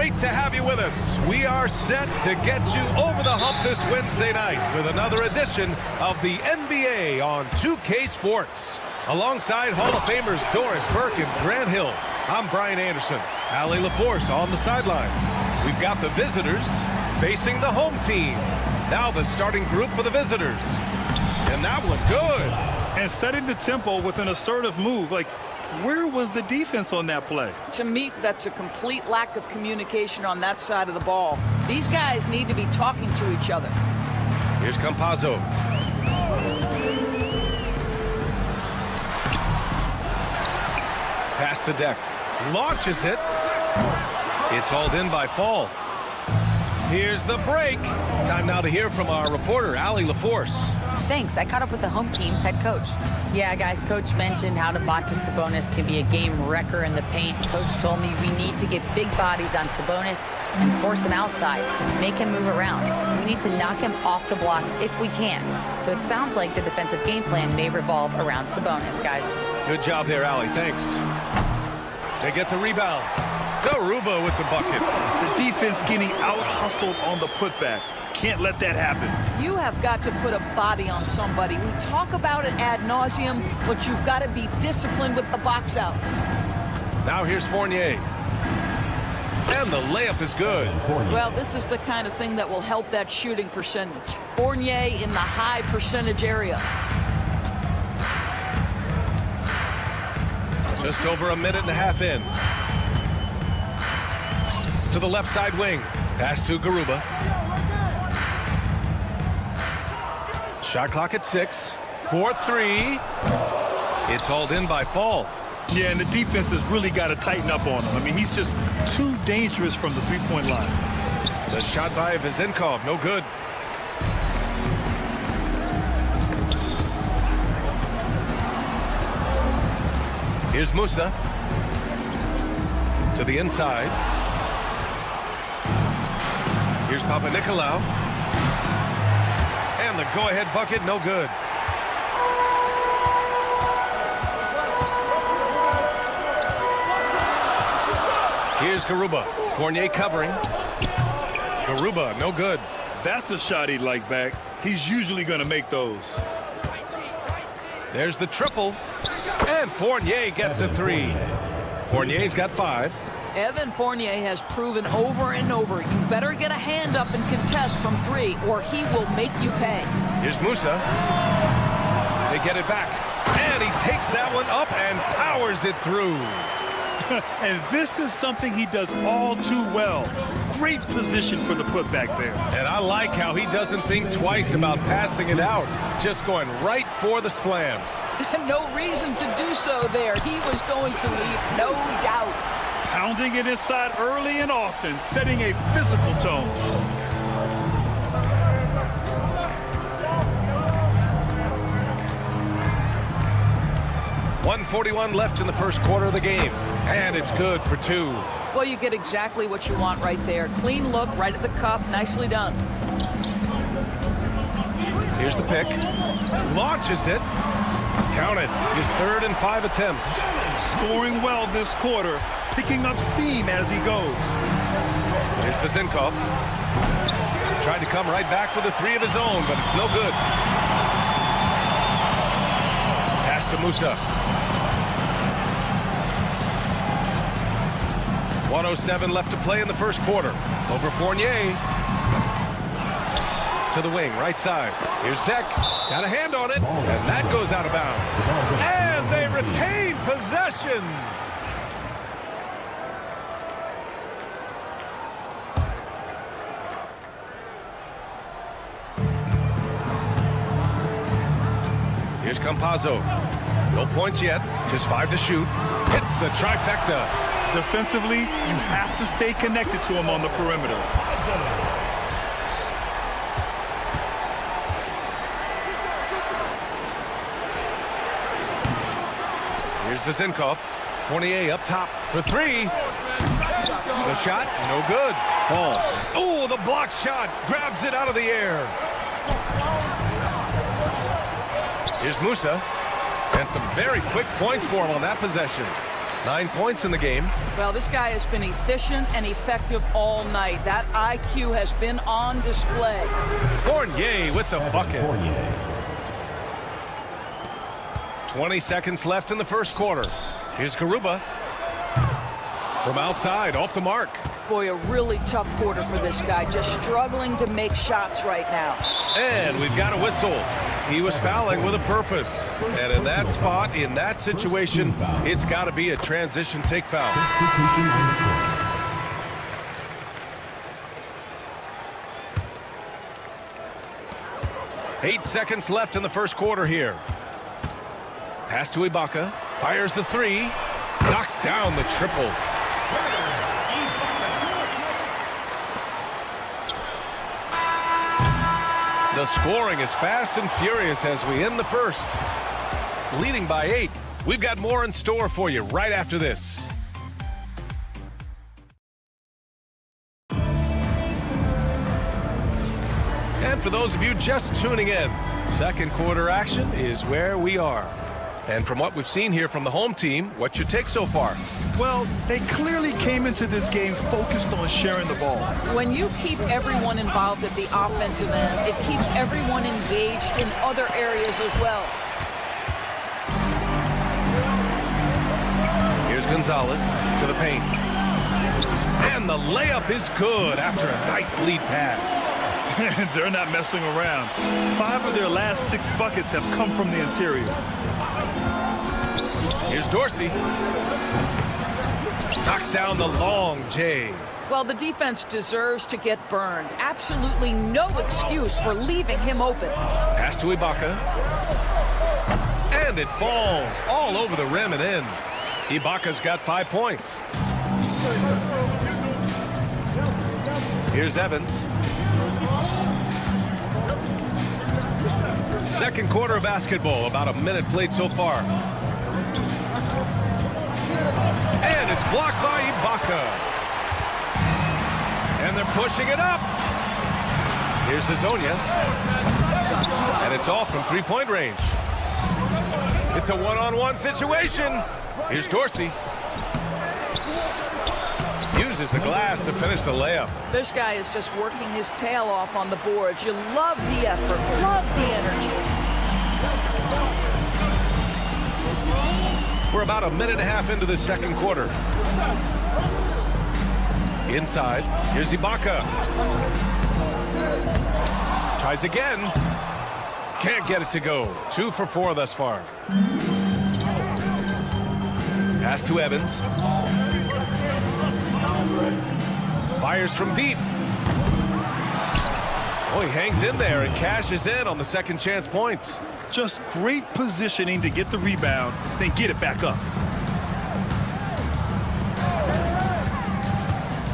great to have you with us. We are set to get you over the hump this Wednesday night with another edition of the NBA on 2K Sports. Alongside Hall of Famers Doris Burke and Grant Hill, I'm Brian Anderson. Allie LaForce on the sidelines. We've got the visitors facing the home team. Now the starting group for the visitors. And that looked good. And setting the tempo with an assertive move. Like, where was the defense on that play? To me, that's a complete lack of communication on that side of the ball. These guys need to be talking to each other. Here's Campazzo. Pass to Deck. Launches it. It's hauled in by Fall. Here's the break. Time now to hear from our reporter, Allie LaForce. Thanks. I caught up with the home team's head coach. Yeah, guys, Coach mentioned how Domantas Sabonis can be a game wrecker in the paint. Coach told me we need to get big bodies on Sabonis and force him outside, make him move around. We need to knock him off the blocks if we can. So it sounds like the defensive game plan may revolve around Sabonis, guys. Good job there, Allie. Thanks. They get the rebound. Garuba with the bucket. The defense getting out-hustled on the putback. Can't let that happen. You have got to put a body on somebody. We talk about it ad nauseum, but you've got to be disciplined with the box outs. Now here's Fournier. And the layup is good. Well, this is the kind of thing that will help that shooting percentage. Fournier in the high percentage area. Just over a minute and a half in. To the left side wing. Pass to Garuba. Shot clock at 6. 4-3. It's hauled in by Fall. Yeah, and the defense has really got to tighten up on him. I mean, he's just too dangerous from the three-point line. The shot by Vezenkov, no good. Here's Musa. To the inside. Here's Papanikolaou. And the go-ahead bucket, no good. Here's Garuba. Fournier covering. Garuba, no good. That's a shot he'd like back. He's usually going to make those. There's the triple. And Fournier gets a 3. Fournier's got 5. Evan Fournier has proven over and over, you better get a hand up and contest from 3, or he will make you pay. Here's Musa. They get it back. And he takes that one up and powers it through. And this is something he does all too well. Great position for the putback there. And I like how he doesn't think twice about passing it out. Just going right for the slam. No reason to do so there. He was going to leave, no doubt. Pounding it inside early and often, setting a physical tone. .141 left in the first quarter of the game. And it's good for 2. Well, you get exactly what you want right there. Clean look, right at the cup, nicely done. Here's the pick. Launches it. Count it. His 3rd and 5 attempts. Scoring well this quarter. Picking up steam as he goes. Here's Vezenkov. Tried to come right back with a 3 of his own, but it's no good. Pass to Musa. 1:07 left to play in the first quarter. Over Fournier. To the wing, right side. Here's Deck. Got a hand on it, and that goes out of bounds. And they retain possession. Here's Campazzo. No points yet, just 5 to shoot. Hits the trifecta. Defensively, you have to stay connected to him on the perimeter. Here's Vezenkov. Fournier up top for 3. The shot, no good. Fall. Oh, the block shot. Grabs it out of the air. Here's Musa. And some very quick points for him on that possession. 9 points in the game. Well, this guy has been efficient and effective all night. That IQ has been on display. Fournier with the bucket. 20 seconds left in the first quarter. Here's Garuba. From outside, off the mark. Boy, a really tough quarter for this guy. Just struggling to make shots right now. And we've got a whistle. He was fouling with a purpose. And in that spot, in that situation, it's got to be a transition take foul. 8 seconds left in the first quarter here. Pass to Ibaka. Fires the three. Knocks down the triple. The scoring is fast and furious as we end the first. Leading by 8. We've got more in store for you right after this. And for those of you just tuning in, second quarter action is where we are. And from what we've seen here from the home team, what's your take so far? Well, they clearly came into this game focused on sharing the ball. When you keep everyone involved at the offensive end, it keeps everyone engaged in other areas as well. Here's Gonzalez to the paint. And the layup is good after a nice lead pass. They're not messing around. 5 of their last 6 buckets have come from the interior. Here's Dorsey. Knocks down the long J. Well, the defense deserves to get burned. Absolutely no excuse for leaving him open. Pass to Ibaka. And it falls all over the rim and in. Ibaka's got 5 points. Here's Evans. Second quarter of basketball, about a minute played so far. And it's blocked by Ibaka. And they're pushing it up. Here's Hazonia. And it's off from three-point range. It's a one-on-one situation. Here's Dorsey. Uses the glass to finish the layup. This guy is just working his tail off on the boards. You love the effort, love the energy. We're about a minute and a half into the second quarter. Inside, here's Ibaka. Tries again. Can't get it to go. 2 for 4 thus far. Pass to Evans. Fires from deep. Oh, he hangs in there and cashes in on the second chance points. Just great positioning to get the rebound, then get it back up.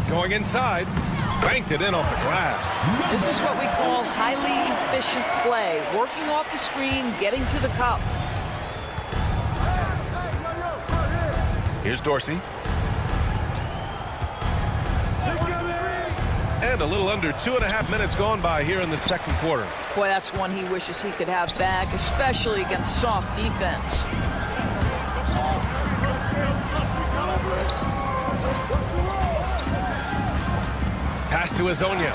Going inside, banked it in off the glass. This is what we call highly efficient play. Working off the screen, getting to the cup. Here's Dorsey. And a little under 2.5 minutes gone by here in the second quarter. Boy, that's one he wishes he could have back, especially against soft defense. Pass to Hazonia.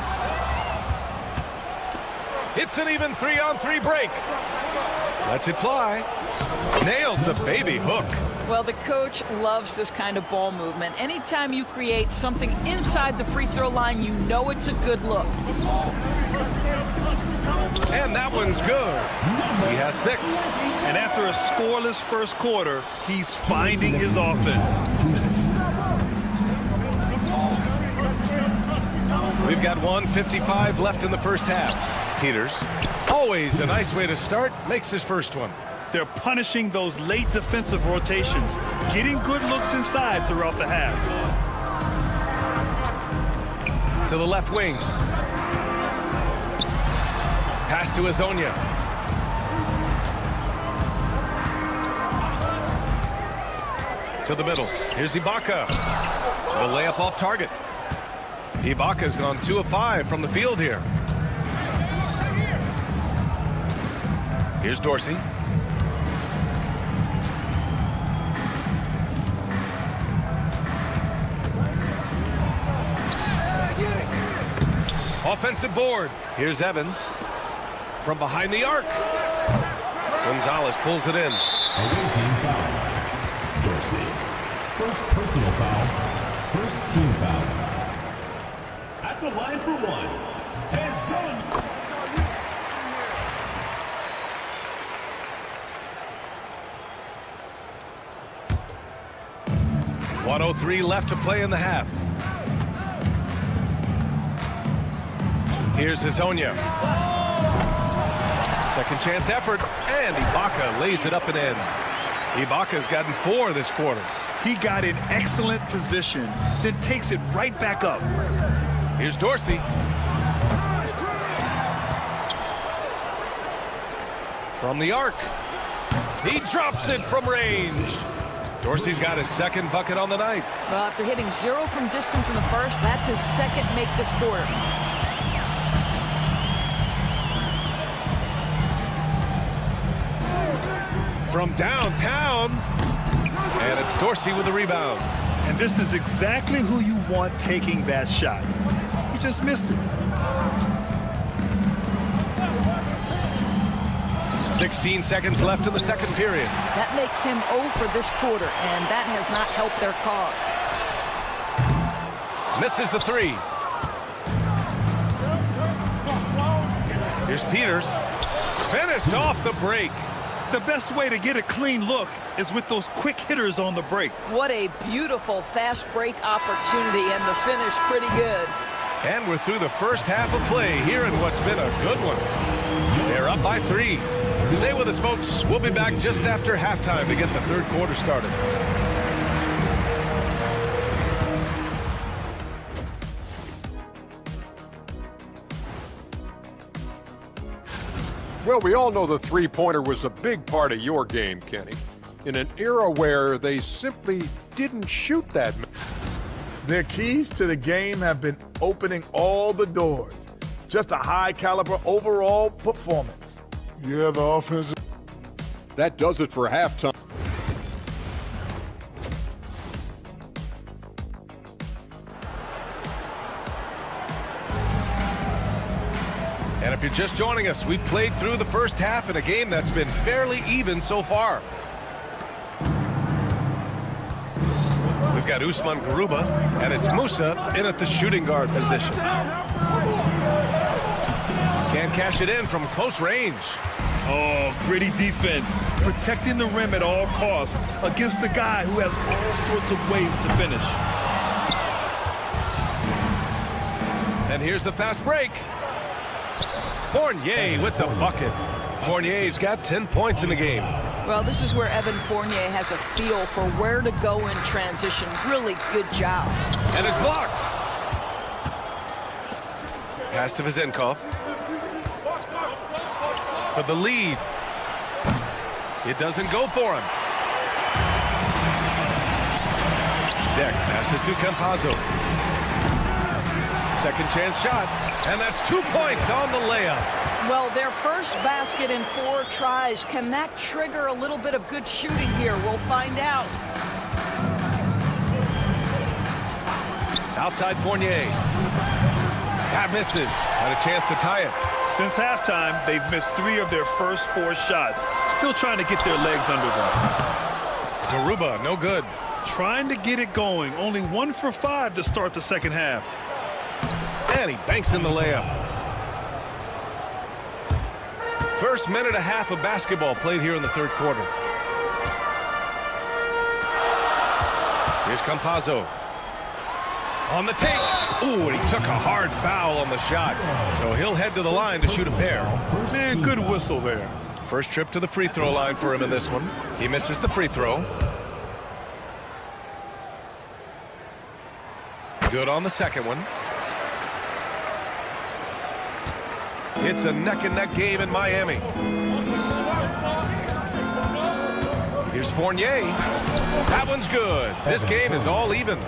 It's an even 3-on-3 break. Lets it fly. Nails the baby hook. Well, the coach loves this kind of ball movement. Anytime you create something inside the free throw line, you know it's a good look. And that one's good. He has 6. And after a scoreless first quarter, he's finding his offense. We've got 1:55 left in the first half. Peters, always a nice way to start, makes his first one. They're punishing those late defensive rotations, getting good looks inside throughout the half. To the left wing. Pass to Hazonia. To the middle. Here's Ibaka. The layup off target. Ibaka's gone 2 of 5 from the field here. Here's Dorsey. Offensive board. Here's Evans from behind the arc. Gonzalez pulls it in. Away team foul. Dorsey. First personal foul. First team foul. At the line for one. And son. 1:03 left to play in the half. Here's Hazonia. Second chance effort, and Ibaka lays it up and in. Ibaka's gotten 4 this quarter. He got in excellent position, then takes it right back up. Here's Dorsey. From the arc. He drops it from range. Dorsey's got his second bucket on the night. Well, after hitting 0 from distance in the first, that's his second make this quarter. From downtown, and it's Dorsey with the rebound. And this is exactly who you want taking that shot. He just missed it. 16 seconds left in the second period. That makes him 0 for this quarter, and that has not helped their cause. Misses the 3. Here's Peters. Finished off the break. The best way to get a clean look is with those quick hitters on the break. What a beautiful fast break opportunity, and the finish pretty good. And we're through the first half of play here in what's been a good one. They're up by 3. Stay with us, folks. We'll be back just after halftime to get the third quarter started. Well, we all know the three-pointer was a big part of your game, Kenny. In an era where they simply didn't shoot that. Their keys to the game have been opening all the doors. Just a high-caliber overall performance. Yeah, the offense. That does it for halftime. And if you're just joining us, we've played through the first half in a game that's been fairly even so far. We've got Usman Garuba, and it's Musa in at the shooting guard position. Can't cash it in from close range. Oh, gritty defense, protecting the rim at all costs against a guy who has all sorts of ways to finish. And here's the fast break. Fournier with the bucket. Fournier's got 10 points in the game. Well, this is where Evan Fournier has a feel for where to go in transition. Really good job. And it's blocked. Pass to Vezenkov. For the lead. It doesn't go for him. Deck passes to Campazzo. Second chance shot. And that's 2 points on the layup. Well, their first basket in 4 tries. Can that trigger a little bit of good shooting here? We'll find out. Outside Fournier. That misses. Had a chance to tie it. Since halftime, they've missed 3 of their first 4 shots. Still trying to get their legs under them. Garuba, no good. Trying to get it going. Only 1 for 5 to start the second half. And he banks in the layup. First minute and a half of basketball played here in the third quarter. Here's Campazzo. On the take. Ooh, and he took a hard foul on the shot. So he'll head to the line to shoot a pair. Man, good whistle there. First trip to the free throw line for him in this one. He misses the free throw. Good on the second one. It's a neck-and-neck game in Miami. Here's Fournier. That one's good. This game is all even.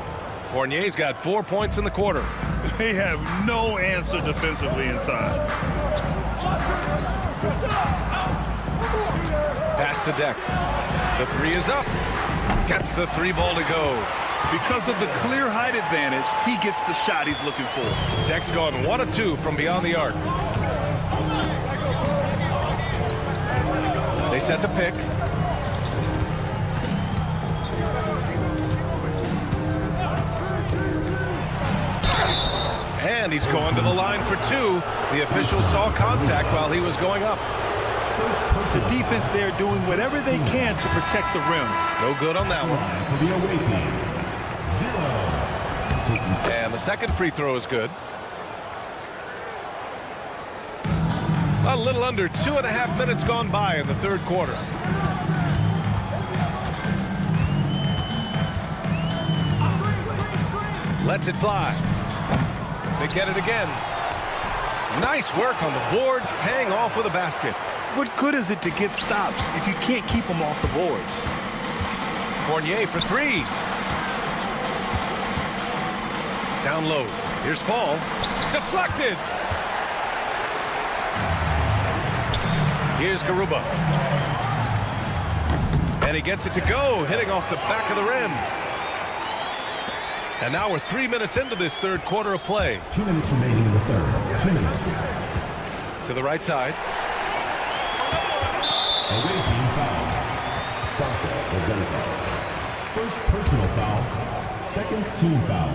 Fournier's got 4 points in the quarter. They have no answer defensively inside. Pass to Deck. The 3 is up. Gets the 3 ball to go. Because of the clear height advantage, he gets the shot he's looking for. Deck's gone 1 of 2 from beyond the arc. They set the pick. And he's going to the line for 2. The official saw contact while he was going up. The defense there doing whatever they can to protect the rim. No good on that one. For the away team, 0. And the second free throw is good. A little under 2.5 minutes gone by in the third quarter. Lets it fly. They get it again. Nice work on the boards, paying off with a basket. What good is it to get stops if you can't keep them off the boards? Fournier for 3. Down low. Here's Fall. Deflected. Here's Garuba. And he gets it to go, hitting off the back of the rim. And now we're 3 minutes into this third quarter of play. 2 minutes remaining in the third. 2 minutes. To the right side. Away team foul. Saka Ozenico. First personal foul. Second team foul.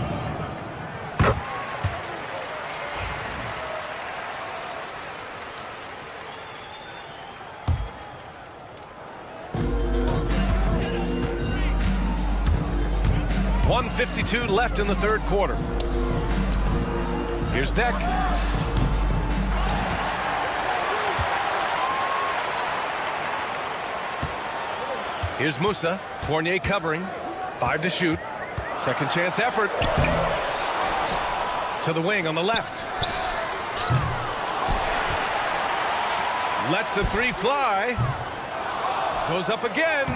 .152 left in the third quarter. Here's Deck. Here's Musa. Fournier covering. 5 to shoot. Second chance effort. To the wing on the left. Lets the 3 fly. Goes up again.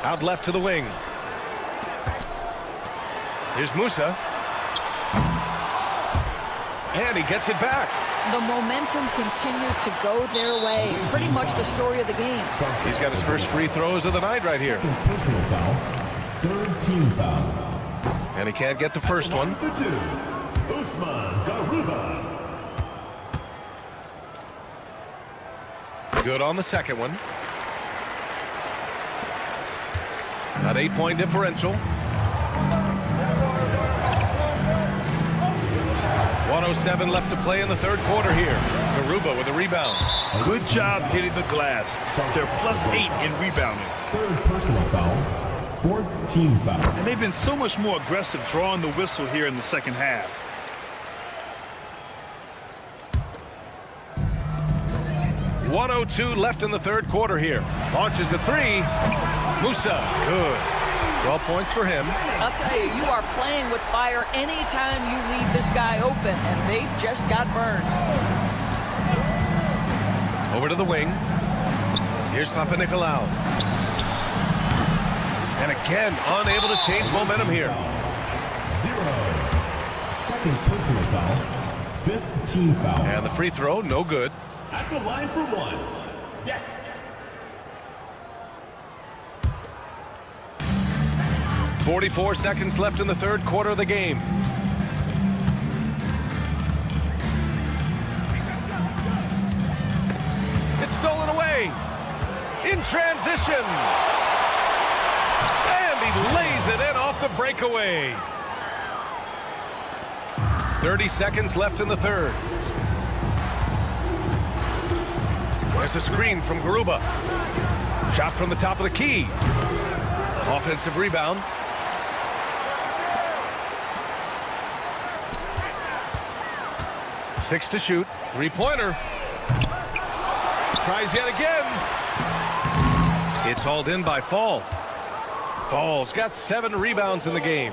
Out left to the wing. Here's Musa. And he gets it back. The momentum continues to go their way. Pretty much the story of the game. He's got his first free throws of the night right here. Second personal foul. Third team foul. And he can't get the first one. For 2. Usman Garuba. Good on the second one. An 8-point differential. 1:07 left to play in the third quarter here. Garuba with a rebound. Good job hitting the glass. They're +8 in rebounding. Third personal foul. Fourth team foul. And they've been so much more aggressive drawing the whistle here in the second half. .102 left in the third quarter here. Launches a 3. Musa, good. 12 points for him. I'll tell you, you are playing with fire anytime you leave this guy open, and they just got burned. Over to the wing. Here's Papanikolaou. And again, unable to change momentum here. 0. Second personal foul. Fifth team foul. And the free throw, no good. At the line for 1. Deck. .44 seconds left in the third quarter of the game. It's stolen away. In transition. And he lays it in off the breakaway. 30 seconds left in the third. There's a screen from Garuba. Shot from the top of the key. Offensive rebound. Six to shoot. Three-pointer. Tries yet again. It's hauled in by Fall. Fall's got 7 rebounds in the game.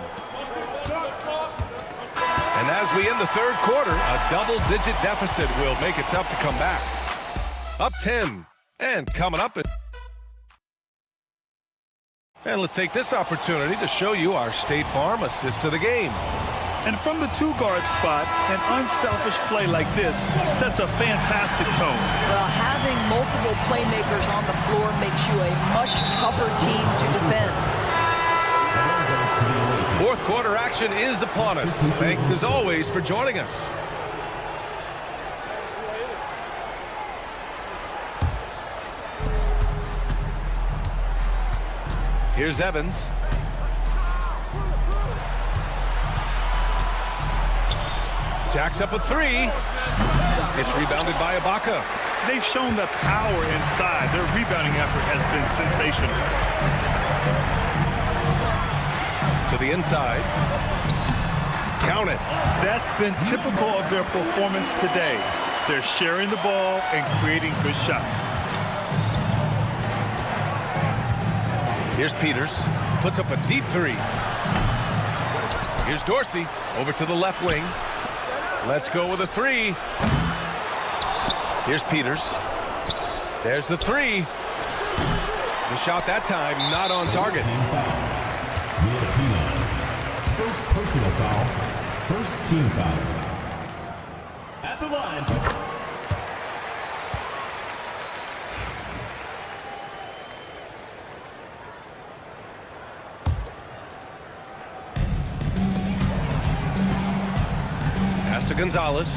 And as we end the third quarter, a double-digit deficit will make it tough to come back. Up 10. And coming up. And let's take this opportunity to show you our State Farm assist to the game. And from the 2-guard spot, an unselfish play like this sets a fantastic tone. Well, having multiple playmakers on the floor makes you a much tougher team to defend. Fourth quarter action is upon us. Thanks as always for joining us. Here's Evans. Jacks up a three. It's rebounded by Ibaka. They've shown the power inside. Their rebounding effort has been sensational. To the inside. Count it. That's been typical of their performance today. They're sharing the ball and creating good shots. Here's Peters. Puts up a deep three. Here's Dorsey. Over to the left wing. Let's go with a three. Here's Peters. There's the three. The shot that time not on target. First personal foul. First team foul. At the line. Pass to Gonzalez.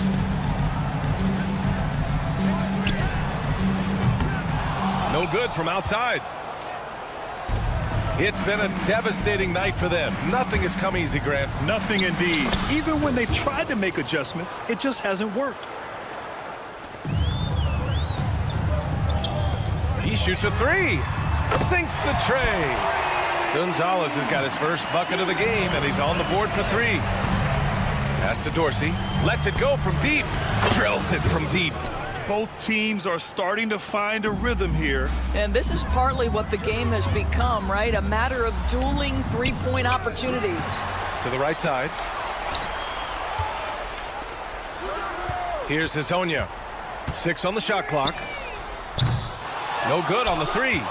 No good from outside. It's been a devastating night for them. Nothing has come easy, Grant. Nothing indeed. Even when they've tried to make adjustments, it just hasn't worked. He shoots a three. Sinks the tray. Gonzalez has got his first bucket of the game, and he's on the board for three. Pass to Dorsey. Lets it go from deep. Drills it from deep. Both teams are starting to find a rhythm here. And this is partly what the game has become, right? A matter of dueling three-point opportunities. To the right side. Here's Hezonja. 6 on the shot clock. No good on the three.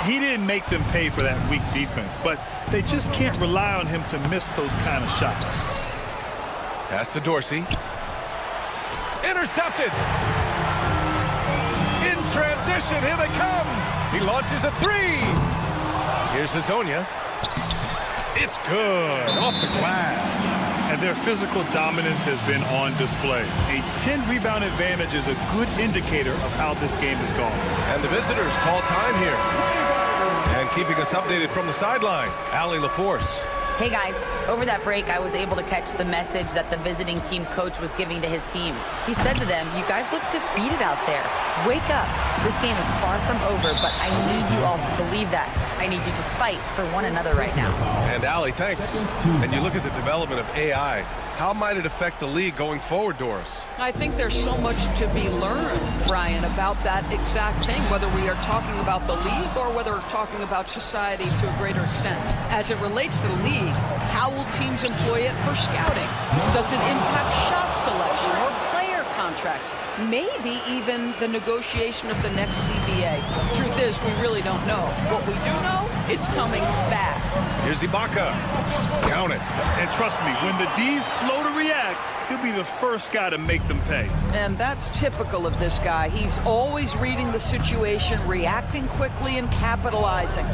He didn't make them pay for that weak defense, but they just can't rely on him to miss those kind of shots. Pass to Dorsey. Intercepted. In transition, here they come. He launches a three. Here's Hezonja. It's good. Off the glass. And their physical dominance has been on display. A 10-rebound advantage is a good indicator of how this game has gone. And the visitors call time here. And keeping us updated from the sideline, Allie LaForce. Hey guys, over that break, I was able to catch the message that the visiting team coach was giving to his team. He said to them, "You guys look defeated out there. Wake up. This game is far from over, but I need you all to believe that. I need you to fight for one another right now." And Allie, thanks. And you look at the development of AI. How might it affect the league going forward, Doris? I think there's so much to be learned, Brian, about that exact thing, whether we are talking about the league or whether we're talking about society to a greater extent. As it relates to the league, how will teams employ it for scouting? Does it impact shot selection or player contracts? Maybe even the negotiation of the next CBA. Truth is, we really don't know. What we do know, it's coming fast. Here's Ibaka. Count it. And trust me, when the D's slow to react, he'll be the first guy to make them pay. And that's typical of this guy. He's always reading the situation, reacting quickly, and capitalizing.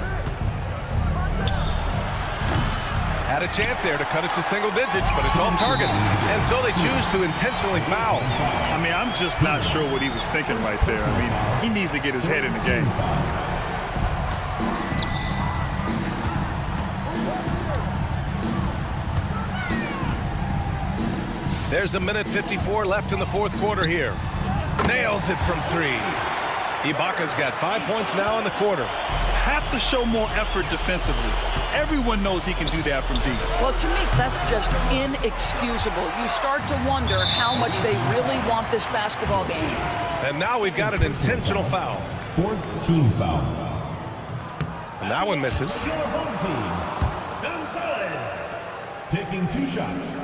Had a chance there to cut it to single digits, but it's off target. And so they choose to intentionally foul. I mean, I'm just not sure what he was thinking right there. I mean, he needs to get his head in the game. There's a minute 54 left in the fourth quarter here. Nails it from three. Ibaka's got 5 points now in the quarter. Have to show more effort defensively. Everyone knows he can do that from deep. Well, to me, that's just inexcusable. You start to wonder how much they really want this basketball game. And now we've got an intentional foul. Fourth team foul. And that one misses. Your home team, Gonzalez, taking 2 shots.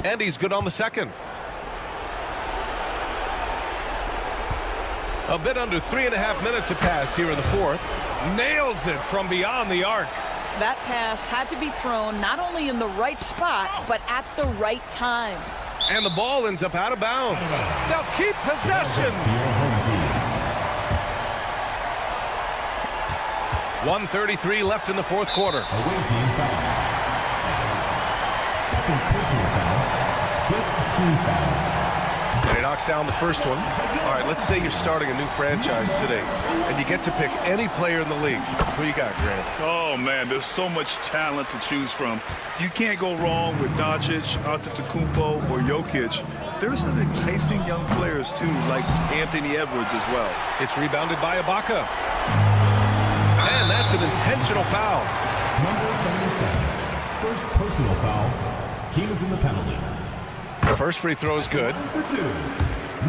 And he's good on the second. A bit under 3.5 minutes have passed here in the fourth. Nails it from beyond the arc. That pass had to be thrown not only in the right spot, but at the right time. And the ball ends up out of bounds. They'll keep possession. 1:33 left in the fourth quarter. second personal foul. Fifth team foul. And he knocks down the first one. All right, let's say you're starting a new franchise today, and you get to pick any player in the league. Who you got, Grant? Oh, man, there's so much talent to choose from. You can't go wrong with Doncic, Antetokounmpo, or Jokic. There's some enticing young players, too, like Anthony Edwards as well. It's rebounded by Ibaka. And that's an intentional foul. Number 77. First personal foul. Team is in the penalty. The first free throw is good. For two.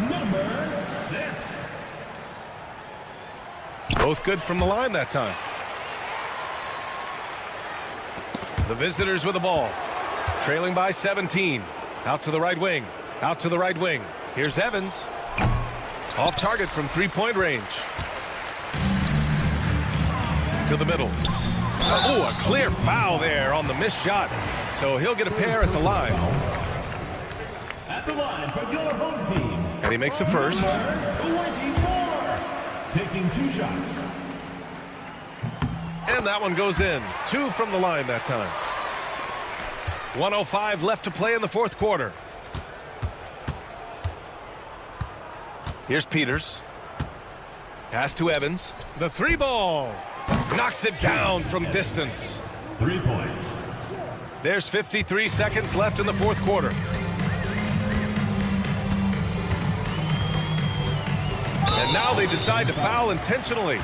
Number 6. Both good from the line that time. The visitors with the ball. Trailing by 17. Out to the right wing. Out to the right wing. Here's Evans. Off target from three-point range. To the middle. Oh, a clear foul there on the missed shot. So he'll get a pair at the line. At the line for your home team. And he makes a first. Number 24. Taking 2 shots. And that one goes in. 2 from the line that time. 1:05 left to play in the fourth quarter. Here's Peters. Pass to Evans. The 3-ball. Knocks it down from distance. 3 points. There's 53 seconds left in the fourth quarter. And now they decide to foul intentionally.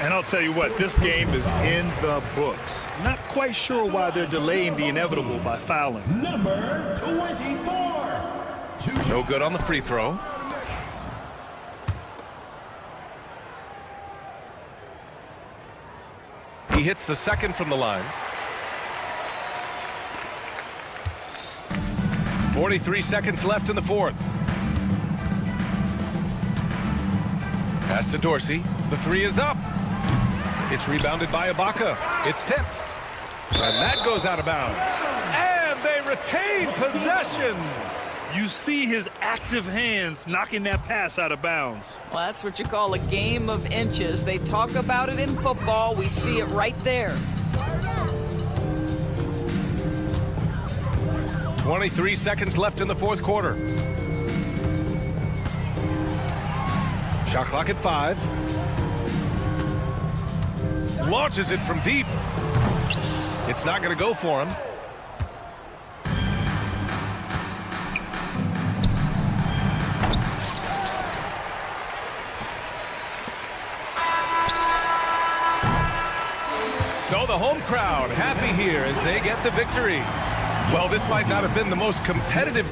And I'll tell you what, this game is in the books. Not quite sure why they're delaying the inevitable by fouling. Number 24. 2 No good on the free throw. He hits the second from the line. 43 seconds left in the fourth. Pass to Dorsey. The 3 is up. It's rebounded by Ibaka. It's tipped. And that goes out of bounds. And they retain possession. You see his active hands knocking that pass out of bounds. Well, that's what you call a game of inches. They talk about it in football. We see it right there. 23 seconds left in the fourth quarter. Shot clock at 5. Launches it from deep. It's not going to go for him. So the home crowd happy here as they get the victory. Well, this might not have been the most competitive.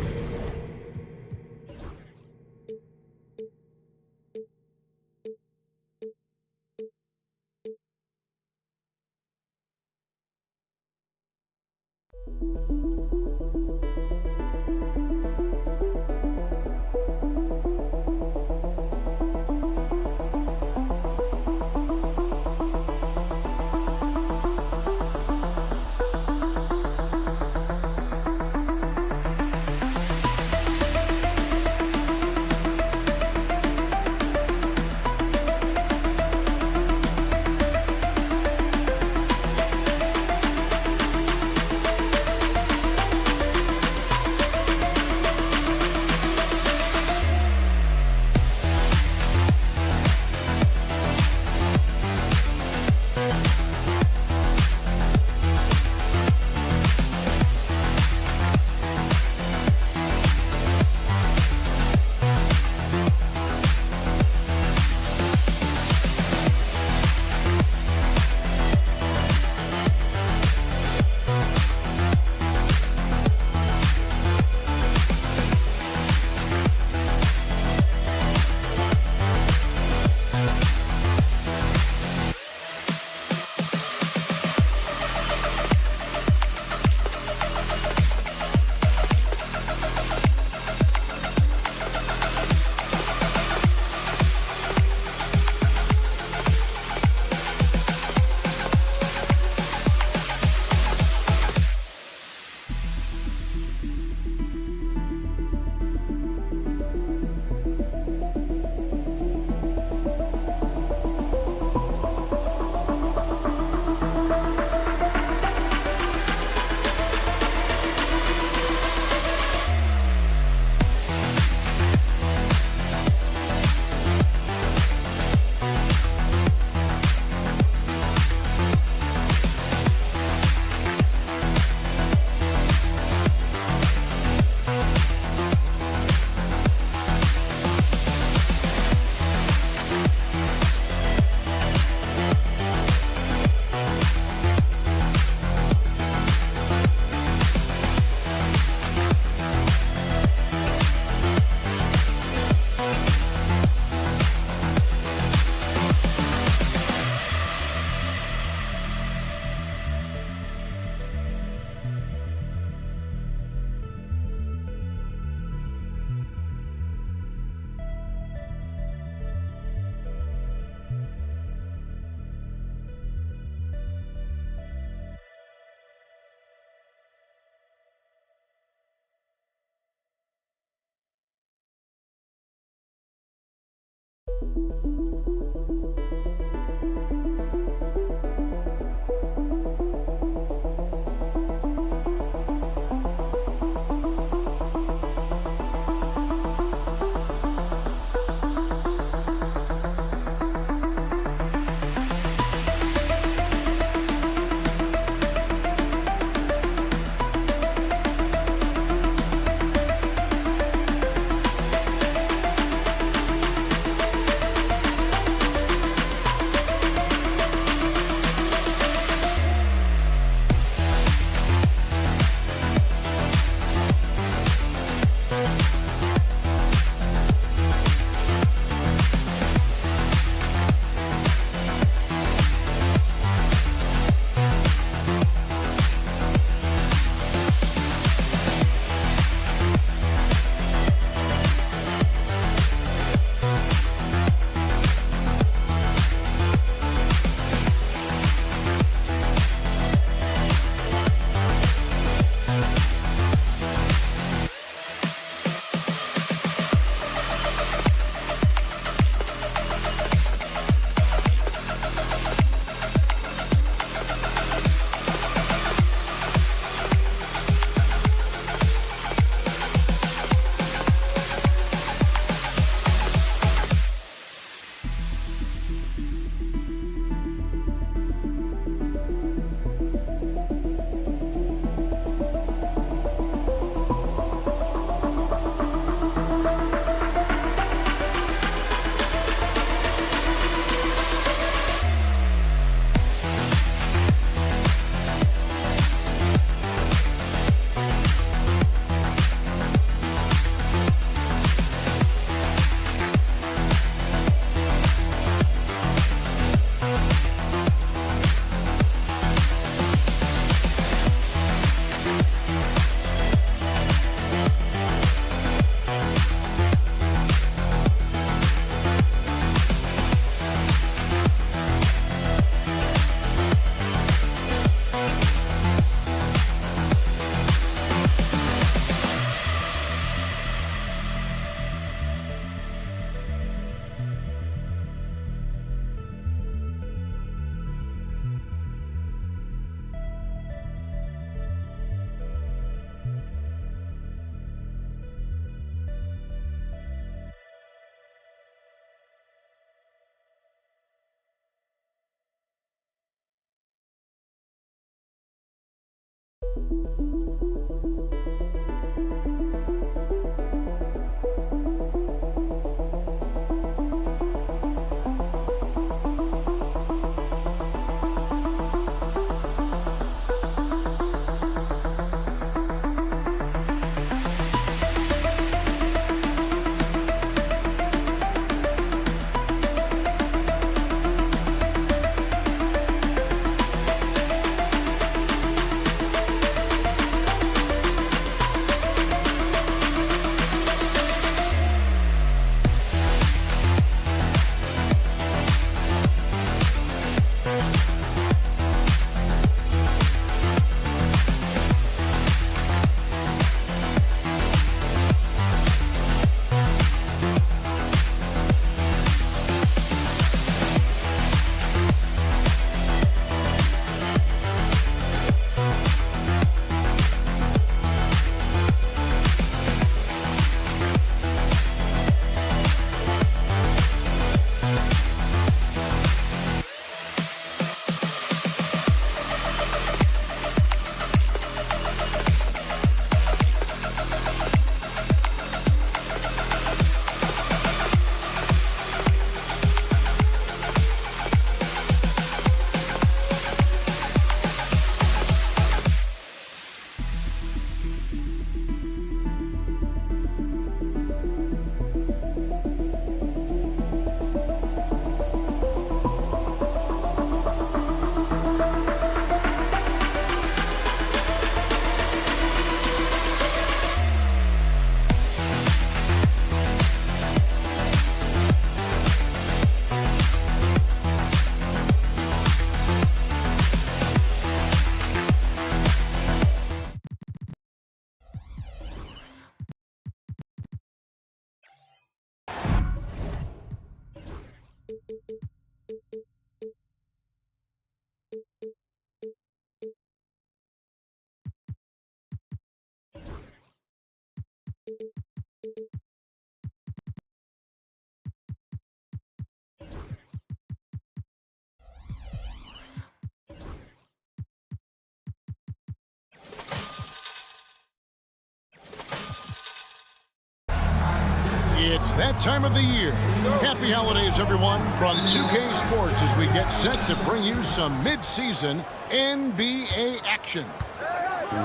It's that time of the year. Happy holidays, everyone, from 2K Sports as we get set to bring you some mid-season NBA action.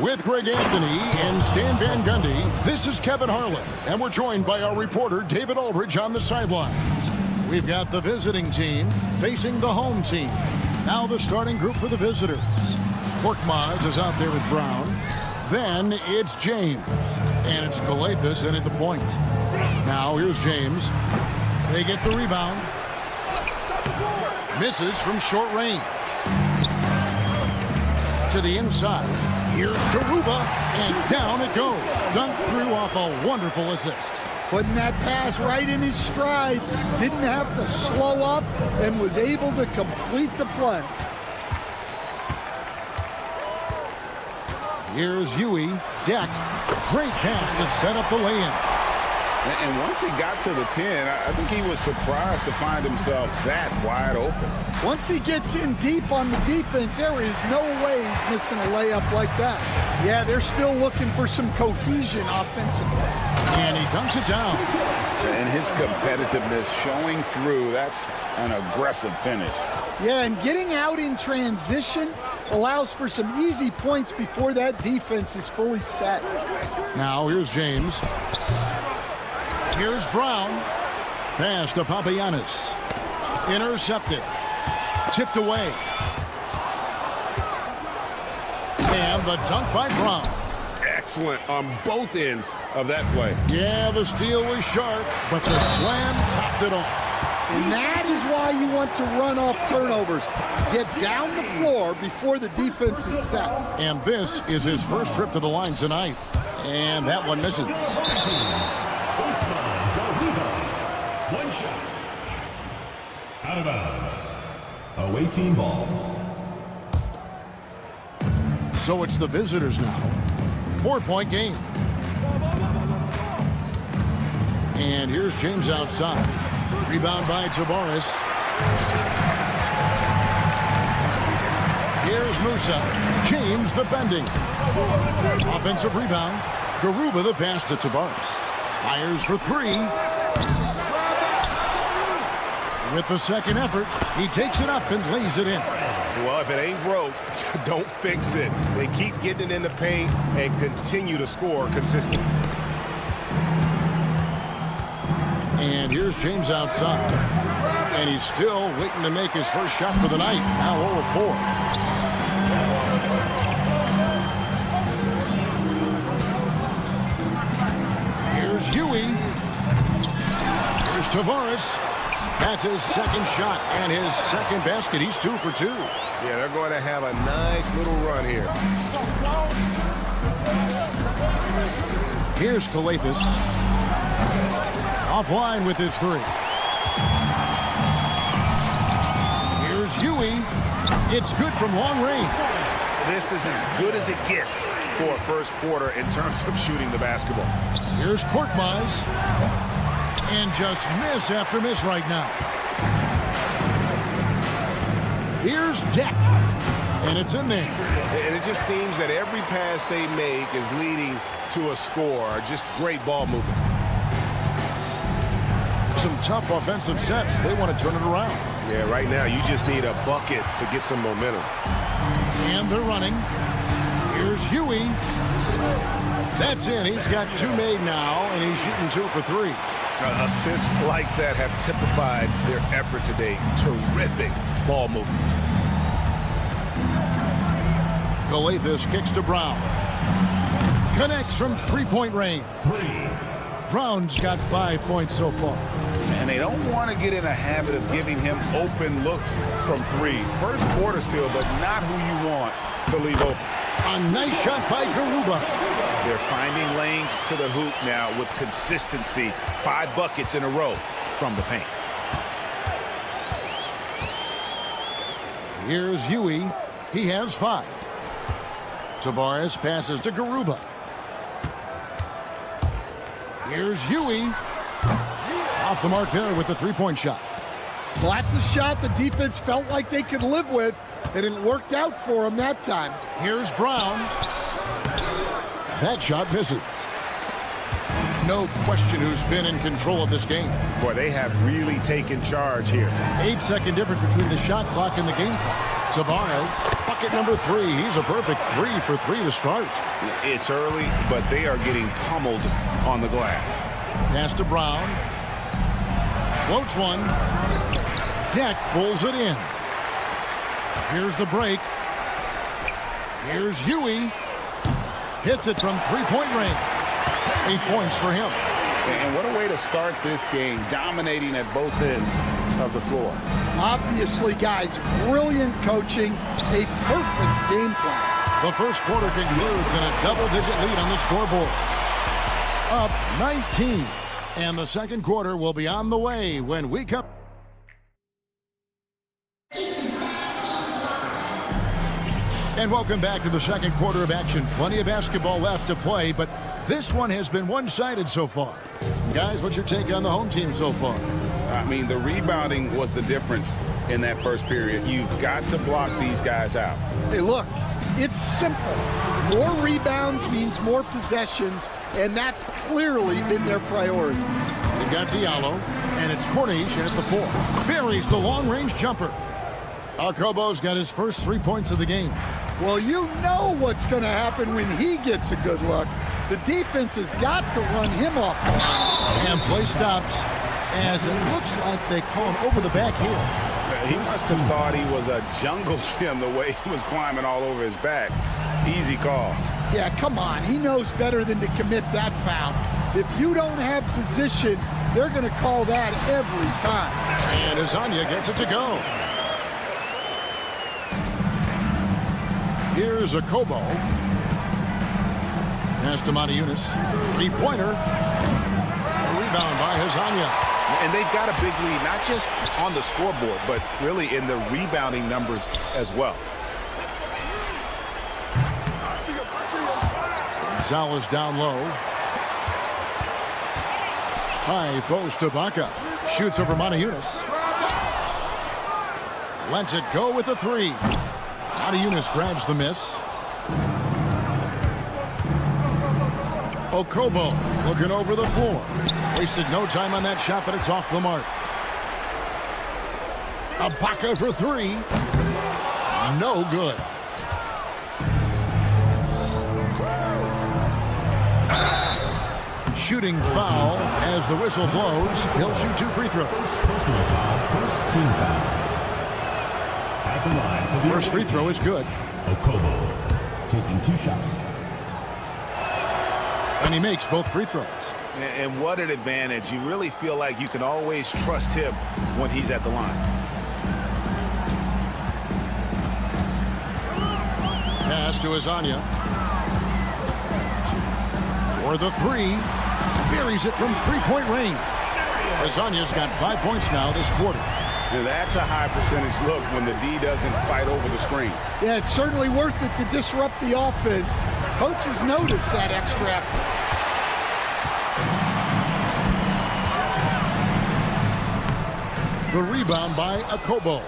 With Greg Anthony and Stan Van Gundy, this is Kevin Harlan, and we're joined by our reporter, David Aldridge, on the sidelines. We've got the visiting team facing the home team. Now the starting group for the visitors. Korkmaz is out there with Brown. Then it's James. And it's Calathes in at the point. Now here's James. They get the rebound. Misses from short range. To the inside. Here's Garuba, and down it goes. Dunked through off a wonderful assist. Putting that pass right in his stride. Didn't have to slow up and was able to complete the play. Here's Huey. Deck. Great pass to set up the lay-in. And once he got to the 10, I think he was surprised to find himself that wide open. Once he gets in deep on the defense, there is no way he's missing a layup like that. Yeah, they're still looking for some cohesion offensively. And he dunks it down. And his competitiveness showing through. That's an aggressive finish. Yeah, and getting out in transition allows for some easy points before that defense is fully set. Now here's James. Here's Brown. Pass to Papagiannis. Intercepted. Tipped away. And the dunk by Brown. Excellent on both ends of that play. Yeah, the steal was sharp, but the slam topped it off. And that is why you want to run off turnovers. Get down the floor before the defense is set. And this is his first trip to the line tonight. And that one misses. One shot. Out of bounds. Away team ball. So it's the visitors now. 4-point game. And here's James outside. Rebound by Tavares. Here's Musa. James defending. Offensive rebound. Garuba the pass to Tavares. Fires for three. With the second effort, he takes it up and lays it in. Well, if it ain't broke, don't fix it. They keep getting it in the paint and continue to score consistently. And here's James outside. And he's still waiting to make his first shot for the night. Now 0-4. Here's Huey. Here's Tavares. That's his second shot and his second basket. He's 2 for 2. Yeah, they're going to have a nice little run here. Here's Calathes. Offline with his three. Here's Huey. It's good from long range. This is as good as it gets for a first quarter in terms of shooting the basketball. Here's Korkmaz. And just miss after miss right now. Here's Deck. And it's in there. And it just seems that every pass they make is leading to a score. Just great ball movement. Some tough offensive sets. They want to turn it around. Yeah, right now you just need a bucket to get some momentum. And they're running. Here's Huey. That's in. He's got 2 made now, and he's shooting 2 for 3. Assists like that have typified their effort today. Terrific ball movement. Calathes kicks to Brown. Connects from 3-point range. Brown's got 5 points so far. And they don't want to get in a habit of giving him open looks from 3. First quarter still, but not who you want to leave open. A nice shot by Garuba. They're finding lanes to the hoop now with consistency. 5 buckets in a row from the paint. Here's Huey. He has 5. Tavares passes to Garuba. Here's Huey. Off the mark there with the three-point shot. Well, that's a shot the defense felt like they could live with, and it worked out for them that time. Here's Brown. That shot misses. No question who's been in control of this game. Boy, they have really taken charge here. 8-second difference between the shot clock and the game clock. Tavares, bucket number 3. He's a perfect 3 for 3 to start. It's early, but they are getting pummeled on the glass. Pass to Brown. Floats one. Deck pulls it in. Here's the break. Here's Huey. Hits it from three-point range. 8 points for him. And what a way to start this game, dominating at both ends of the floor. Obviously, guys, brilliant coaching, a perfect game plan. The first quarter concludes in a double-digit lead on the scoreboard. Up 19. And the second quarter will be on the way when we come. And welcome back to the second quarter of action. Plenty of basketball left to play, but this one has been one-sided so far. Guys, what's your take on the home team so far? I mean, the rebounding was the difference in that first period. You've got to block these guys out. Hey, look, it's simple. More rebounds means more possessions, and that's clearly been their priority. They've got Diallo, and it's Corniche in at the 4. Buries the long-range jumper. Alcobo's got his first 3 points of the game. Well, you know what's going to happen when he gets a good look. The defense has got to run him off. And play stops as it looks like they call him over the back heel. He must have thought he was a jungle gym the way he was climbing all over his back. Easy call. Yeah, come on. He knows better than to commit that foul. If you don't have position, they're going to call that every time. And Azania gets it to go. Here's a Kobo. Pass to Matajunas. Three-pointer. Rebound by Hazania. And they've got a big lead, not just on the scoreboard, but really in the rebounding numbers as well. Gonzalez down low. High post to Baca. Shoots over Matajunas. Lets it go with a 3. Matajunas grabs the miss. Okobo looking over the floor. Wasted no time on that shot, but it's off the mark. Ibaka for 3. No good. Shooting foul as the whistle blows. He'll shoot 2 free throws. Personal foul, first team foul. At the line for the First free throw is good. Okobo taking 2 shots. And he makes both free throws. And what an advantage. You really feel like you can always trust him when he's at the line. Pass to Azania. For the 3. Buries it from three-point range. Azania's got 5 points now this quarter. Now that's a high percentage look when the D doesn't fight over the screen. Yeah, it's certainly worth it to disrupt the offense. Coaches notice that extra effort. The rebound by Okobo.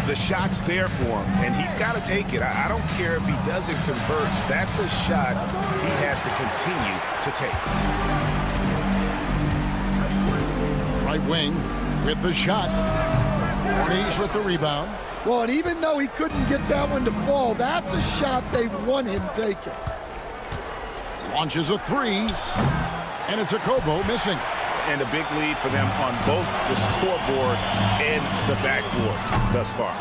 The shot's there for him, and he's got to take it. I don't care if he doesn't convert. That's a shot he has to continue to take. Right wing with the shot. Corniche with the rebound. Well, and even though he couldn't get that one to fall, that's a shot they want him taking. Launches a 3. And it's Okobo missing. And a big lead for them on both the scoreboard and the backboard thus far.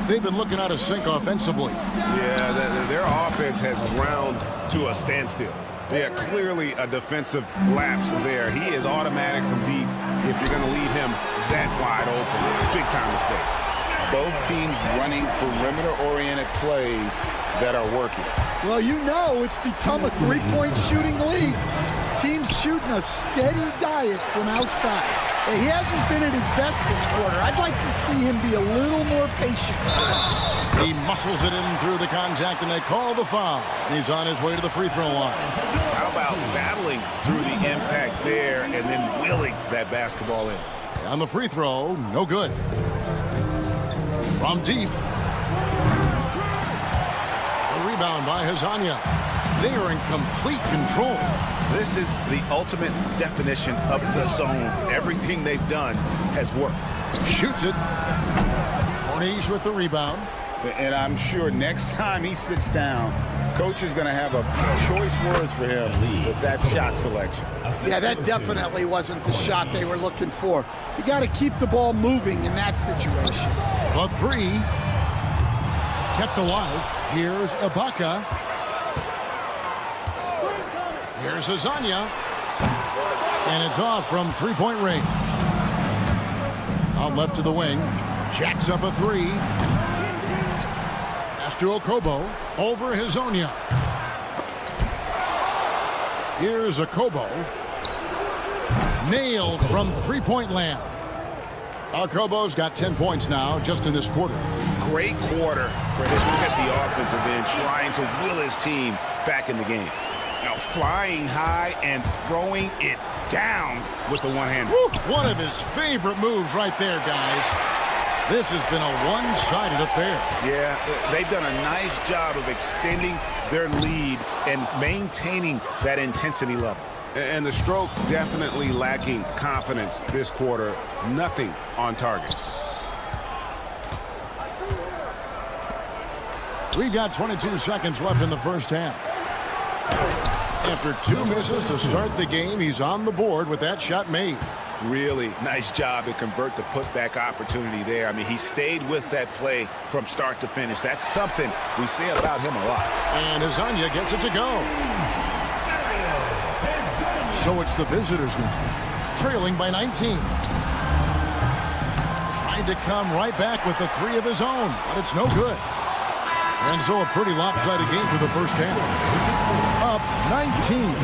They've been looking out of sync offensively. Yeah, their offense has ground to a standstill. They are clearly a defensive lapse there. He is automatic from deep if you're going to leave him that wide open. Big time mistake. Both teams running perimeter-oriented plays that are working. Well, you know it's become a three-point shooting league. Teams shooting a steady diet from outside. He hasn't been at his best this quarter. I'd like to see him be a little more patient. He muscles it in through the contact, and they call the foul. He's on his way to the free throw line. How about battling through the impact there and then wheeling that basketball in? On the free throw, no good. From deep. The rebound by Hazanya. They are in complete control. This is the ultimate definition of the zone. Everything they've done has worked. Shoots it. Corniche with the rebound. And I'm sure next time he sits down, coach is going to have a few choice words for him with that shot selection. Yeah, that definitely wasn't the shot they were looking for. You got to keep the ball moving in that situation. A three. Kept alive. Here's Ibaka. Here's Hazanya. And it's off from three-point range. Out left to the wing. Jacks up a three. Pass to Okobo. Over Hazanya. Here's Okobo. Nailed from three-point land. Okobo's got 10 points now just in this quarter. Great quarter for him at the offensive end, trying to will his team back in the game. Now flying high and throwing it down with the one-hander. One of his favorite moves right there, guys. This has been a one-sided affair. Yeah, they've done a nice job of extending their lead and maintaining that intensity level. And the stroke definitely lacking confidence this quarter. Nothing on target. We've got 22 seconds left in the first half. After two misses to start the game, he's on the board with that shot made. Really nice job to convert the putback opportunity there. I mean, he stayed with that play from start to finish. That's something we say about him a lot. And Hazanya gets it to go. So it's the visitors now, trailing by 19. Trying to come right back with the three of his own, but it's no good. And so a pretty lopsided game for the first half. Up 19.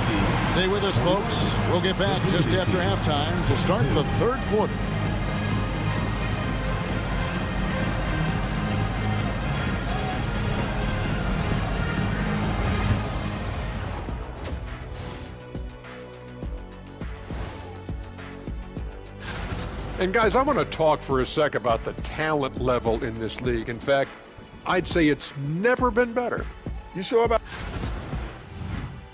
Stay with us, folks. We'll get back just after halftime to start the third quarter. And guys, I want to talk for a sec about the talent level in this league. In fact, I'd say it's never been better. You sure about?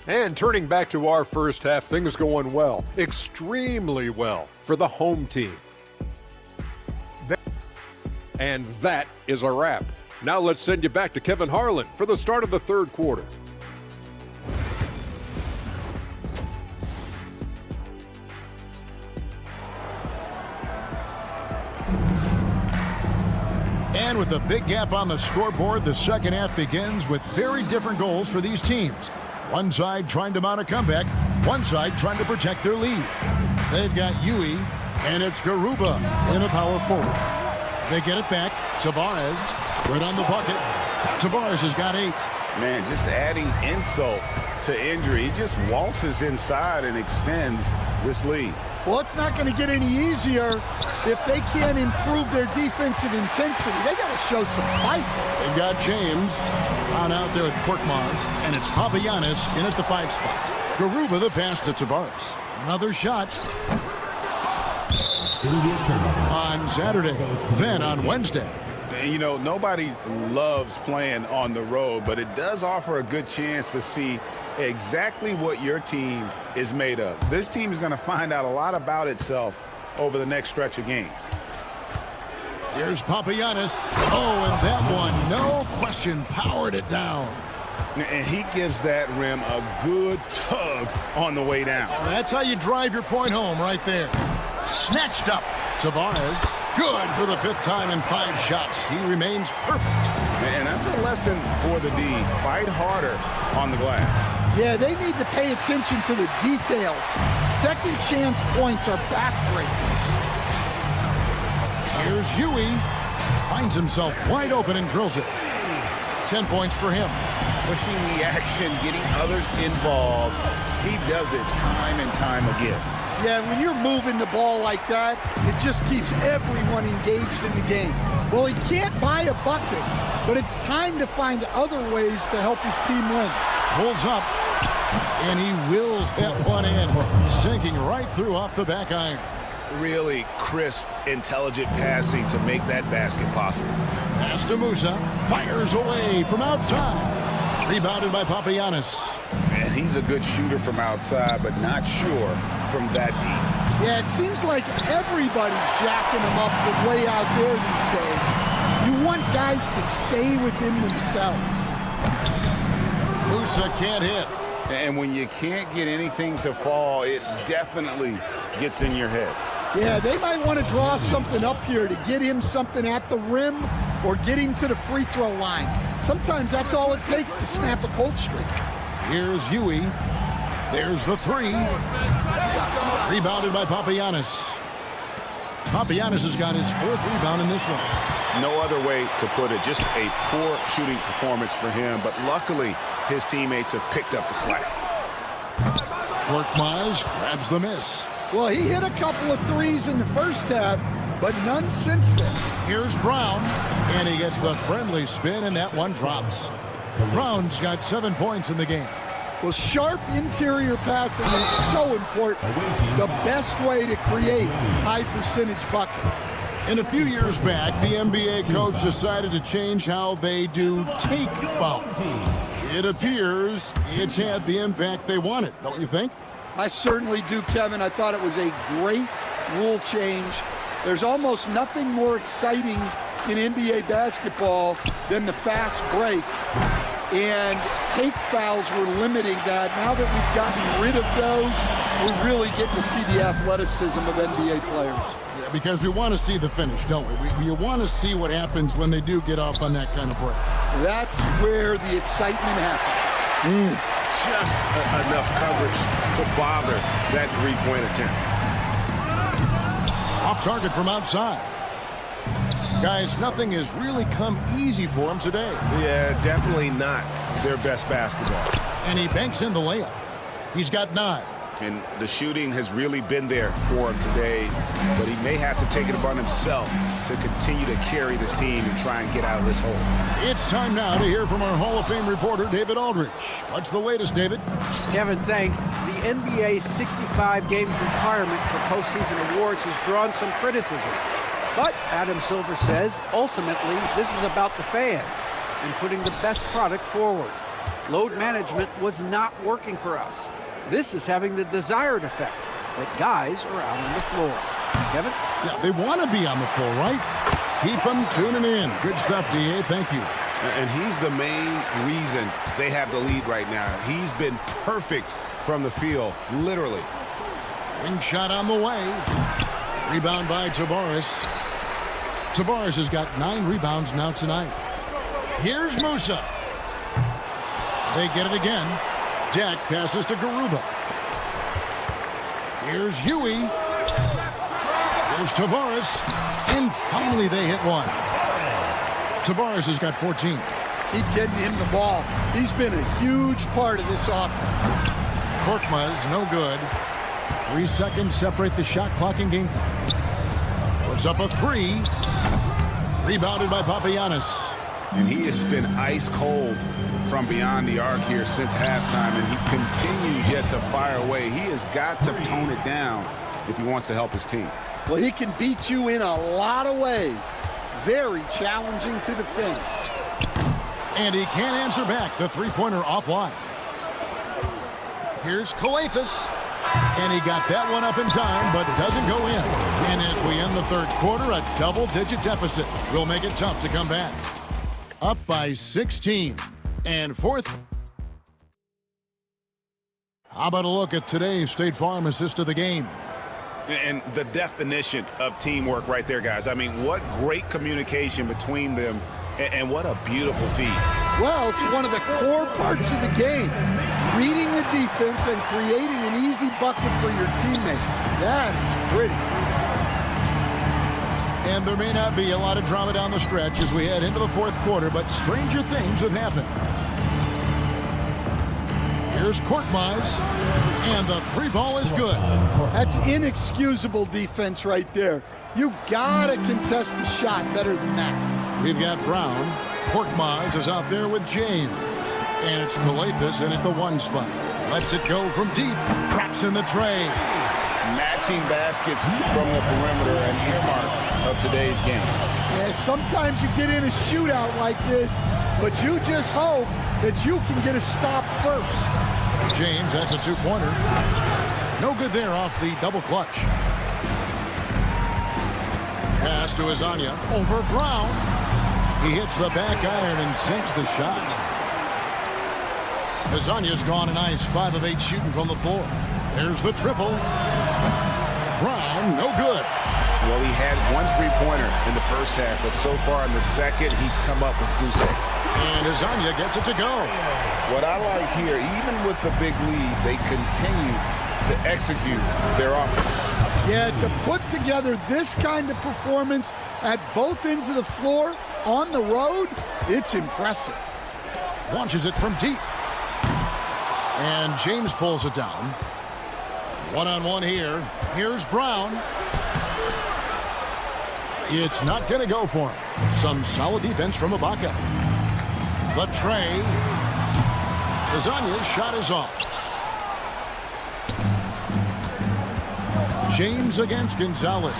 And turning back to our first half, things going well, extremely well for the home team. And that is a wrap. Now let's send you back to Kevin Harlan for the start of the third quarter. And with a big gap on the scoreboard, the second half begins with very different goals for these teams. One side trying to mount a comeback, one side trying to protect their lead. They've got Yui, and it's Garuba in a power forward. They get it back. Tavares right on the bucket. Tavares has got 8. Man, just adding insult to injury. He just waltzes inside and extends this lead. Well, it's not going to get any easier if they can't improve their defensive intensity. They got to show some fight. They've got James on out there at Korkmaz, and it's Papagiannis in at the 5 spot. Garuba the pass to Tavares. Another shot on Saturday, then on Wednesday. You know, nobody loves playing on the road, but it does offer a good chance to see exactly what your team is made of. This team is going to find out a lot about itself over the next stretch of games. Here's Papagiannis. Oh, and that one, no question, powered it down. And he gives that rim a good tug on the way down. That's how you drive your point home right there. Snatched up. Tavares, good for the 5th time in 5 shots. He remains perfect. And that's a lesson for the D. Fight harder on the glass. Yeah, they need to pay attention to the details. Second chance points are backbreakers. Here's Yui. Finds himself wide open and drills it. 10 points for him. Pushing the action, getting others involved. He does it time and time again. Yeah, when you're moving the ball like that, it just keeps everyone engaged in the game. Well, he can't buy a bucket, but it's time to find other ways to help his team win. Pulls up, and he wills that one in, sinking right through off the back iron. Really crisp, intelligent passing to make that basket possible. Pass to Musa, fires away from outside. Rebounded by Papagiannis. And he's a good shooter from outside, but not sure from that deep. Yeah, it seems like everybody's jacking him up way out there these days. You want guys to stay within themselves. Musa can't hit. And when you can't get anything to fall, it definitely gets in your head. Yeah, they might want to draw something up here to get him something at the rim or get him to the free throw line. Sometimes that's all it takes to snap a cold streak. Here's Huey. There's the three. Rebounded by Papagiannis. Papagiannis has got his 4th rebound in this one. No other way to put it. Just a poor shooting performance for him, but luckily his teammates have picked up the slack. Korkmaz grabs the miss. Well, he hit a couple of threes in the first half, but none since then. Here's Brown, and he gets the friendly spin, and that one drops. Brown's got 7 points in the game. Well, sharp interior passing is so important. The best way to create high percentage buckets. And a few years back, the NBA coach decided to change how they do take fouls. It appears it's had the impact they wanted, don't you think? I certainly do, Kevin. I thought it was a great rule change. There's almost nothing more exciting in NBA basketball than the fast break. And take fouls were limiting that. Now that we've gotten rid of those, we're really getting to see the athleticism of NBA players. Yeah, because we want to see the finish, don't we? We want to see what happens when they do get off on that kind of break. That's where the excitement happens. Just enough coverage to bother that three-point attempt. Off target from outside. Guys, nothing has really come easy for him today. Yeah, definitely not their best basketball. And he banks in the layup. He's got 9. And the shooting has really been there for him today, but he may have to take it upon himself to continue to carry this team and try and get out of this hole. It's time now to hear from our Hall of Fame reporter, David Aldridge. What's the latest, David? Kevin, thanks. The NBA's 65 games requirement for postseason awards has drawn some criticism. But Adam Silver says, ultimately, this is about the fans and putting the best product forward. Load management was not working for us. This is having the desired effect, that guys are out on the floor. Kevin? Yeah, they want to be on the floor, right? Keep them tuning in. Good stuff, D.A. Thank you. And he's the main reason they have the lead right now. He's been perfect from the field, literally. Wing shot on the way. Rebound by Tavares. Tavares has got 9 rebounds now tonight. Here's Musa. They get it again. Jack passes to Garuba. Here's Huey. Here's Tavares. And finally they hit one. Tavares has got 14. Keep getting him the ball. He's been a huge part of this offense. Korkmaz, no good. 3 seconds separate the shot clock and game clock. Puts up a 3. Rebounded by Papagiannis. And he has been ice cold from beyond the arc here since halftime, and he continues yet to fire away. He has got to tone it down if he wants to help his team. Well, he can beat you in a lot of ways. Very challenging to defend. And he can't answer back. The three-pointer offline. Here's Kalathis. And he got that one up in time, but doesn't go in. And as we end the third quarter, a double-digit deficit will make it tough to come back. Up by 16. And fourth. How about a look at today's State Farm assist of the game? And the definition of teamwork right there, guys. I mean, what great communication between them, and what a beautiful feed. Well, it's one of the core parts of the game. Reading the defense and creating an easy bucket for your teammate. That is pretty. And there may not be a lot of drama down the stretch as we head into the fourth quarter, but stranger things have happened. Here's Korkmaz, and the three ball is good. That's inexcusable defense right there. You gotta contest the shot better than that. We've got Brown. Korkmaz is out there with James. And it's Calathes in at the one spot. Lets it go from deep. Traps in the tray. Matching baskets from the perimeter, an earmark of today's game. Yeah, sometimes you get in a shootout like this, but you just hope that you can get a stop first. James, that's a two-pointer. No good there off the double clutch. Pass to Azania. Over Brown. He hits the back iron and sinks the shot. Azania's gone a nice 5 of 8 shooting from the floor. There's the triple. Brown, no good. Well, he had one three-pointer in the first half, but so far in the second, he's come up with goose eggs. And Azania gets it to go. What I like here, even with the big lead, they continue to execute their offense. Yeah, to put together this kind of performance at both ends of the floor on the road, it's impressive. Launches it from deep. And James pulls it down. One-on-one here. Here's Brown. It's not going to go for him. Some solid defense from Ibaka. The tray. Azania's shot is off. James against Gonzalez.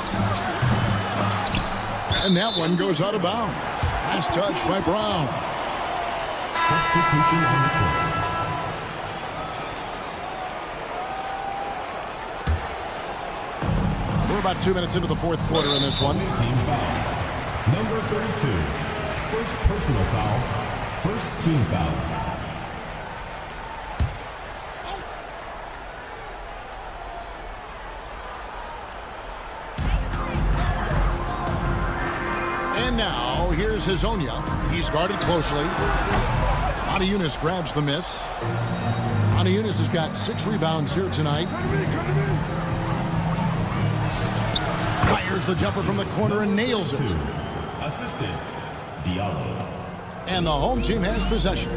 And that one goes out of bounds. Last touch by Brown. Substitution on the court. We're about 2 minutes into the fourth quarter in this one. Team foul. Number 32. First personal foul. First team foul. And now, here's Hazonia. He's guarded closely. Aniunas grabs the miss. Aniunas has got 6 rebounds here tonight. Fires the jumper from the corner and nails it. Assistant, Diallo. And the home team has possession.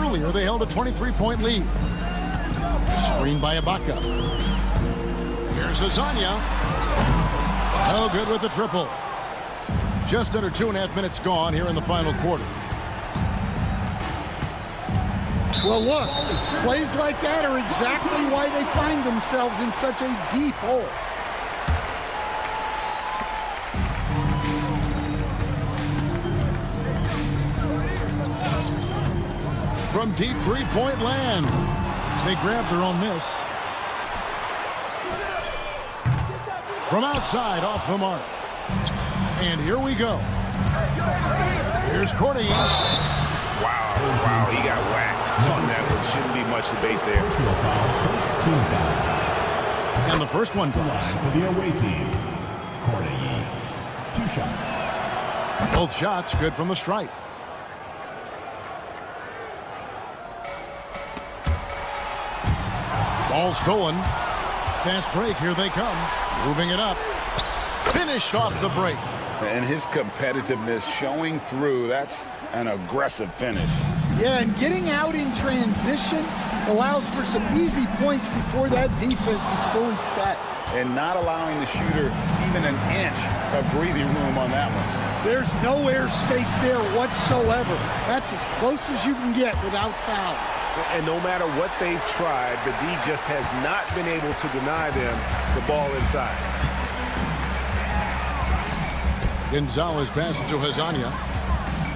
Earlier, they held a 23-point lead. Screened by Ibaka. Here's Azania. No good with the triple. Just under 2.5 minutes gone here in the final quarter. Well, look, plays like that are exactly why they find themselves in such a deep hole. From deep three-point land. They grab their own miss. From outside, off the mark. And here we go. Here's Cornelius. Wow, he got whacked on that one. Shouldn't be much debate there. First team foul. And the first one drops. For the away team, Cornelius. 2 shots. Both shots good from the stripe. Ball stolen. Fast break, here they come. Moving it up. Finished off the break. And his competitiveness showing through. That's an aggressive finish. Yeah, and getting out in transition allows for some easy points before that defense is fully set. And not allowing the shooter even an inch of breathing room on that one. There's no airspace there whatsoever. That's as close as you can get without foul. And no matter what they've tried, the D just has not been able to deny them the ball inside. Gonzalez passes to Hazania.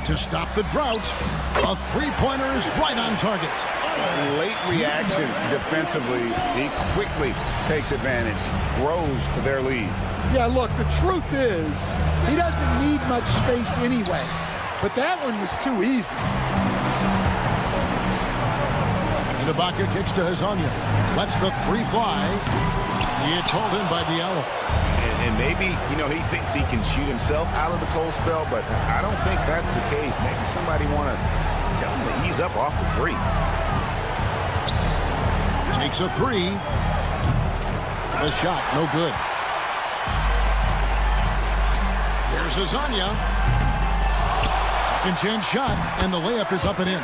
To stop the drought, a three-pointer is right on target. Late reaction defensively. He quickly takes advantage, grows their lead. Yeah, look, the truth is, he doesn't need much space anyway. But that one was too easy. Ibaka kicks to Hazania. Lets the three fly. It's hauled in by Diallo. And maybe, he thinks he can shoot himself out of the cold spell, but I don't think that's the case. Maybe somebody want to tell him to ease up off the threes. Takes a three. The shot, no good. Here's Hazania. Second chance shot, and the layup is up and in.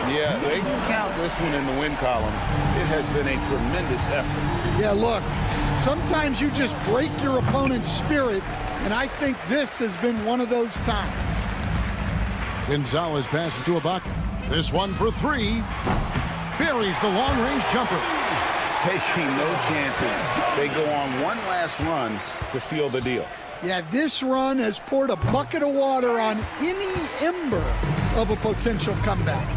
Yeah, they can count this one in the win column. It has been a tremendous effort. Yeah, look, sometimes you just break your opponent's spirit, and I think this has been one of those times. Gonzalez passes to Ibaka. This one for three. Buries the long-range jumper. Taking no chances. They go on one last run to seal the deal. Yeah, this run has poured a bucket of water on any ember of a potential comeback.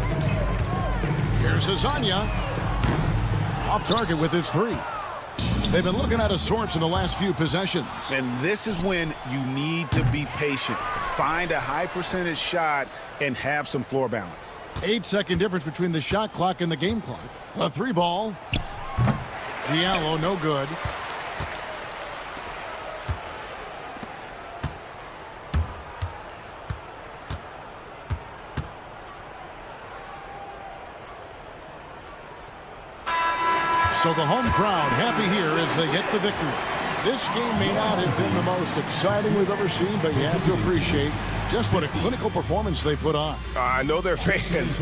Here's Azania. Off target with his three. They've been looking out of sorts in the last few possessions. And this is when you need to be patient. Find a high percentage shot and have some floor balance. 8-second difference between the shot clock and the game clock. A three ball. Diallo, no good. So the home crowd happy here as they get the victory. This game may not have been the most exciting we've ever seen, but you have to appreciate just what a clinical performance they put on. I know they're fans.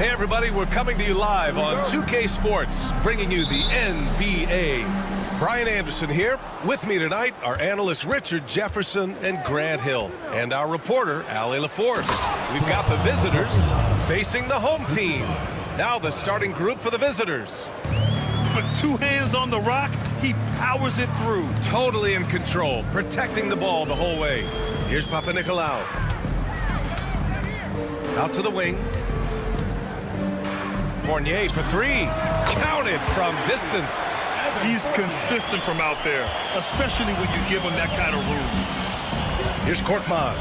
Hey everybody, we're coming to you live on 2K Sports, bringing you the NBA. Brian Anderson here. With me tonight, our analysts Richard Jefferson and Grant Hill, and our reporter, Ali LaForce. We've got the visitors facing the home team. Now the starting group for the visitors. With 2 hands on the rock, he powers it through. Totally in control, protecting the ball the whole way. Here's Papanikolaou. Out to the wing. Fournier for 3. Counted from distance. He's consistent from out there, especially when you give him that kind of room. Here's Korkmaz.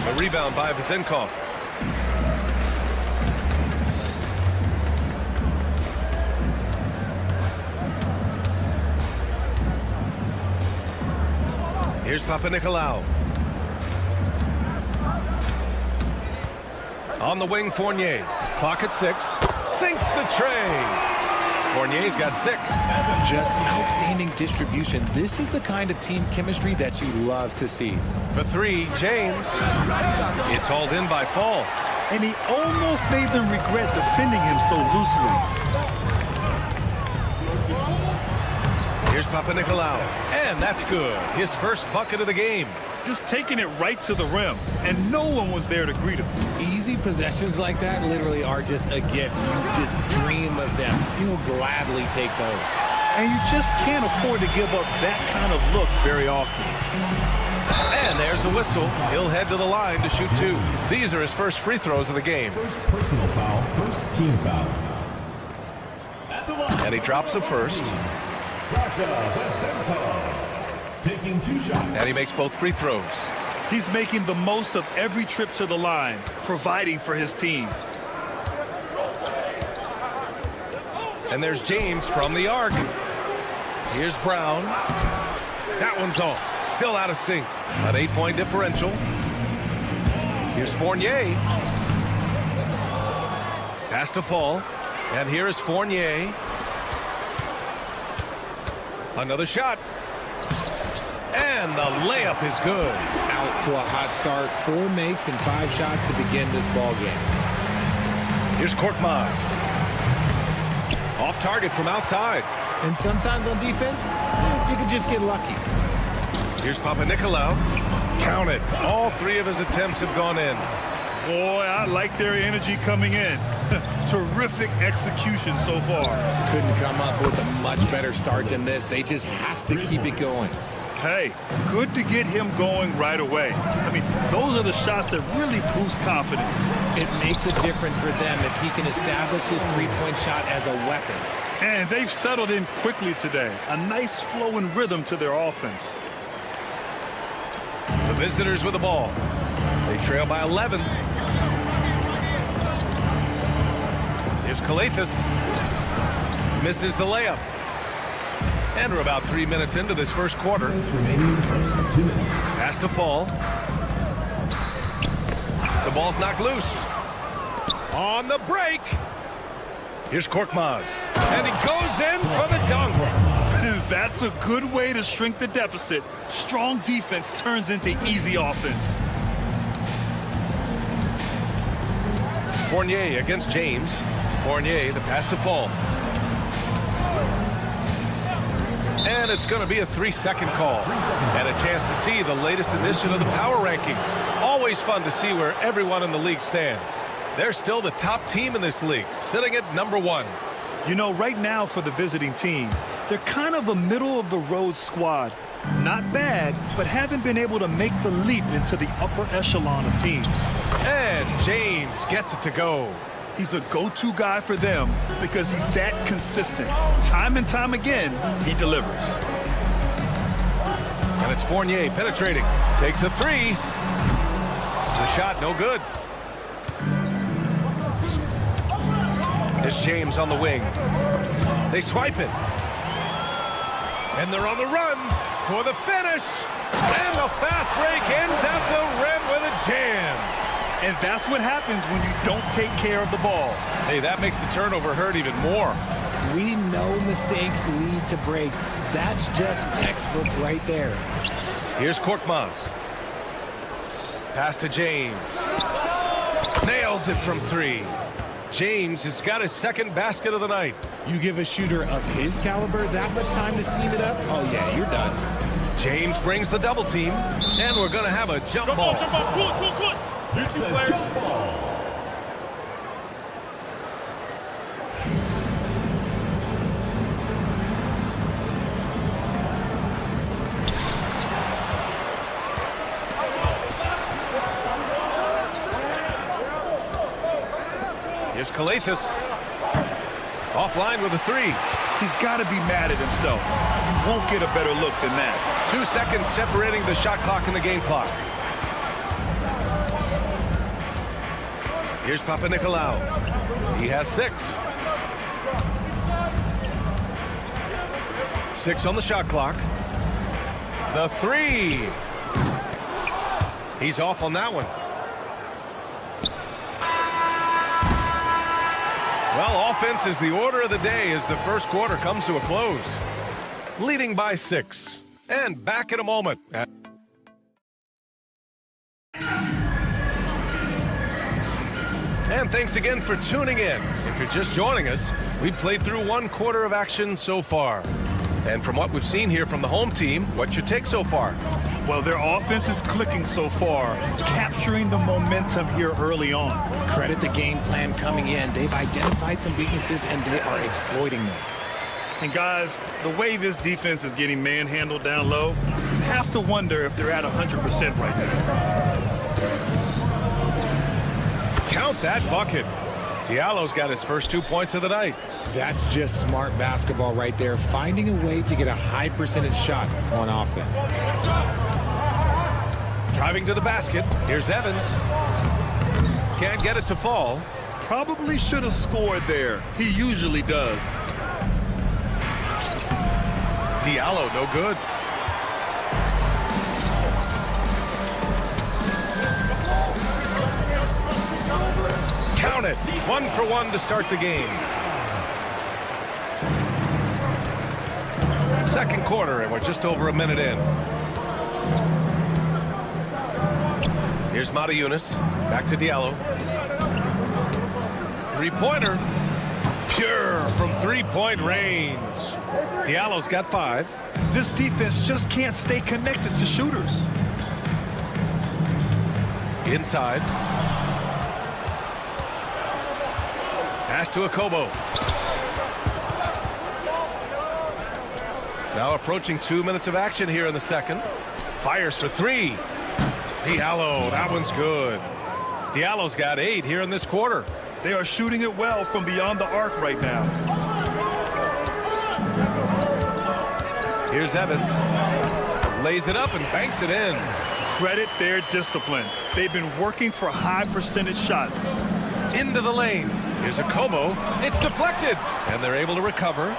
A rebound by Vezenkov. Here's Papanikolaou. On the wing, Fournier. Clock at 6. Sinks the tray. Fournier's got 6. Just outstanding distribution. This is the kind of team chemistry that you love to see. For 3, James. It's hauled in by Fall. And he almost made them regret defending him so loosely. Here's Papanikolaou. And that's good. His first bucket of the game. Just taking it right to the rim, and no one was there to greet him. Easy possessions like that literally are just a gift. You just dream of them. You'll gladly take those. And you just can't afford to give up that kind of look very often. And there's a whistle. He'll head to the line to shoot 2. These are his first free throws of the game. First personal foul, first team foul. At the line. And he drops the first. Taking 2 shots. And he makes both free throws. He's making the most of every trip to the line, providing for his team. And there's James from the arc. Here's Brown. That one's off. Still out of sync. An 8-point differential. Here's Fournier. Pass to Fall. And here is Fournier. Another shot. And the layup is good. Out to a hot start. 4 makes and 5 shots to begin this ball game. Here's Korkmaz. Off target from outside. And sometimes on defense, you can just get lucky. Here's Papanikolaou. Count it. All 3 of his attempts have gone in. Boy, I like their energy coming in. Terrific execution so far. Couldn't come up with a much better start than this. They just have to keep it going. Hey, good to get him going right away. I mean, those are the shots that really boost confidence. It makes a difference for them if he can establish his three-point shot as a weapon. And they've settled in quickly today. A nice flow and rhythm to their offense. The visitors with the ball. They trail by 11. Here's Kalathis. Misses the layup. And we're about 3 minutes into this first quarter. Pass to Fall. The ball's knocked loose. On the break. Here's Korkmaz. And he goes in for the dunk. That's a good way to shrink the deficit. Strong defense turns into easy offense. Fournier against James. Fournier, the pass to Fall. And it's going to be a 3-second call. And a chance to see the latest edition of the power rankings. Always fun to see where everyone in the league stands. They're still the top team in this league, sitting at number 1. You know, right now for the visiting team, they're kind of a middle-of-the-road squad. Not bad, but haven't been able to make the leap into the upper echelon of teams. And James gets it to go. He's a go-to guy for them because he's that consistent. Time and time again, he delivers. And it's Fournier penetrating. Takes a 3. The shot no good. It's James on the wing. They swipe it. And they're on the run for the finish. And the fast break ends at the rim with a jam. And that's what happens when you don't take care of the ball. Hey, that makes the turnover hurt even more. We know mistakes lead to breaks. That's just textbook right there. Here's Korkmaz. Pass to James. Nails it from 3. James has got his second basket of the night. You give a shooter of his caliber that much time to seam it up, oh yeah, you're done. James brings the double team, and we're going to have a jump ball. Good. You two players. Jump ball. Here's Kalathis. Offline with a 3. He's got to be mad at himself. You won't get a better look than that. 2 seconds separating the shot clock and the game clock. Here's Papanikolaou. He has 6. 6 on the shot clock. The 3. He's off on that one. Well, offense is the order of the day as the first quarter comes to a close. Leading by 6. And back in a moment. And thanks again for tuning in. If you're just joining us, we've played through 1 quarter of action so far. And from what we've seen here from the home team, what's your take so far? Well, their offense is clicking so far, capturing the momentum here early on. Credit the game plan coming in. They've identified some weaknesses, and they are exploiting them. And guys, the way this defense is getting manhandled down low, you have to wonder if they're at 100% right now. Count that bucket. Diallo's got his first 2 points of the night. That's just smart basketball right there, finding a way to get a high percentage shot on offense. Driving to the basket. Here's Evans. Can't get it to fall. Probably should have scored there. He usually does. Diallo, no good. Count it. 1 for 1 to start the game. Second quarter, and we're just over a minute in. Here's Mata-Yunus. Back to Diallo. 3-pointer. Pure from 3-point range. Diallo's got 5. This defense just can't stay connected to shooters. Inside. Pass to Akobo. Now approaching 2 minutes of action here in the second. Fires for 3. Diallo, that one's good. Diallo's got 8 here in this quarter. They are shooting it well from beyond the arc right now. Here's Evans. Lays it up and banks it in. Credit their discipline. They've been working for high percentage shots. Into the lane. Here's Akobo. It's deflected. And they're able to recover.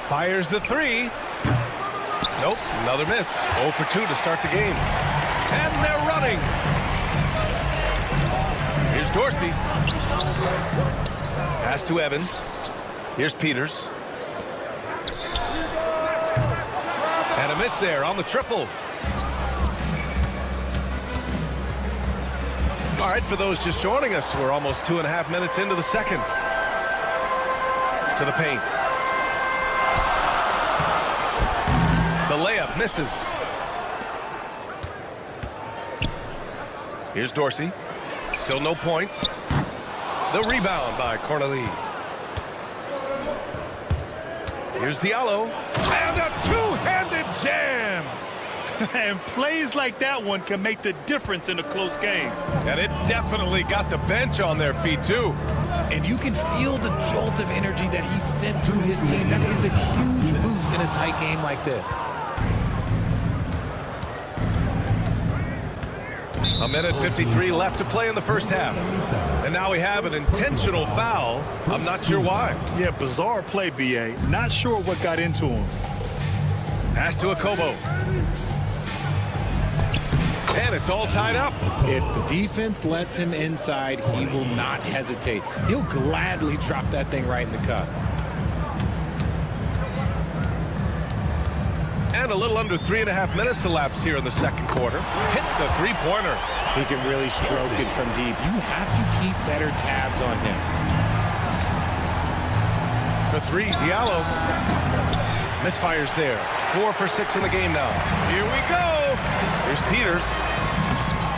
Fires the 3. Nope, another miss. 0 for 2 to start the game. And they're running. Here's Dorsey. Pass to Evans. Here's Peters. And a miss there on the triple. All right, for those just joining us, we're almost 2.5 minutes into the second. To the paint. layup misses. Here's Dorsey. Still no points. The rebound by Corneli. Here's Diallo. And a two-handed jam. And plays like that one can make the difference in a close game. And it definitely got the bench on their feet, too. And you can feel the jolt of energy that he sent through his team. That is a huge boost in a tight game like this. A minute 53 left to play in the first half. And now we have an intentional foul. I'm not sure why. Yeah, bizarre play, B.A. Not sure what got into him. Pass to Akobo. And it's all tied up. If the defense lets him inside, he will not hesitate. He'll gladly drop that thing right in the cup. And a little under 3.5 minutes elapsed here in the second quarter. Hits a three-pointer. He can really stroke it from deep. You have to keep better tabs on him. For three, Diallo. Misfires there. 4 for 6 in the game now. Here we go. Here's Peters.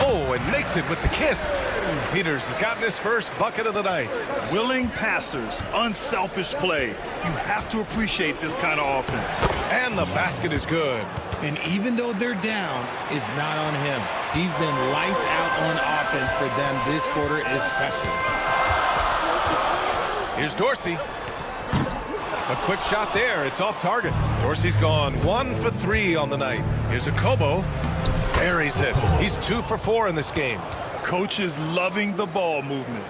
Oh, and makes it with the kiss. Peters has gotten his first bucket of the night. Willing passers, unselfish play. You have to appreciate this kind of offense. And the basket is good. And even though they're down, it's not on him. He's been lights out on offense for them this quarter especially. Here's Dorsey. A quick shot there. It's off target. Dorsey's gone 1 for 3 on the night. Here's Akobo. Buries it. He's 2 for 4 in this game. Coach is loving the ball movement.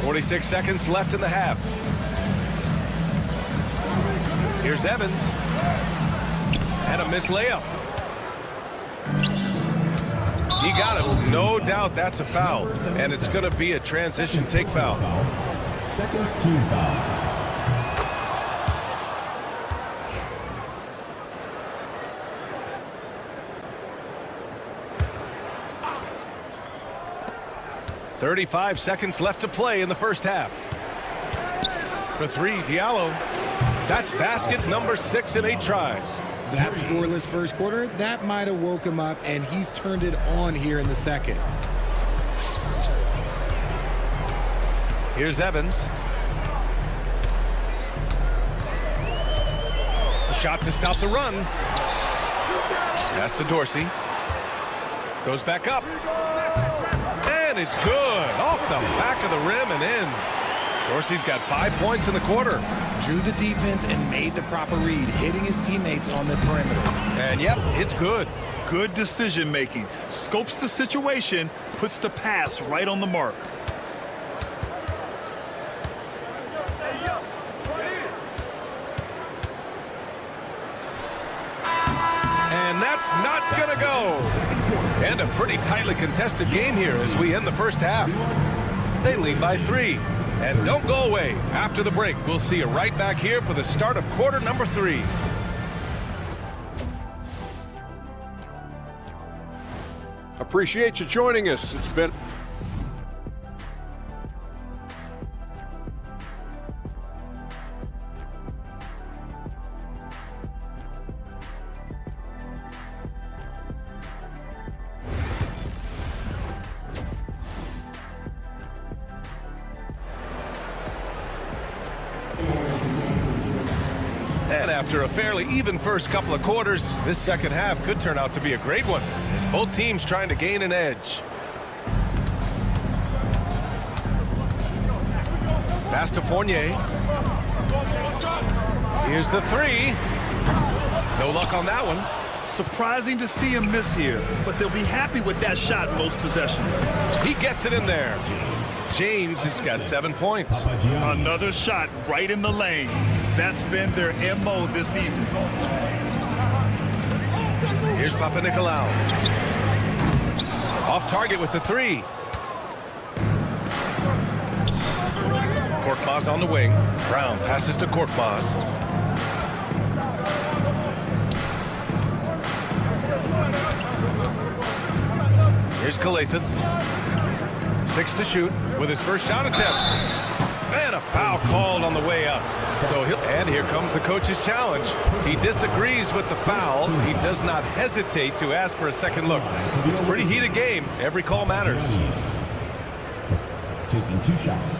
46 seconds left in the half. Here's Evans. And a missed layup. He got it. No doubt that's a foul. And it's going to be a transition take foul. Second team foul. .35 seconds left to play in the first half. For three, Diallo. That's basket number 6 in 8 tries. That scoreless first quarter, that might have woke him up, and he's turned it on here in the second. Here's Evans. A shot to stop the run. Pass to Dorsey. Goes back up. And it's good. Off the back of the rim and in. Dorsey's got 5 points in the quarter. Drew the defense and made the proper read, hitting his teammates on the perimeter. And yep, it's good. Good decision making. Scopes the situation, puts the pass right on the mark. And that's not gonna go. And a pretty tightly contested game here as we end the first half. They lead by 3. And don't go away. After the break, we'll see you right back here for the start of quarter number 3. Appreciate you joining us. It's been... And after a fairly even first couple of quarters, this second half could turn out to be a great one as both teams trying to gain an edge. Pass to Fournier. Here's the 3. No luck on that one. Surprising to see him miss here, but they'll be happy with that shot in most possessions. He gets it in there. James has got 7 points. Another shot right in the lane. That's been their MO this evening. Here's Papanikolaou. Off target with the 3. Korkmaz on the wing. Brown passes to Korkmaz. Here's Calathes. 6 to shoot with his first shot attempt. And a foul called on the way up. And here comes the coach's challenge. He disagrees with the foul. He does not hesitate to ask for a second look. It's a pretty heated game. Every call matters. Taking 2 shots.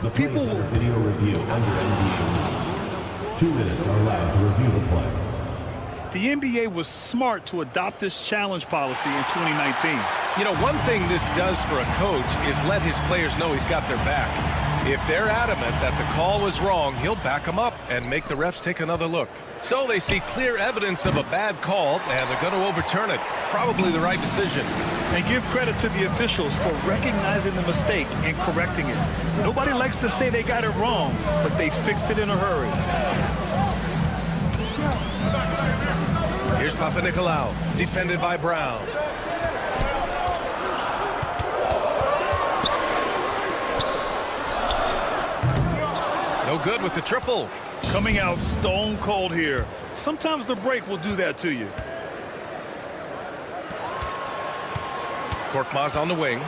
The People plays under video review under NBA rules. 2 minutes are allowed to review the play. The NBA was smart to adopt this challenge policy in 2019. You know, one thing this does for a coach is let his players know he's got their back. If they're adamant that the call was wrong, he'll back them up and make the refs take another look. So they see clear evidence of a bad call, and they're going to overturn it. Probably the right decision. And give credit to the officials for recognizing the mistake and correcting it. Nobody likes to say they got it wrong, but they fixed it in a hurry. Here's Papanikolaou, defended by Brown. No good with the triple. Coming out stone cold here. Sometimes the break will do that to you. Korkmaz on the wing.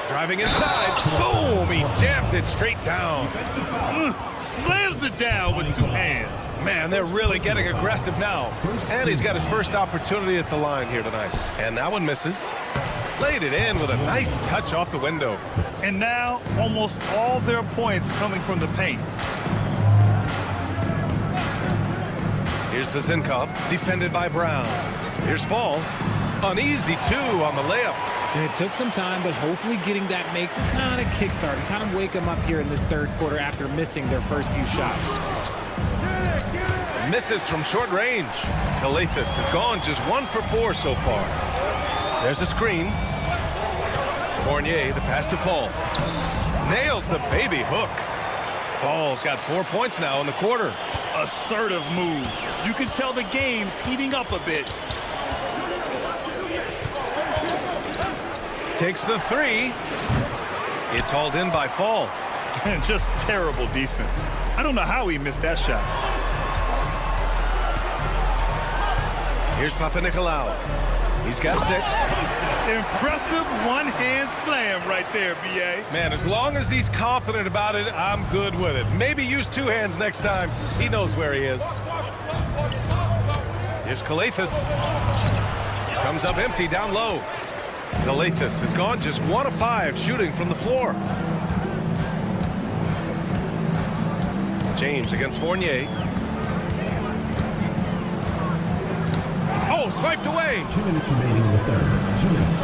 Driving inside. Boom! He jams it straight down. Slams it down with 2 hands. Man, they're really getting aggressive now. And he's got his first opportunity at the line here tonight. And that one misses. Laid it in with a nice touch off the window. And now almost all their points coming from the paint. Here's Vezinkov, defended by Brown. Here's Fall. Uneasy, too, on the layup. And it took some time, but hopefully getting that make kind of kickstart and kind of wake them up here in this third quarter after missing their first few shots. Misses from short range. Calathes has gone just 1 for 4 so far. There's a screen. Fournier, the pass to Fall. Nails the baby hook. Fall's got 4 points now in the quarter. Assertive move. You can tell the game's heating up a bit. Takes the 3. It's hauled in by Fall. And just terrible defense. I don't know how he missed that shot. Here's Papanikolaou. He's got 6. Impressive one-hand slam right there, B.A. Man, as long as he's confident about it, I'm good with it. Maybe use 2 hands next time. He knows where he is. Here's Calathes. Comes up empty down low. Calathes has gone just 1 of 5 shooting from the floor. James against Fournier. Oh, swiped away. 2 minutes remaining in the third. 2 minutes.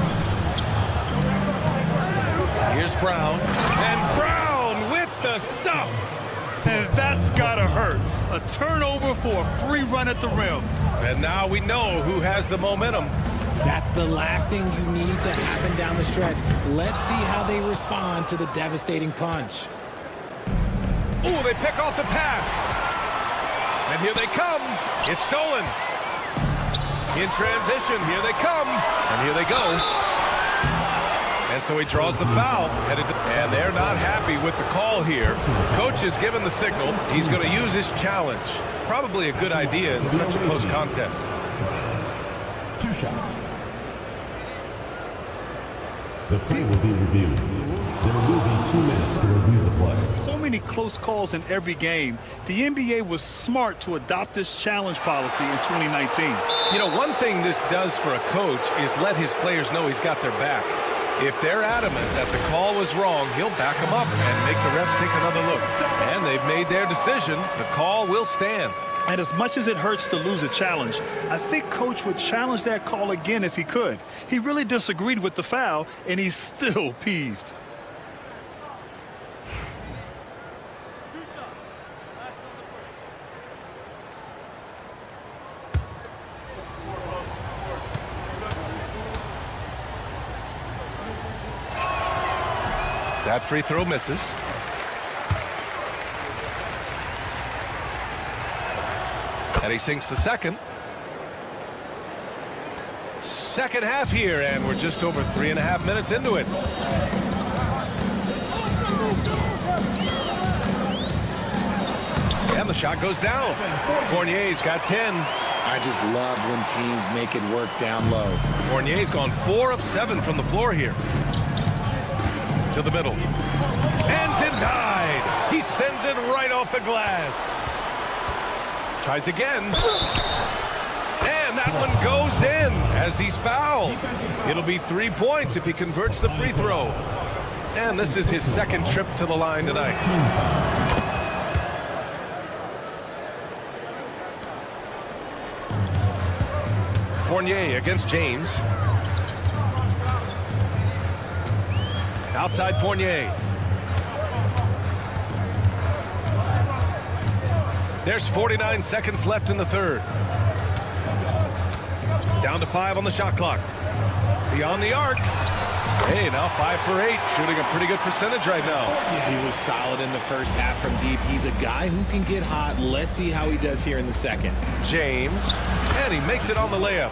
Here's Brown. And Brown with the stuff. And that's gotta hurt. A turnover for a free run at the rim. And now we know who has the momentum. That's the last thing you need to happen down the stretch. Let's see how they respond to the devastating punch. Ooh, they pick off the pass. And here they come. It's stolen. In transition, here they come. And here they go. And so he draws the foul. And they're not happy with the call here. Coach has given the signal. He's going to use his challenge. Probably a good idea in such a close contest. 2 shots. The play will be reviewed. There will be 2 minutes to review the play. So many close calls in every game. The NBA was smart to adopt this challenge policy in 2019. You know, one thing this does for a coach is let his players know he's got their back. If they're adamant that the call was wrong, he'll back them up and make the refs take another look. And they've made their decision. The call will stand. And as much as it hurts to lose a challenge, I think Coach would challenge that call again if he could. He really disagreed with the foul, and he's still peeved. That free throw misses. And he sinks the second. Second half here, and we're just over 3.5 minutes into it. And the shot goes down. Fournier's got 10. I just love when teams make it work down low. Fournier's gone 4 of 7 from the floor here. to the middle. And denied. He sends it right off the glass. Tries again. And that one goes in as he's fouled. It'll be 3 points if he converts the free throw. And this is his second trip to the line tonight. Fournier against James. Outside Fournier. There's 49 seconds left in the third. Down to 5 on the shot clock. Beyond the arc. Hey, now 5 for 8. Shooting a pretty good percentage right now. He was solid in the first half from deep. He's a guy who can get hot. Let's see how he does here in the second. James. And he makes it on the layup.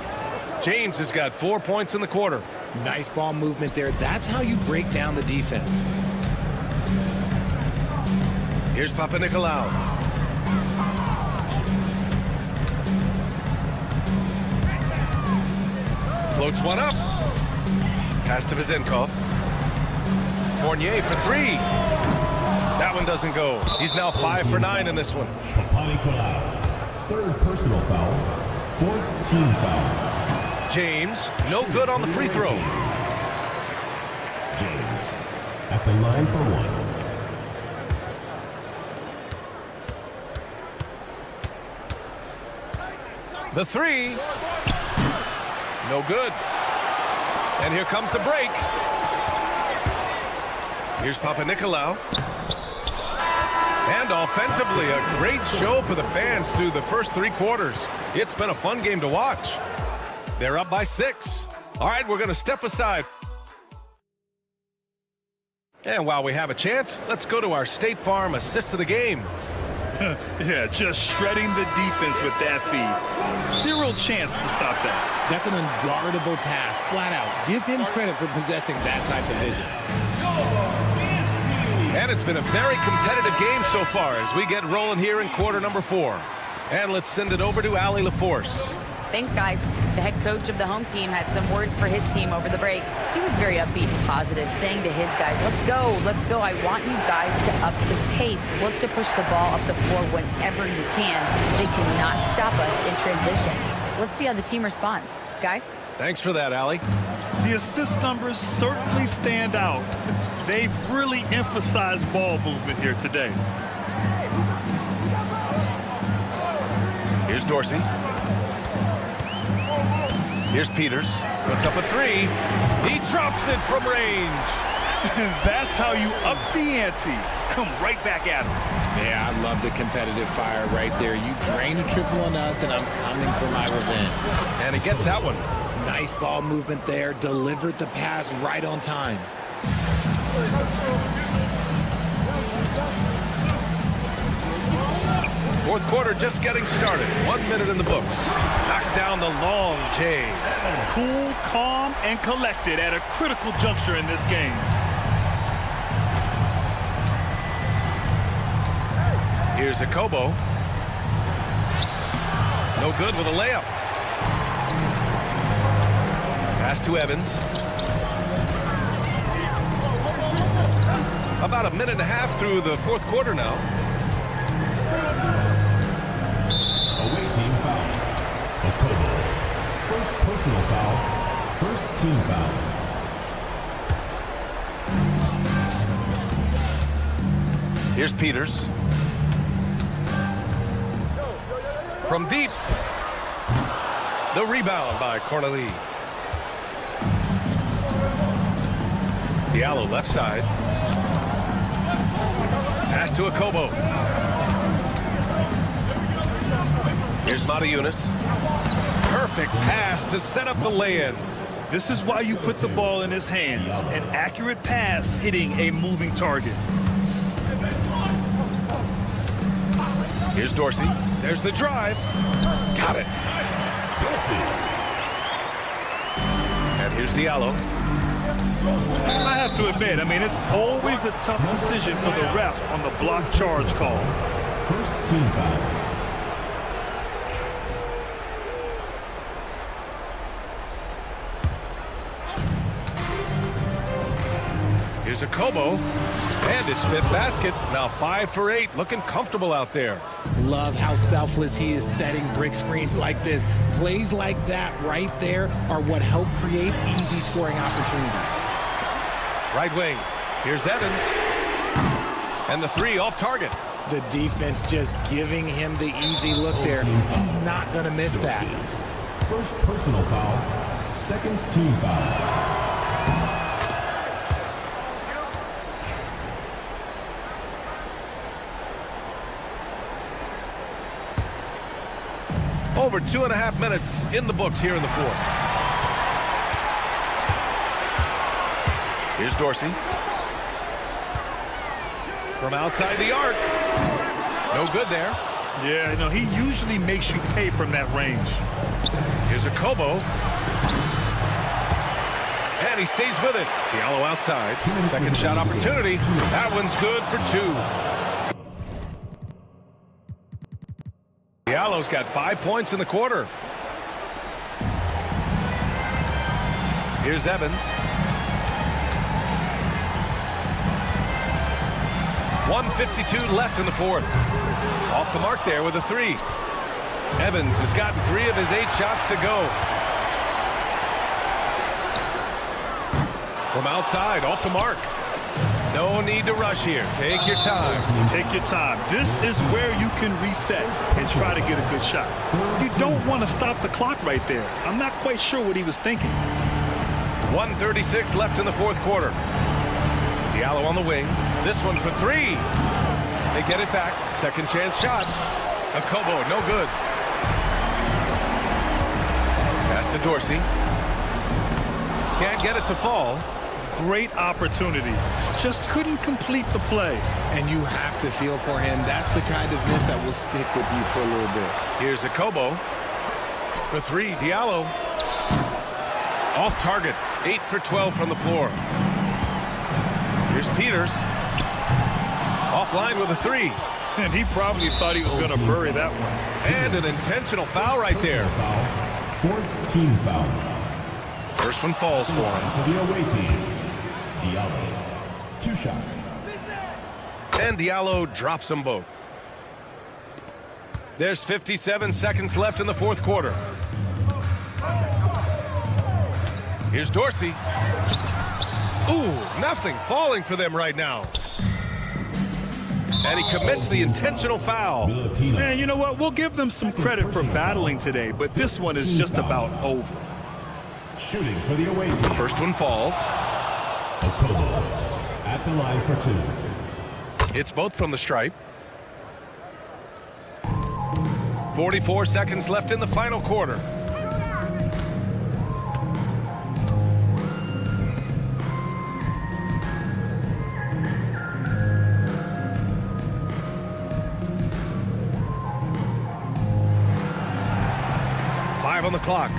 James has got 4 points in the quarter. Nice ball movement there. That's how you break down the defense. Here's Papanikolaou. Floats one up. Pass to Vezenkov. Fournier for 3. That one doesn't go. He's now 5 for 9 in this one. Papanikolaou. Third personal foul. Fourth team foul. James, no good on the free throw. James at the line for 1. The 3. No good. And here comes the break. Here's Papanikolaou. And offensively, a great show for the fans through the first 3 quarters. It's been a fun game to watch. They're up by 6. All right, we're going to step aside. And while we have a chance, let's go to our State Farm assist of the game. Yeah, just shredding the defense with that feed. Zero chance to stop that. That's an unguardable pass, flat out. Give him credit for possessing that type of vision. And it's been a very competitive game so far as we get rolling here in quarter number 4. And let's send it over to Allie LaForce. Thanks, guys. The head coach of the home team had some words for his team over the break. He was very upbeat and positive, saying to his guys, let's go. I want you guys to up the pace. Look to push the ball up the floor whenever you can. They cannot stop us in transition. Let's see how the team responds. Guys? Thanks for that, Allie. The assist numbers certainly stand out. They've really emphasized ball movement here today. Here's Dorsey. Here's Peters. Puts up a 3. He drops it from range. That's how you up the ante. Come right back at him. Yeah, I love the competitive fire right there. You drain a triple on us, and I'm coming for my revenge. And he gets that one. Nice ball movement there. Delivered the pass right on time. Fourth quarter just getting started. 1 minute in the books. Knocks down the long J. Cool, calm, and collected at a critical juncture in this game. Here's Akobo. No good with a layup. Pass to Evans. About a minute and a half through the fourth quarter now. Away team foul. Okobo. First personal foul. First team foul. Here's Peters. From deep. The rebound by Corneli. Diallo left side. Pass to Akobo. Here's Matajunas. Perfect pass to set up the lay-in. This is why you put the ball in his hands. An accurate pass hitting a moving target. Here's Dorsey. There's the drive. Got it. And here's Diallo. I have to admit, it's always a tough decision for the ref on the block charge call. First team foul. Here's a Kobo. And his 5th basket. Now 5 for 8. Looking comfortable out there. Love how selfless he is setting brick screens like this. Plays like that right there are what help create easy scoring opportunities. Right wing. Here's Evans. And the 3 off target. The defense just giving him the easy look there. He's not going to miss that. First personal foul, second team foul. Over 2.5 minutes in the books here in the 4th. Here's Dorsey. From outside the arc. No good there. Yeah, you know, he usually makes you pay from that range. Here's a Kobo. And he stays with it. Diallo outside. Second shot opportunity. That one's good for 2. Diallo's got 5 points in the quarter. Here's Evans. 1:52 left in the 4th. Off the mark there with a 3. Evans has gotten 3 of his 8 shots to go. From outside, off the mark. No need to rush here. Take your time. Take your time. This is where you can reset and try to get a good shot. You don't want to stop the clock right there. I'm not quite sure what he was thinking. 1:36 left in the 4th quarter. Diallo on the wing. This one for 3. They get it back. Second chance shot. A Kobo, no good. Pass to Dorsey. Can't get it to fall. Great opportunity. Just couldn't complete the play. And you have to feel for him. That's the kind of miss that will stick with you for a little bit. Here's a Kobo. For 3, Diallo. Off target. 8 for 12 from the floor. Here's Peters. Offline with a 3. And he probably thought he was going to bury that one. And an intentional foul right there. Fourth team foul. First one falls for him. For the away team, Diallo. 2 shots. And Diallo drops them both. There's 57 seconds left in the 4th quarter. Here's Dorsey. Ooh, nothing falling for them right now. And he commits the intentional foul. Man, you know what? We'll give them some credit for battling today, but this one is just about over. Shooting for the away team. First one falls. Okobo at the line for 2. It's both from the stripe. 44 seconds left in the final quarter. On the clock.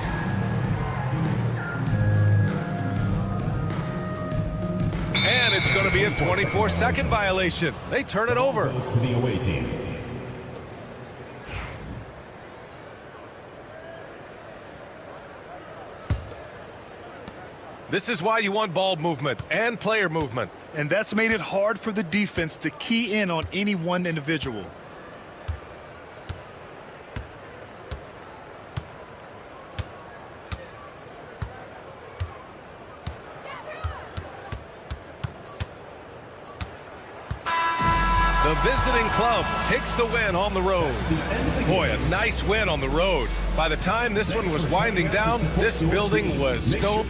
And it's going to be a 24-second violation. They turn it over. Goes to the away team. This is why you want ball movement and player movement. And that's made it hard for the defense to key in on any one individual. The visiting club takes the win on the road. Boy, a nice win on the road. By the time this one was winding down, this building was stone.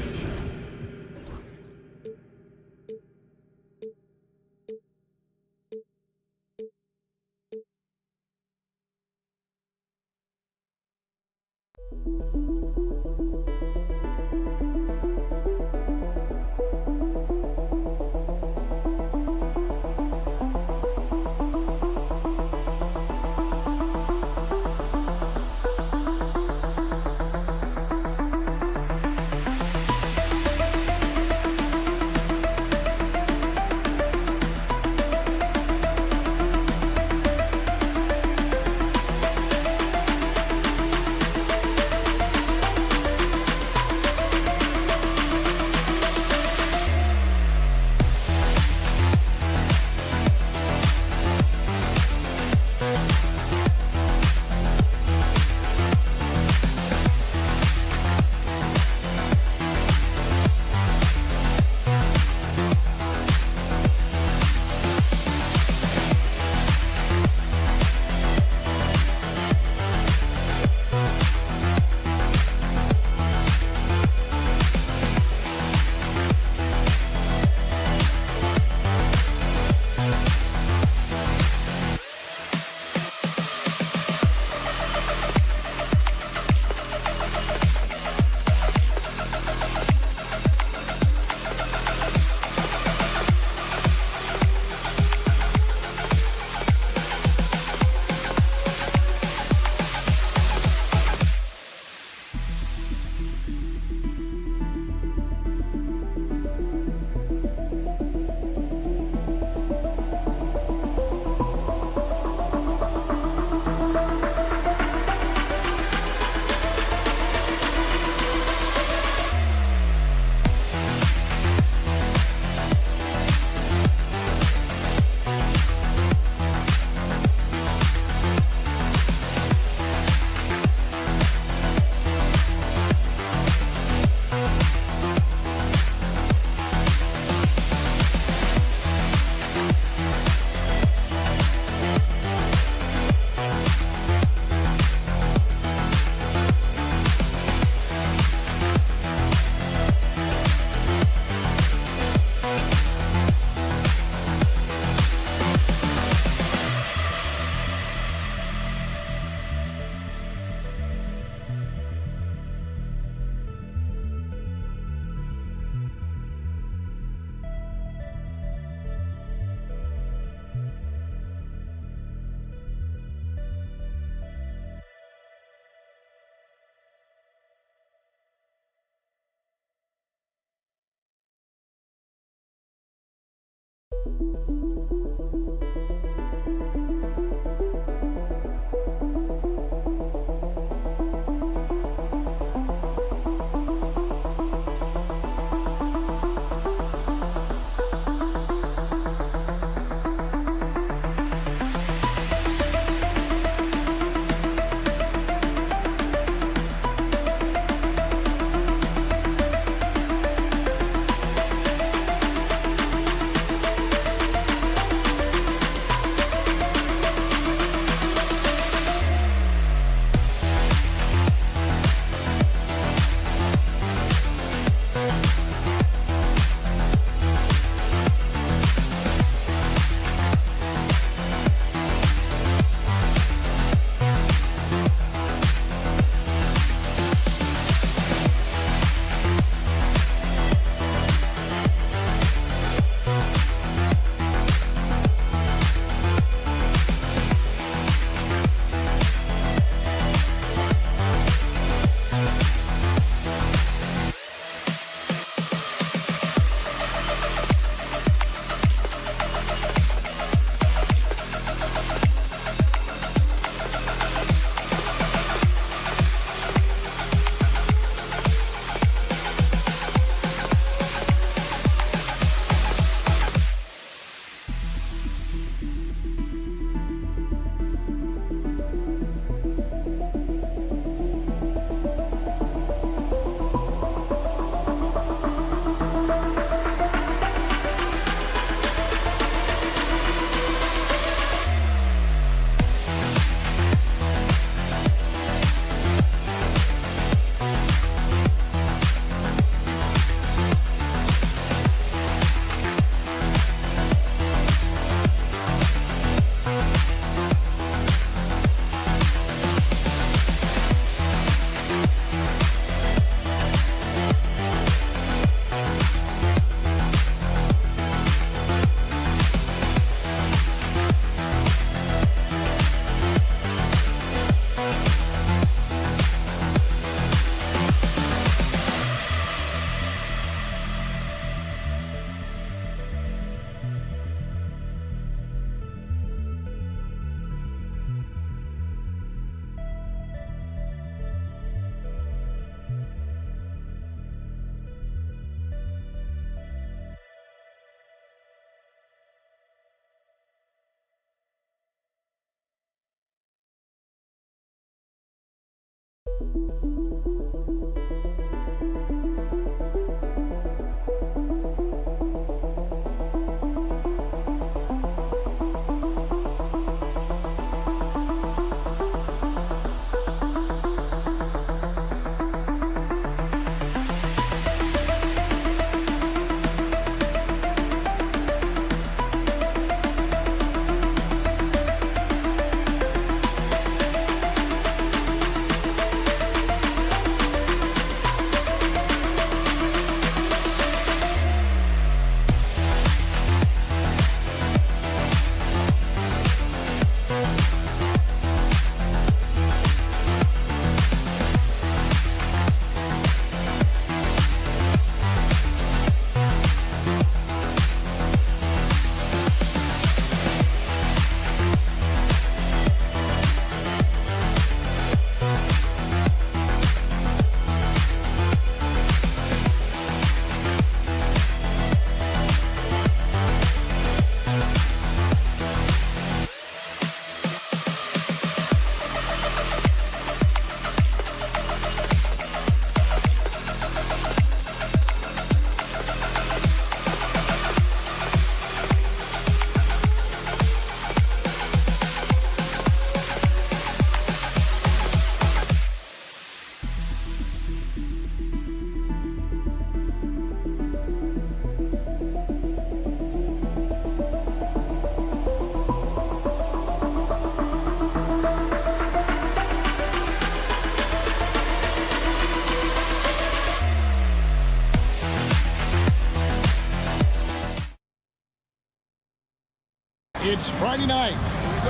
It's Friday night,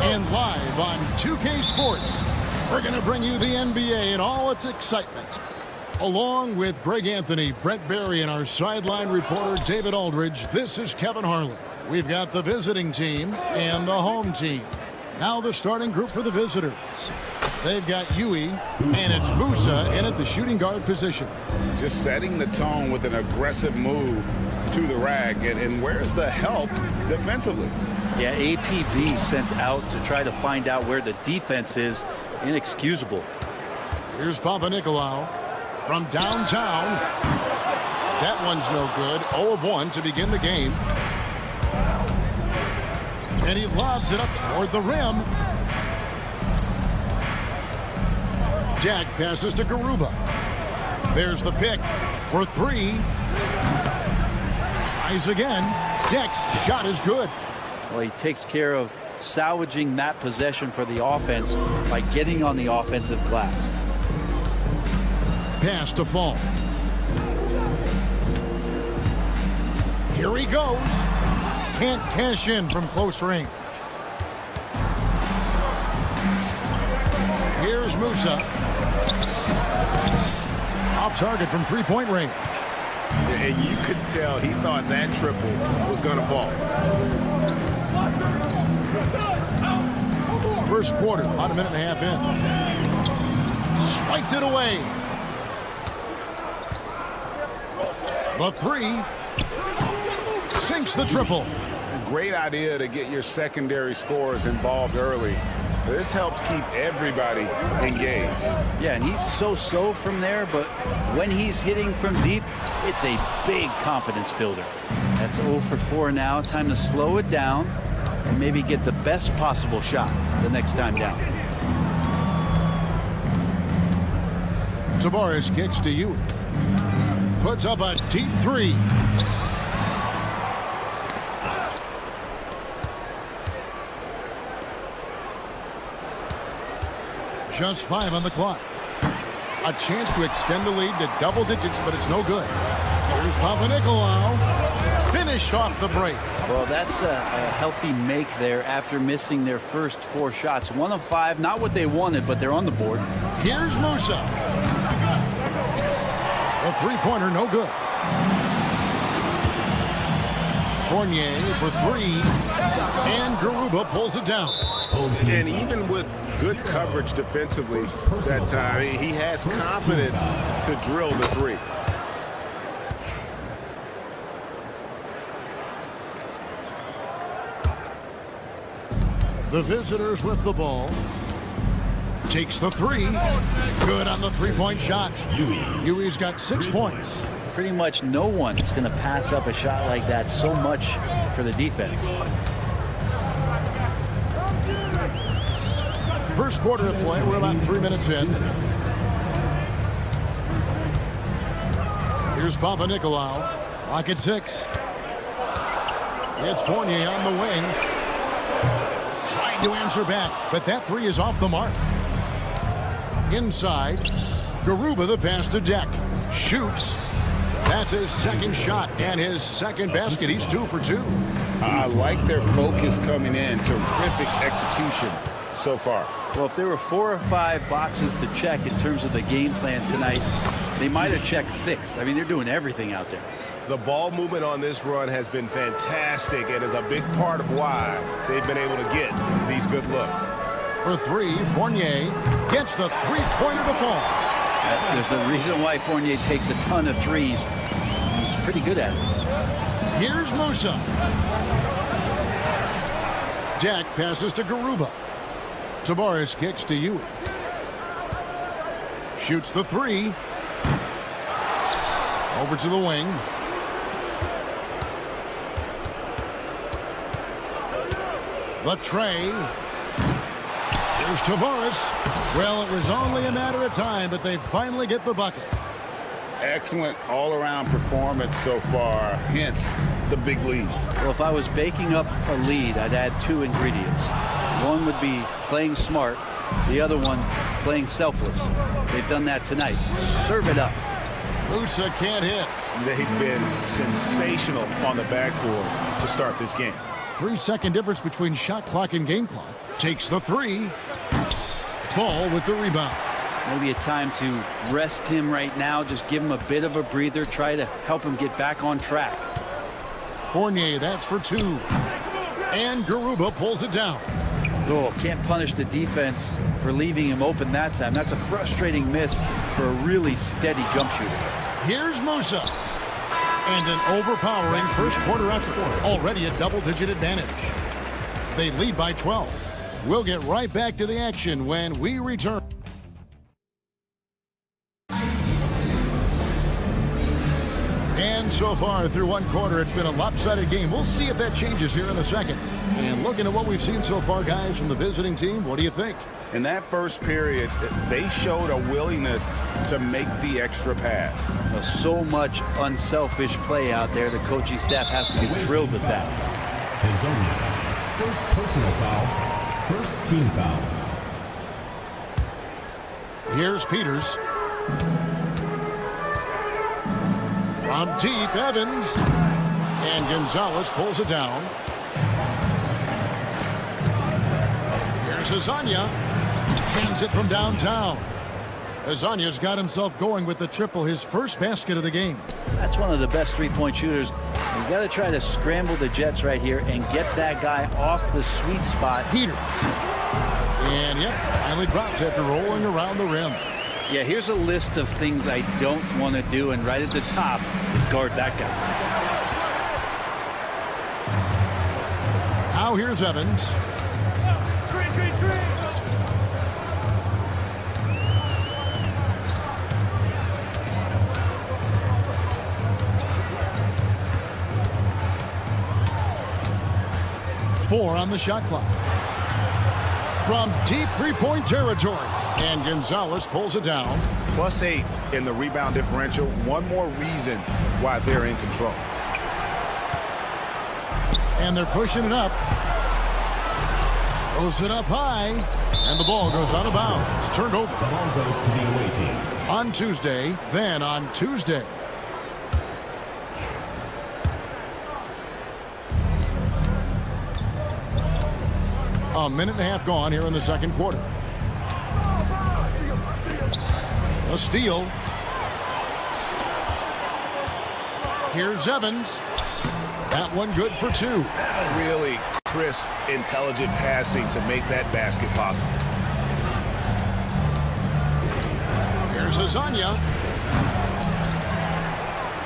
and live on 2K Sports, we're going to bring you the NBA and all its excitement. Along with Greg Anthony, Brent Barry, and our sideline reporter David Aldridge, this is Kevin Harlan. We've got the visiting team and the home team. Now the starting group for the visitors. They've got Yui, and it's Musa in at the shooting guard position. Just setting the tone with an aggressive move to the rack. And where's the help defensively? Yeah, APB sent out to try to find out where the defense is. Inexcusable. Here's Papanikolaou from downtown. That one's no good. 0 of 1 to begin the game. And he lobs it up toward the rim. Jack passes to Garuba. There's the pick for 3. Tries again. Jack's shot is good. Well, he takes care of salvaging that possession for the offense by getting on the offensive glass. Pass to Fall. Here he goes. Can't cash in from close range. Here's Musa. Off target from three-point range. And you could tell he thought that triple was going to fall. First quarter, about a minute and a half in. Swiped it away. The 3. Sinks the triple. A great idea to get your secondary scorers involved early. This helps keep everybody engaged. Yeah, and he's so-so from there, but when he's hitting from deep, it's a big confidence builder. That's 0 for 4 now. Time to slow it down and maybe get the best possible shot the next time down. Tavares kicks to Ewing. Puts up a deep 3. Just 5 on the clock. A chance to extend the lead to double digits, but it's no good. Here's Papanikolaou. Finish off the break. Well, that's a healthy make there after missing their first 4 shots. 1 of 5, not what they wanted, but they're on the board. Here's Musa. The three-pointer, no good. Fournier for 3. And Garuba pulls it down. And even with good coverage defensively that time, he has confidence to drill the 3. The visitors with the ball. Takes the 3. Good on the three-point shot. Yui's got 6 points. Pretty much no one is going to pass up a shot like that. So much for the defense. First quarter of play. We're about 3 minutes in. Here's Papanikolaou. Clock at 6. It's Fournier on the wing. Trying to answer back, but that 3 is off the mark. Inside. Garuba the pass to Deck. Shoots. That's his second shot and his second basket. He's 2 for 2. I like their focus coming in. Terrific execution so far. Well, if there were 4 or 5 boxes to check in terms of the game plan tonight, they might have checked 6. I mean, they're doing everything out there. The ball movement on this run has been fantastic and is a big part of why they've been able to get these good looks. For 3, Fournier gets the three-pointer to fall. There's a reason why Fournier takes a ton of threes. He's pretty good at it. Here's Musa. Jack passes to Garuba. Tavares kicks to Ewing. Shoots the 3. Over to the wing. The tray. Here's Tavares. Well, it was only a matter of time, but they finally get the bucket. Excellent all-around performance so far, hence the big lead. Well, if I was baking up a lead, I'd add 2 ingredients. One would be playing smart. The other one, playing selfless. They've done that tonight. Serve it up. Musa can't hit. They've been sensational on the backboard to start this game. 3-second difference between shot clock and game clock. Takes the 3. Fall with the rebound. Maybe a time to rest him right now. Just give him a bit of a breather. Try to help him get back on track. Fournier, that's for 2. And Garuba pulls it down. Oh, can't punish the defense for leaving him open that time. That's a frustrating miss for a really steady jump shooter. Here's Musa. And an overpowering first quarter effort. Already a double-digit advantage. They lead by 12. We'll get right back to the action when we return. And so far through one quarter, it's been a lopsided game. We'll see if that changes here in a second. And looking at what we've seen so far, guys, from the visiting team, what do you think? In that first period, they showed a willingness to make the extra pass. So much unselfish play out there. The coaching staff has to be thrilled with that. First personal foul. First team foul. Here's Peters. From deep, Evans. And Gonzalez pulls it down. Here's Azania. Hands it from downtown. Azania's got himself going with the triple, his first basket of the game. That's one of the best three-point shooters. You got to try to scramble the Jets right here and get that guy off the sweet spot. Peters. And yep, finally drops after rolling around the rim. Yeah, here's a list of things I don't want to do, and right at the top is guard that guy. Now here's Evans. Screen. 4 on the shot clock. From deep three-point territory. And Gonzalez pulls it down. +8 in the rebound differential. One more reason why they're in control. And they're pushing it up. Throws it up high. And the ball goes out of bounds. Turned over. The ball goes to the away team. On Tuesday, then on Tuesday. A minute and a half gone here in the second quarter. A steal. Here's Evans. That one good for 2. Really crisp, intelligent passing to make that basket possible. Here's Azania.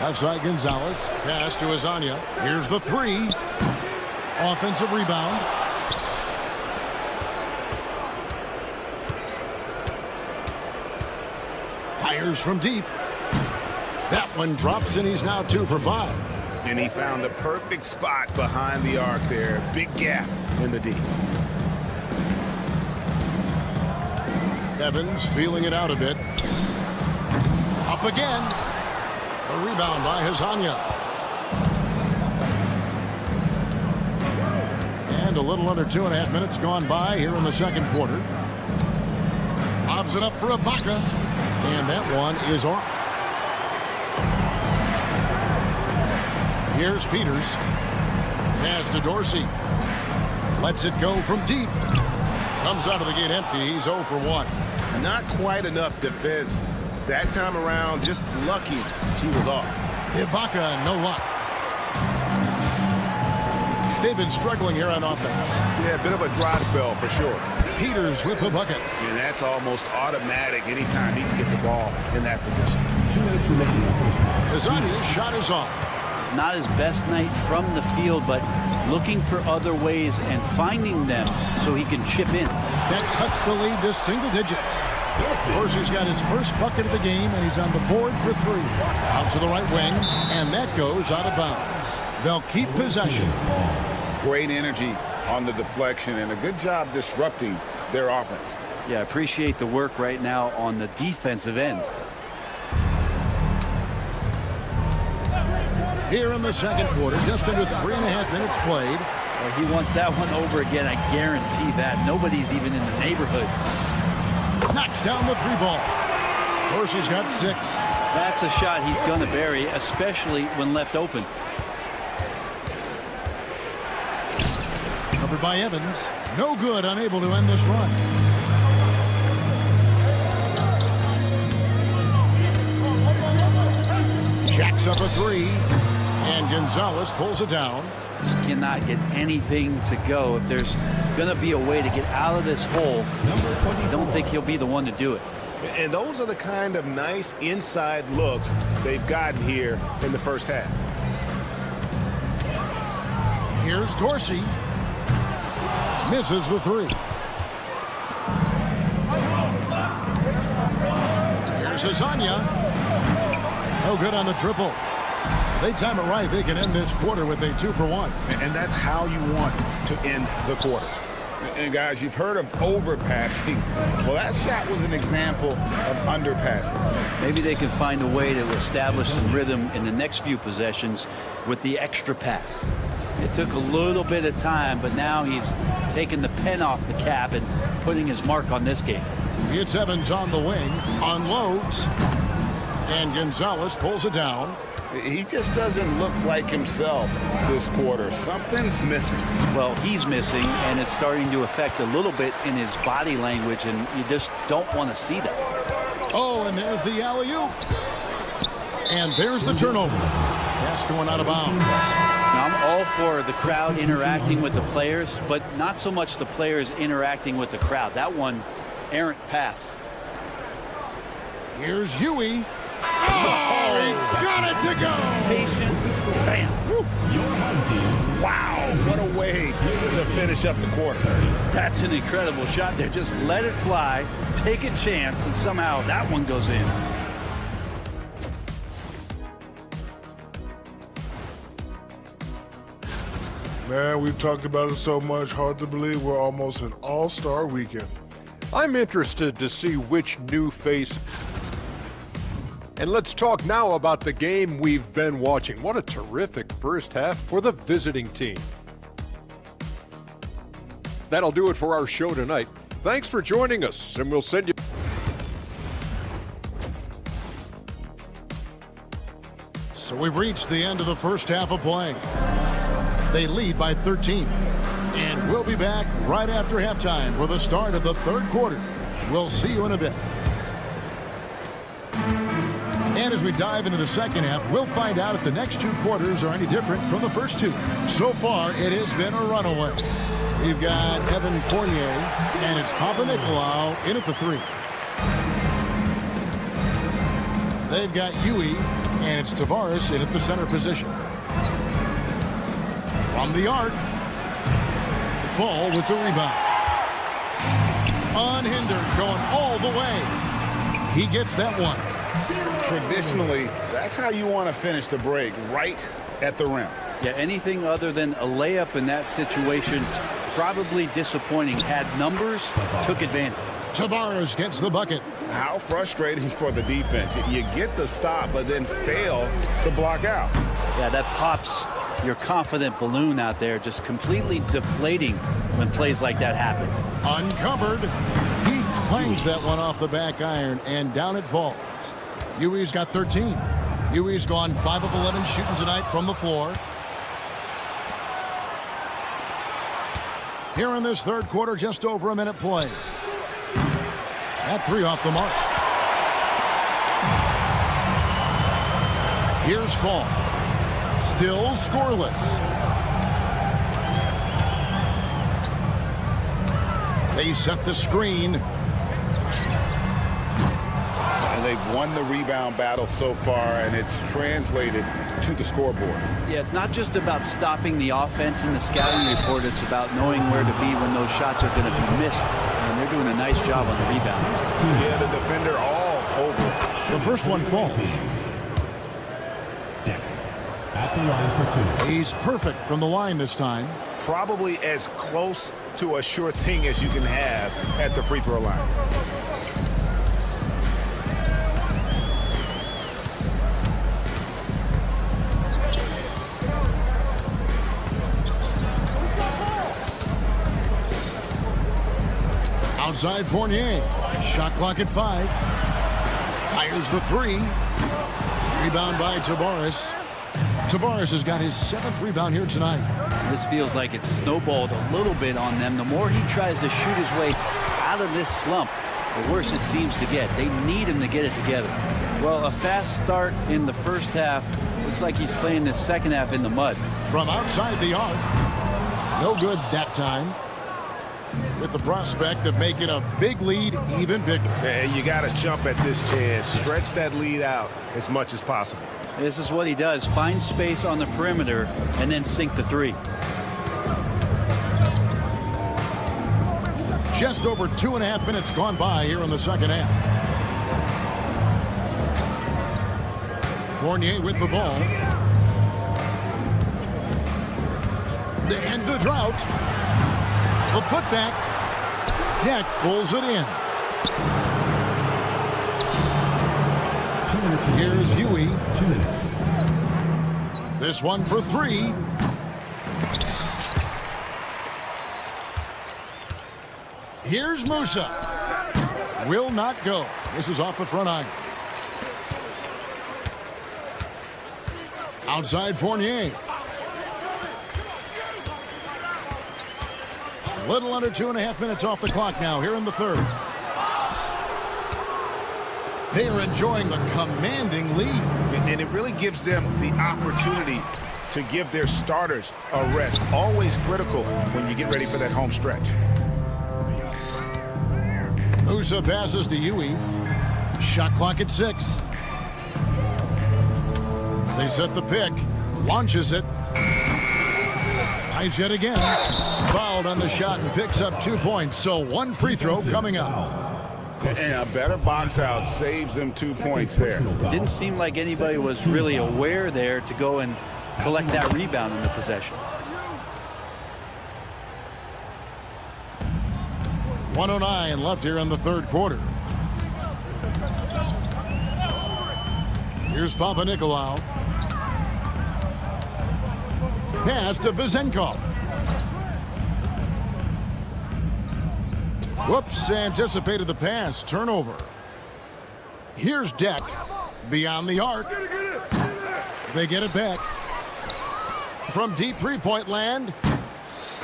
Outside Gonzalez. Pass to Azania. Here's the 3. Offensive rebound. Fires from deep. That one drops, and he's now 2 for 5. And he found the perfect spot behind the arc there. Big gap in the D. Evans feeling it out a bit. Up again. A rebound by Azania. And a little under 2.5 minutes gone by here in the second quarter. Lobs it up for Ibaka. And that one is off. Here's Peters. Pass to Dorsey. Lets it go from deep. Comes out of the gate empty. He's 0 for 1. Not quite enough defense. That time around, just lucky he was off. Ibaka, no luck. They've been struggling here on offense. Yeah, a bit of a dry spell for sure. Peters with the bucket. And that's almost automatic anytime he can get the ball in that position. 2 minutes remaining in the first half. Azania's shot is off. Not his best night from the field, but looking for other ways and finding them so he can chip in. That cuts the lead to single digits. Dorsey's got his first bucket of the game, and he's on the board for 3. Out to the right wing, and that goes out of bounds. They'll keep possession. Great energy on the deflection, and a good job disrupting their offense. Yeah, appreciate the work right now on the defensive end. Here in the second quarter, just under 3.5 minutes played. Well, he wants that one over again, I guarantee that. Nobody's even in the neighborhood. Knocks down the 3-ball. Dorsey's got 6. That's a shot he's going to bury, especially when left open. Covered by Evans. No good, unable to end this run. Jacks up a 3. And Gonzalez pulls it down. Just cannot get anything to go. If there's going to be a way to get out of this hole, I don't think he'll be the one to do it. And those are the kind of nice inside looks they've gotten here in the first half. Here's Dorsey. Misses the three. Here's Azania. No good on the triple. They time it right. They can end this quarter with a 2 for 1. And that's how you want to end the quarters. And guys, you've heard of overpassing. Well, that shot was an example of underpassing. Maybe they can find a way to establish some rhythm in the next few possessions with the extra pass. It took a little bit of time, but now he's taking the pen off the cap and putting his mark on this game. It's Evans on the wing, unloads, and Gonzalez pulls it down. He just doesn't look like himself this quarter. Something's missing. Well, he's missing, and it's starting to affect a little bit in his body language, and you just don't want to see that. Oh, and there's the alley-oop. And there's the turnover. Pass going out of bounds. Now, I'm all for the crowd interacting with the players, but not so much the players interacting with the crowd. That one, errant pass. Here's Huey. Oh, he got it to go. Patient. Bam. Wow, what a way to finish up the quarter. That's an incredible shot there. Just let it fly, take a chance, and somehow that one goes in. Man, we've talked about it so much. Hard to believe we're almost an all-star weekend. I'm interested to see which new face. And let's talk now about the game we've been watching. What a terrific first half for the visiting team. That'll do it for our show tonight. Thanks for joining us, and we'll send you. So we've reached the end of the first half of play. They lead by 13. And we'll be back right after halftime for the start of the third quarter. We'll see you in a bit. And as we dive into the second half, we'll find out if the next two quarters are any different from the first two. So far, it has been a runaway. We've got Evan Fournier, and it's Papa Nicolau in at the three. They've got Huey, and it's Tavares in at the center position. From the arc, Fall with the rebound. Unhindered, going all the way. He gets that one. Traditionally, that's how you want to finish the break, right at the rim. Yeah, anything other than a layup in that situation, probably disappointing. Had numbers, took advantage. Tavares gets the bucket. How frustrating for the defense. You get the stop, but then fail to block out. Yeah, that pops your confident balloon out there, just completely deflating when plays like that happen. Uncovered. He clangs that one off the back iron, and down it falls. Huey's got 13. Huey's gone 5 of 11 shooting tonight from the floor. Here in this third quarter, just over a minute play. That three off the mark. Here's Fall. Still scoreless. They set the screen. And they've won the rebound battle so far, and it's translated to the scoreboard. Yeah, it's not just about stopping the offense in the scouting report. It's about knowing where to be when those shots are going to be missed. And they're doing a nice job on the rebound. Yeah, the defender all over. The first one falls. At the line for two. He's perfect from the line this time. Probably as close to a sure thing as you can have at the free throw line. Outside Fournier. Shot clock at 5. Fires the three. Rebound by Tavares. Tavares has got his 7th rebound here tonight. This feels like it's snowballed a little bit on them. The more he tries to shoot his way out of this slump, the worse it seems to get. They need him to get it together. Well, a fast start in the first half Looks like he's playing the second half in the mud. From outside the arc. No good that time. With the prospect of making a big lead even bigger. And you got to jump at this chance. Stretch that lead out as much as possible. This is what he does. Find space on the perimeter and then sink the three. Just over 2.5 minutes gone by here in the second half. Fournier with the ball. To end the drought. The putback. Deck pulls it in. 2 minutes. Here's Huey. 2 minutes. This one for three. Here's Musa. Will not go. This is off the front iron. Outside Fournier. A little under 2.5 minutes off the clock now here in the third. They are enjoying a commanding lead. And it really gives them the opportunity to give their starters a rest. Always critical when you get ready for that home stretch. Musa passes to Huey. Shot clock at 6. They set the pick. Launches it. Tries yet again. Fouled on the shot and picks up 2 points. So 1 free throw coming up. And a better box out saves them 2 points there. Didn't seem like anybody was really aware there to go and collect that rebound in the possession. 1:09 left here in the third quarter. Here's Papanikolaou. Pass to Vizenko. Whoops, anticipated the pass. Turnover. Here's Deck. Beyond the arc. They get it back. From deep three-point land.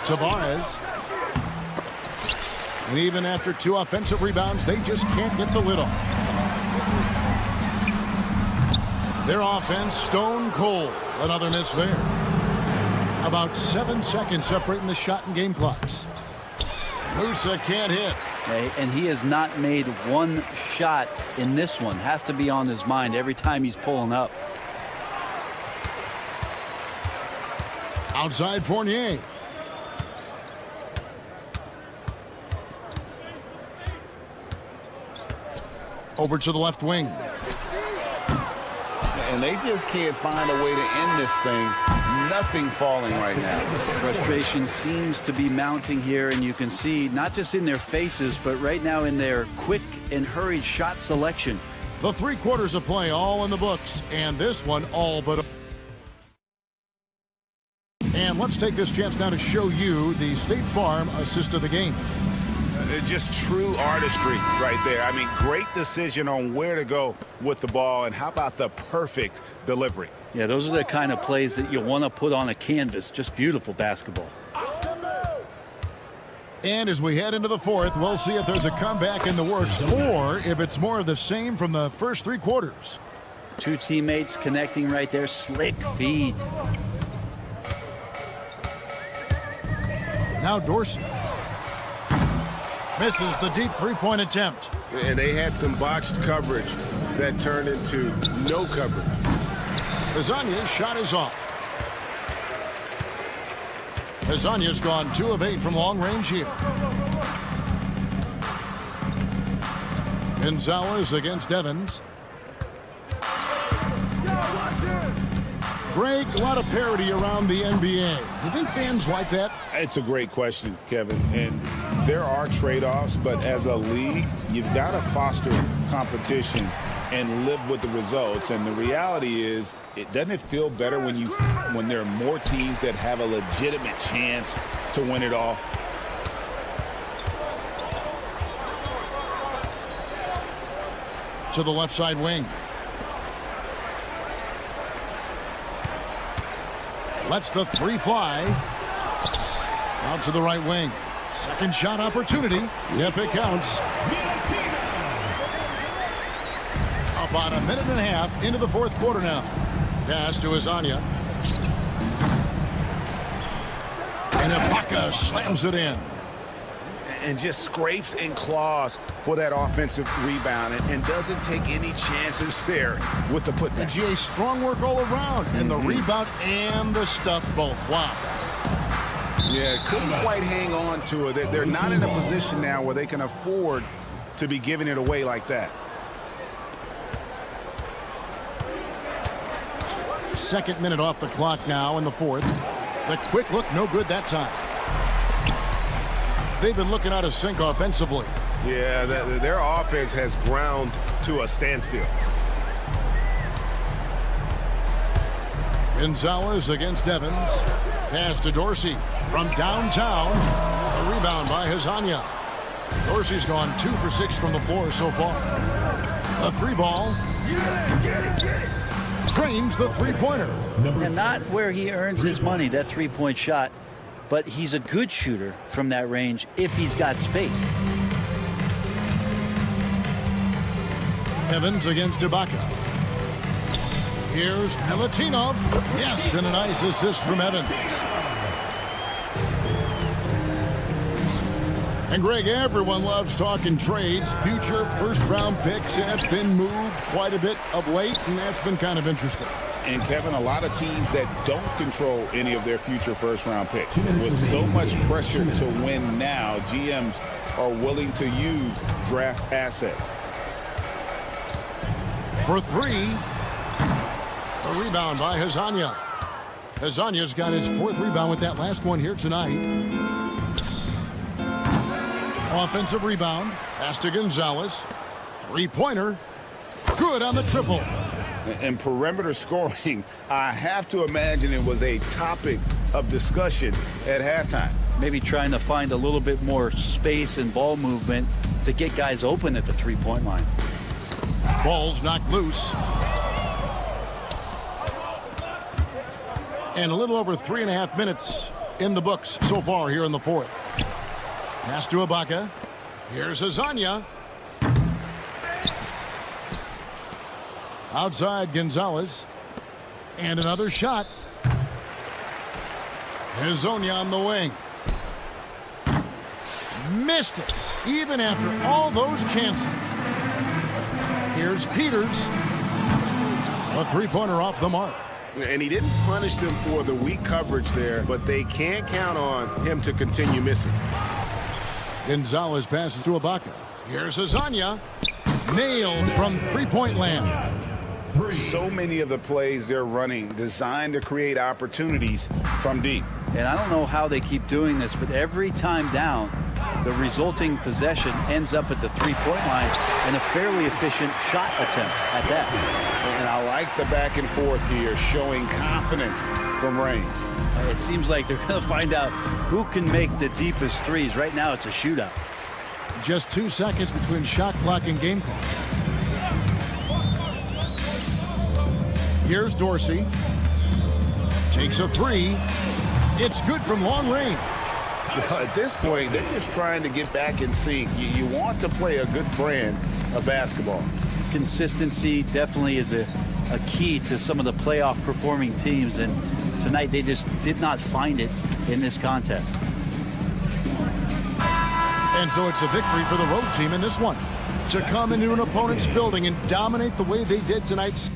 Tavares. And even after 2 offensive rebounds, they just can't get the lid off. Their offense stone cold. Another miss there. About 7 seconds separating the shot and game clocks. Musa can't hit. And he has not made one shot in this one. Has to be on his mind every time he's pulling up. Outside Fournier. Over to the left wing. And they just can't find a way to end this thing. Nothing falling right now. Frustration seems to be mounting here, and you can see not just in their faces, but right now in their quick and hurried shot selection. The 3 quarters of play all in the books, and this one all but. And let's take this chance now to show you the State Farm assist of the game. Just true artistry right there. I mean, great decision on where to go with the ball, and how about the perfect delivery? Yeah, those are the kind of plays that you want to put on a canvas. Just beautiful basketball. And as we head into the fourth, we'll see if there's a comeback in the works or if it's more of the same from the first 3 quarters. 2 teammates connecting right there. Slick feed. Now Dorsey. Misses the deep 3-point attempt. And they had some botched coverage that turned into no coverage. Bizania's shot is off. Bizania's gone 2 of 8 from long range here. Gonzalez against Evans. Greg, a lot of parity around the NBA. Do you think fans like that? It's a great question, Kevin. And there are trade-offs, but as a league, you've got to foster competition and live with the results. And the reality is, doesn't it feel better when there are more teams that have a legitimate chance to win it all? To the left side wing. Lets the 3 fly. Out to the right wing. Second shot opportunity. Yep, it counts. About a minute and a half into the fourth quarter now. Pass to Azania. And Ibaka slams it in. And just scrapes and claws for that offensive rebound and doesn't take any chances there with the putback. And GA, strong work all around. And the rebound and the stuff both. Wow. Yeah, couldn't quite hang on to it. They're not in a position now where they can afford to be giving it away like that. Second minute off the clock now in the fourth. The quick look, no good that time. They've been looking out of sync offensively. Yeah, their offense has ground to a standstill. Gonzalez against Evans. Pass to Dorsey from downtown. A rebound by Hazanya. Dorsey's gone 2 for 6 from the floor so far. A three ball. Trains the three-pointer. And not where he earns his money, that three-point shot. But he's a good shooter from that range if he's got space. Evans against Ibaka. Here's Milutinov. Yes, and a nice assist from Evans. And Greg, everyone loves talking trades. Future first-round picks have been moved quite a bit of late, and that's been kind of interesting. And Kevin, a lot of teams that don't control any of their future first-round picks. With so much pressure to win now, GMs are willing to use draft assets. For three. A rebound by Hazanya. Hazanya's got his 4th rebound with that last one here tonight. Offensive rebound. Pass to Gonzalez. Three-pointer. Good on the triple. And perimeter scoring, I have to imagine it was a topic of discussion at halftime. Maybe trying to find a little bit more space and ball movement to get guys open at the three-point line. Ball's knocked loose. And a little over 3.5 minutes in the books so far here in the fourth. Pass to Ibaka. Here's Hazanya. Outside Gonzalez. And another shot. Hazanya on the wing. Missed it, even after all those chances. Here's Peters. A three-pointer off the mark. And he didn't punish them for the weak coverage there, but they can't count on him to continue missing. Gonzalez passes to Ibaka. Here's Hazanya. Nailed from three-point land. So many of the plays they're running designed to create opportunities from deep. And I don't know how they keep doing this, but every time down, the resulting possession ends up at the three-point line and a fairly efficient shot attempt at that. And I like the back and forth here, showing confidence from range. It seems like they're going to find out who can make the deepest threes. Right now, it's a shootout. Just 2 seconds between shot clock and game clock. Here's Dorsey. Takes a three. It's good from long range. Well, at this point, they're just trying to get back in sync. You want to play a good brand of basketball. Consistency definitely is a key to some of the playoff performing teams, and tonight they just did not find it in this contest. And so it's a victory for the road team in this one. To come into an opponent's building and dominate the way they did tonight.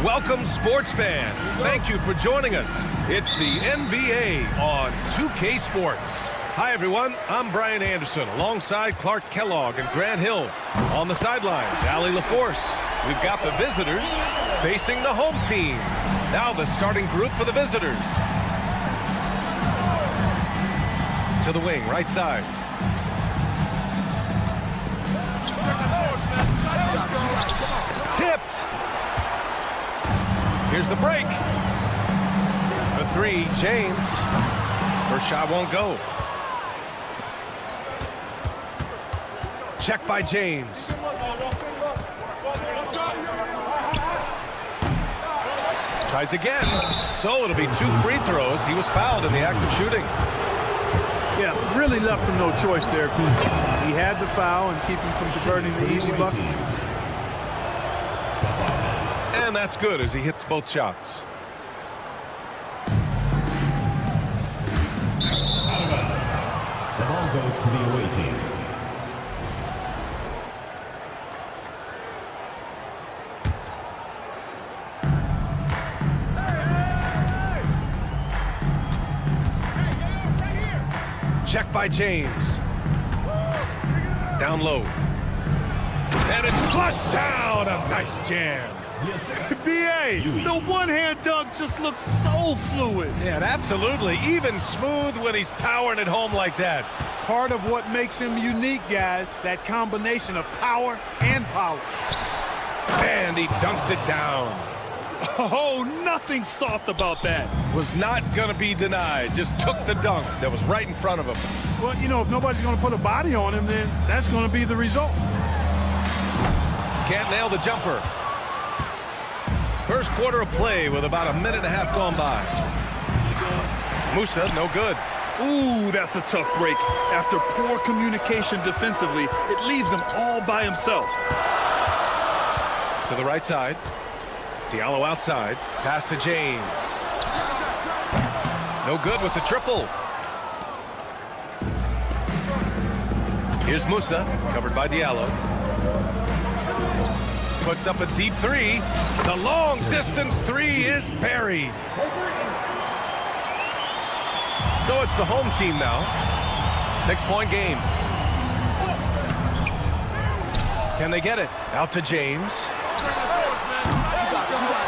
Welcome, sports fans. Thank you for joining us. It's the NBA on 2K Sports. Hi, everyone. I'm Brian Anderson, alongside Clark Kellogg and Grant Hill. On the sidelines, Allie LaForce. We've got the visitors facing the home team. Now the starting group for the visitors. To the wing, right side. Tipped. Here's the break. For three, James. First shot won't go. Check by James. Tries again. So it'll be 2 free throws. He was fouled in the act of shooting. Yeah, really left him no choice there. He had the foul and keep him from converting the easy bucket. And that's good as he hits both shots. The ball goes to the away team. Check by James. Down low. And it's flushed down. A nice jam. B.A., the one-hand dunk just looks so fluid. Yeah, absolutely. Even smooth when he's powering it home like that. Part of what makes him unique, guys, that combination of power and polish. And he dunks it down. Oh, nothing soft about that. Was not going to be denied. Just took the dunk that was right in front of him. Well, you know, if nobody's going to put a body on him, then that's going to be the result. can't nail the jumper. First quarter of play with about a minute and a half gone by. Musa, no good. Ooh, that's a tough break. After poor communication defensively, it leaves him all by himself. To the right side. Diallo outside. Pass to James. No good with the triple. Here's Musa, covered by Diallo. Puts up a deep three. The long distance three is buried. So it's the home team now. 6-point game. Can they get it? Out to James.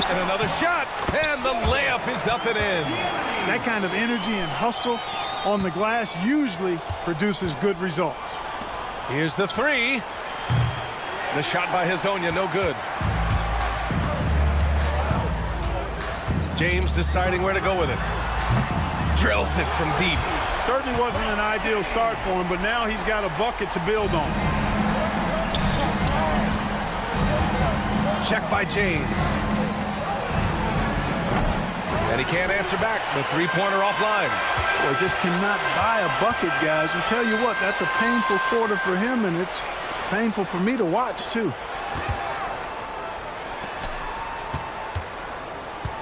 And another shot. And the layup is up and in. That kind of energy and hustle on the glass usually produces good results. Here's the three. The shot by Hezonja, no good. James deciding where to go with it. Drills it from deep. Certainly wasn't an ideal start for him, but now he's got a bucket to build on. Check by James. And he can't answer back. The three-pointer offline. Boy, just cannot buy a bucket, guys. And tell you what, that's a painful quarter for him, and it's painful for me to watch, too.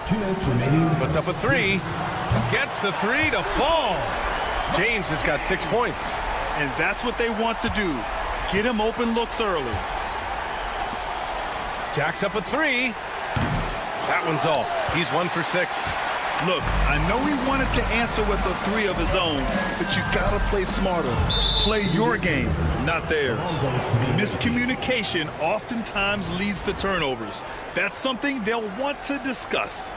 2 minutes remaining. Puts up a three. Gets the three to fall. James has got 6 points. And that's what they want to do. Get him open looks early. Jacks up a three. That one's off. He's 1 for 6. Look, I know he wanted to answer with a three of his own, but you gotta play smarter. Play your game, not theirs. Miscommunication oftentimes leads to turnovers. That's something they'll want to discuss.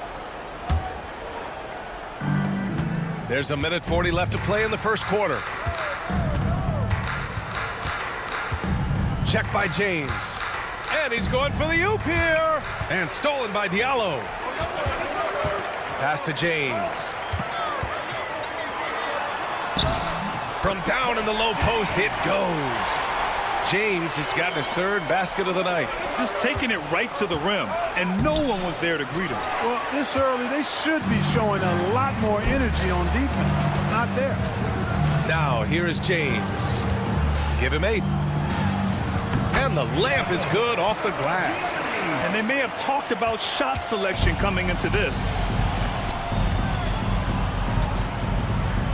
There's a minute 40 left to play in the first quarter. Check by James. And he's going for the oop here. And stolen by Diallo. Pass to James. From down in the low post, it goes. James has gotten his third basket of the night. Just taking it right to the rim, and no one was there to greet him. Well, this early, they should be showing a lot more energy on defense. It's not there. Now, here is James. Give him 8. And the layup is good off the glass. And they may have talked about shot selection coming into this.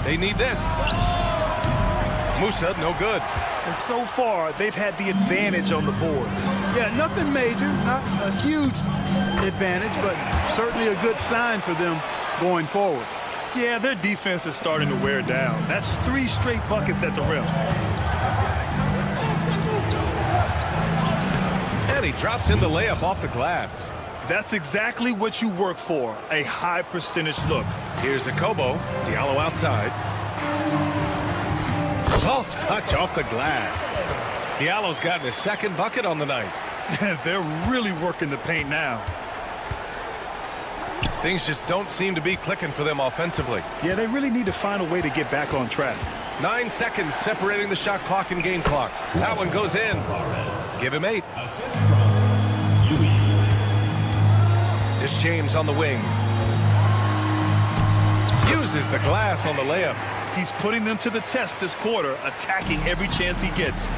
They need this. Musa, no good. And so far, they've had the advantage on the boards. Yeah, nothing major, not a huge advantage, but certainly a good sign for them going forward. Yeah, their defense is starting to wear down. That's 3 straight buckets at the rim. And he drops in the layup off the glass. That's exactly what you work for, a high percentage look. Here's a Kobo. Diallo outside. Soft touch off the glass. Diallo's gotten his second bucket on the night. They're really working the paint now. Things just don't seem to be clicking for them offensively. Yeah, they really need to find a way to get back on track. 9 seconds separating the shot clock and game clock. That one goes in. Give him 8. It's James on the wing. Uses the glass on the layup. He's putting them to the test this quarter, attacking every chance he gets.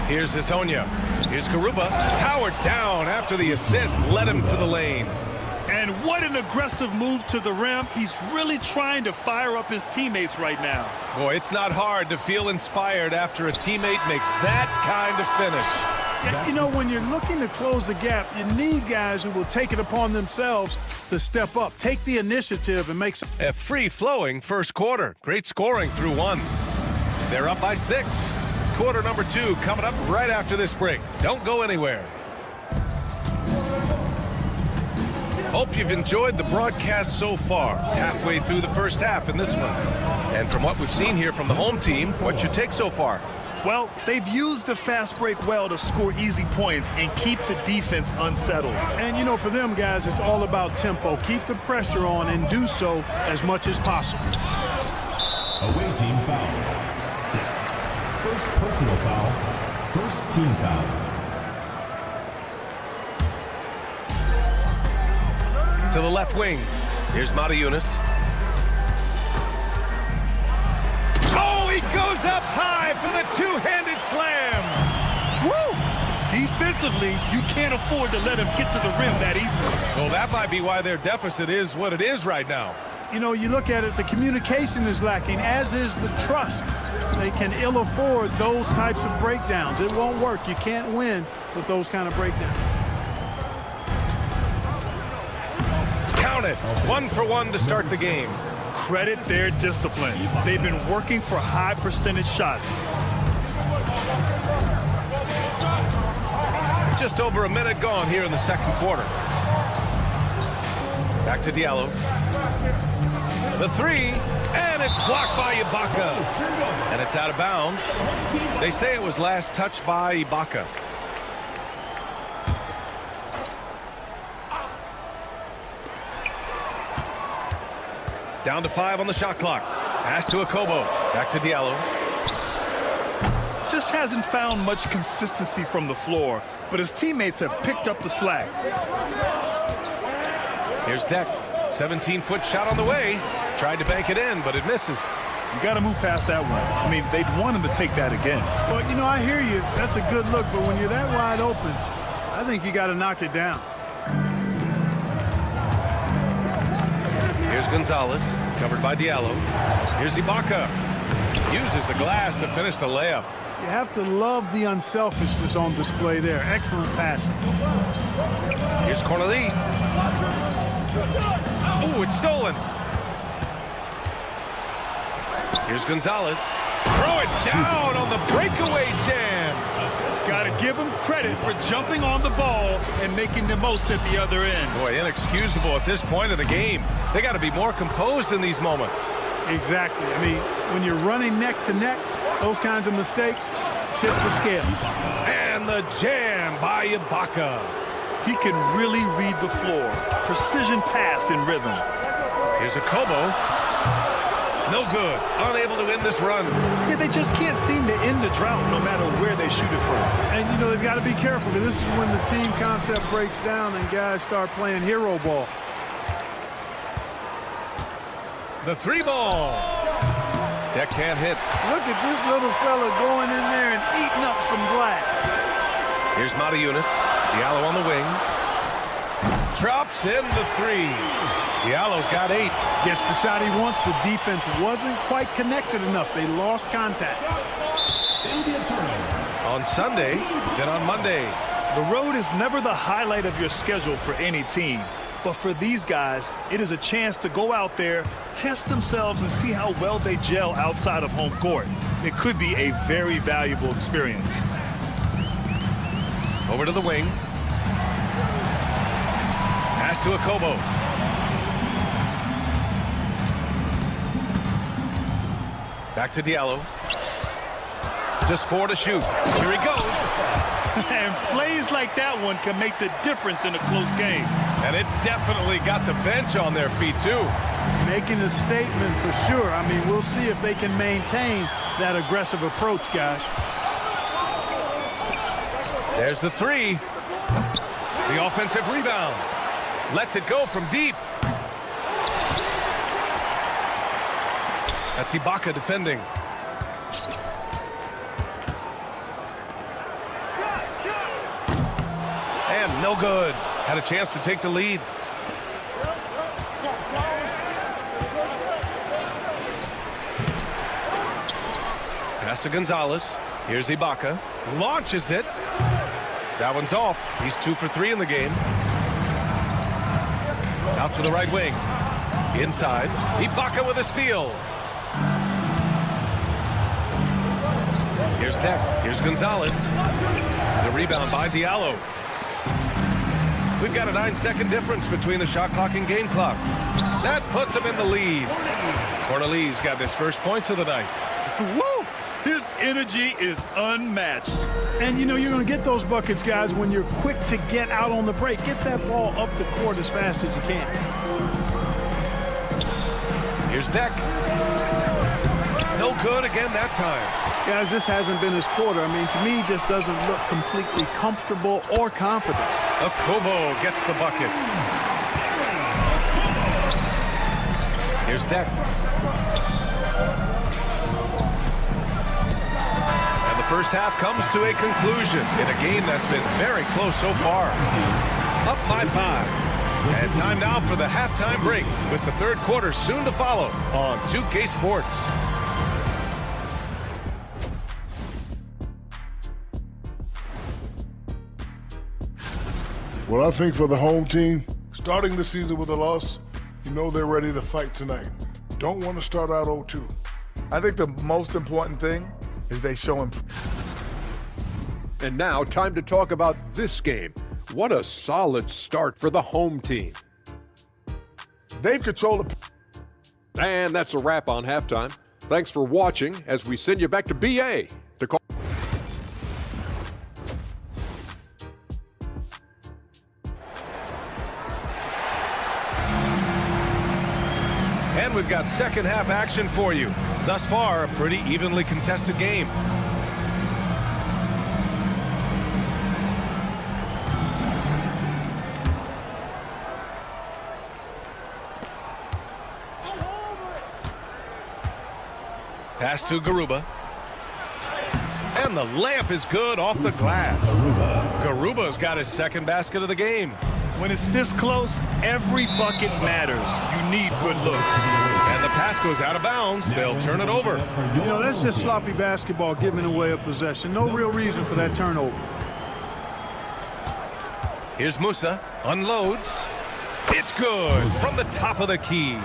Here's Hezonja. Here's Garuba. Powered down after the assist led him to the lane. And what an aggressive move to the rim. He's really trying to fire up his teammates right now. Boy, it's not hard to feel inspired after a teammate makes that kind of finish. You know, when you're looking to close the gap, you need guys who will take it upon themselves to step up, take the initiative, and make some. A free-flowing first quarter. Great scoring through 1. They're up by 6. Quarter number 2 coming up right after this break. Don't go anywhere. Hope you've enjoyed the broadcast so far. Halfway through the first half in this one. And from what we've seen here from the home team, what's your take so far? Well, they've used the fast break well to score easy points and keep the defense unsettled. And, you know, for them guys, it's all about tempo. Keep the pressure on and do so as much as possible. Away team foul. First person personal foul. First team foul. To the left wing. Here's Yunus. Oh, he goes up high for the two-handed slam. Woo! Defensively, you can't afford to let him get to the rim that easily. Well, that might be why their deficit is what it is right now. You know, you look at it, the communication is lacking, as is the trust. They can ill afford those types of breakdowns. It won't work. You can't win with those kind of breakdowns. Count it. 1 for 1 to start the game. Credit their discipline. They've been working for high percentage shots. Just over a minute gone here in the second quarter. Back to Diallo. The three, and it's blocked by Ibaka. And it's out of bounds. They say it was last touched by Ibaka. Down to 5 on the shot clock. Pass to Okobo. Back to Diallo. Just hasn't found much consistency from the floor, but his teammates have picked up the slack. Here's Deck. 17-foot shot on the way. Tried to bank it in, but it misses. You got to move past that one. I mean, they'd want him to take that again. Well, you know, I hear you. That's a good look, but when you're that wide open, I think you got to knock it down. Here's Gonzalez, covered by Diallo. Here's Ibaka. Uses the glass to finish the layup. You have to love the unselfishness on display there. Excellent passing. Here's Cornelie. Oh, it's stolen. Here's Gonzalez. Throw it down on the breakaway jam. Got to give him credit for jumping on the ball and making the most at the other end. Boy, inexcusable at this point of the game. They got to be more composed in these moments. Exactly. I mean, when you're running neck to neck, those kinds of mistakes tip the scale. And the jam by Ibaka. He can really read the floor. Precision pass in rhythm. Here's Okobo. No good. Unable to win this run. Yeah, they just can't seem to end the drought no matter where they shoot it from. And, you know, they've got to be careful because this is when the team concept breaks down and guys start playing hero ball. The three ball. Deck can't hit. Look at this little fella going in there and eating up some glass. Here's Yunus. Diallo on the wing. Drops in the three. Diallo's got 8. Gets the shot he wants. The defense wasn't quite connected enough. They lost contact. On Sunday, then on Monday. The road is never the highlight of your schedule for any team. But for these guys, it is a chance to go out there, test themselves, and see how well they gel outside of home court. It could be a very valuable experience. Over to the wing. Pass to Okobo. Back to Diallo. Just 4 to shoot. Here he goes. And plays like that one can make the difference in a close game. And it definitely got the bench on their feet, too. Making a statement for sure. I mean, we'll see if they can maintain that aggressive approach, guys. There's the 3. The offensive rebound. Lets it go from deep. That's Ibaka defending. And no good. Had a chance to take the lead. Pass to Gonzalez. Here's Ibaka. Launches it. That one's off. He's 2 for 3 in the game. Out to the right wing. Inside. Ibaka with a steal. Here's Deck. Here's Gonzalez. The rebound by Diallo. We've got a 9-second difference between the shot clock and game clock. That puts him in the lead. Cornelie's got his first points of the night. Woo! His energy is unmatched. And, you know, you're going to get those buckets, guys, when you're quick to get out on the break. Get that ball up the court as fast as you can. Here's Deck. No good again that time. Guys, this hasn't been his quarter. I mean, to me, he just doesn't look completely comfortable or confident. Okobo gets the bucket. Here's Deck. And the first half comes to a conclusion in a game that's been very close so far. Up by 5. And time now for the halftime break with the third quarter soon to follow on 2K Sports. Well, I think for the home team, starting the season with a loss, you know they're ready to fight tonight. Don't want to start out 0-2. I think the most important thing is they show him. And now, time to talk about this game. What a solid start for the home team. They've controlled the... And that's a wrap on halftime. Thanks for watching as we send you back to BA to call. And we've got second half action for you. Thus far, a pretty evenly contested game. Pass to Garuba. And the layup is good off the glass. Garuba's got his second basket of the game. When it's this close, every bucket matters. You need good looks. And the pass goes out of bounds. They'll turn it over. You know, that's just sloppy basketball, giving away a possession. No real reason for that turnover. Here's Musa. Unloads. It's good from the top of the key.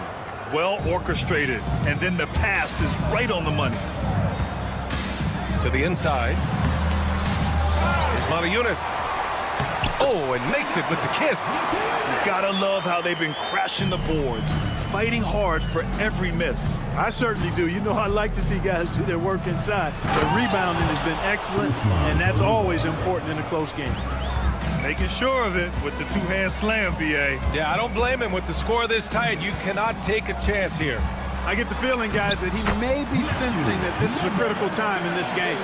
Well orchestrated, and then the pass is right on the money. To the inside. Here's Matajunas. Oh, and makes it with the kiss. You gotta love how they've been crashing the boards, fighting hard for every miss. I certainly do. You know, I like to see guys do their work inside. The rebounding has been excellent, and that's always important in a close game. Making sure of it with the two-hand slam, BA. Yeah, I don't blame him with the score this tight. You cannot take a chance here. I get the feeling, guys, that he may be sensing that this is a critical time in this game.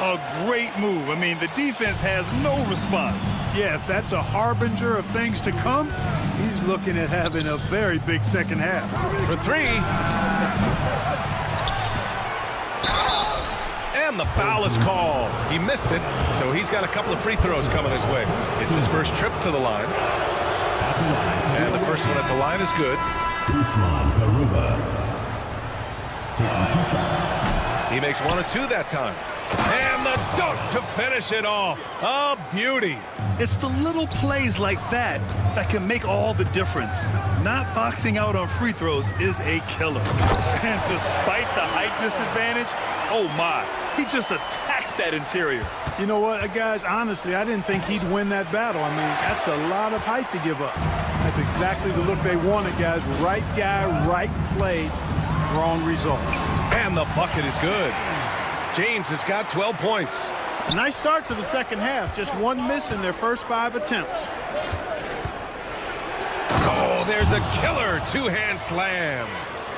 A great move. I mean, the defense has no response. Yeah, if that's a harbinger of things to come, he's looking at having a very big second half. For 3. And the foul is called. He missed it, so he's got a couple of free throws coming his way. It's his first trip to the line. And the first one at the line is good. He makes 1 or 2 that time. And the dunk to finish it off. A beauty. It's the little plays like that that can make all the difference. Not boxing out on free throws is a killer. And despite the height disadvantage, oh my, he just attacks that interior. You know what, guys, honestly, I didn't think he'd win that battle. I mean, that's a lot of height to give up. That's exactly the look they wanted, guys. Right guy, right play, wrong result. And the bucket is good. James has got 12 points. A nice start to the second half. Just 1 miss in their first 5 attempts. Oh, there's a killer two-hand slam.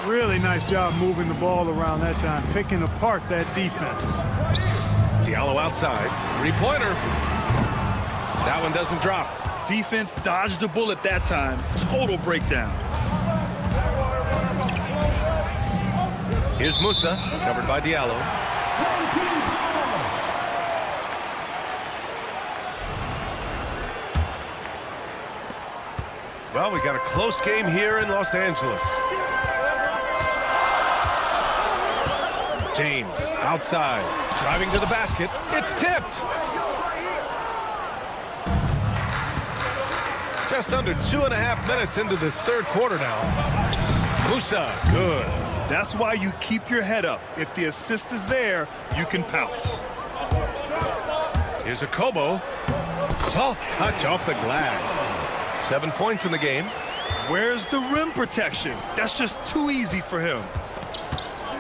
Really nice job moving the ball around that time, picking apart that defense. Diallo outside. 3-pointer. That one doesn't drop. Defense dodged a bullet that time. Total breakdown. Here's Musa, covered by Diallo. Well, we got a close game here in Los Angeles. James outside, driving to the basket. It's tipped. Just under 2.5 minutes into this third quarter now. Musa, good. That's why you keep your head up. If the assist is there, you can pounce. Here's a Kobo. Soft touch off the glass. 7 points in the game. Where's the rim protection? That's just too easy for him.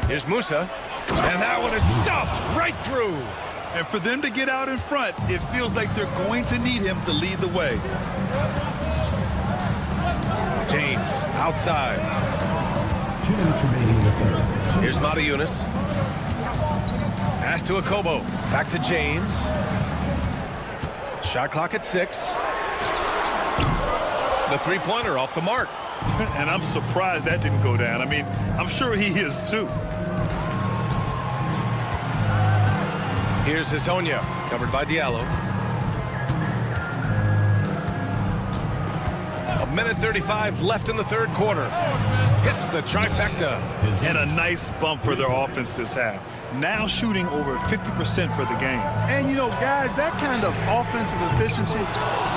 Here's Musa. And that one is stuffed right through. And for them to get out in front, it feels like they're going to need him to lead the way. James outside. 2 minutes remaining in the third. Here's Matajunas. Pass to Okobo. Back to James. Shot clock at 6. The three-pointer off the mark. And I'm surprised that didn't go down. I mean, I'm sure he is too. Here's Hezonja, covered by Diallo. 1:35 left in the third quarter. Hits the trifecta. And a nice bump for their offense this half. Now shooting over 50% for the game. And, you know, guys, that kind of offensive efficiency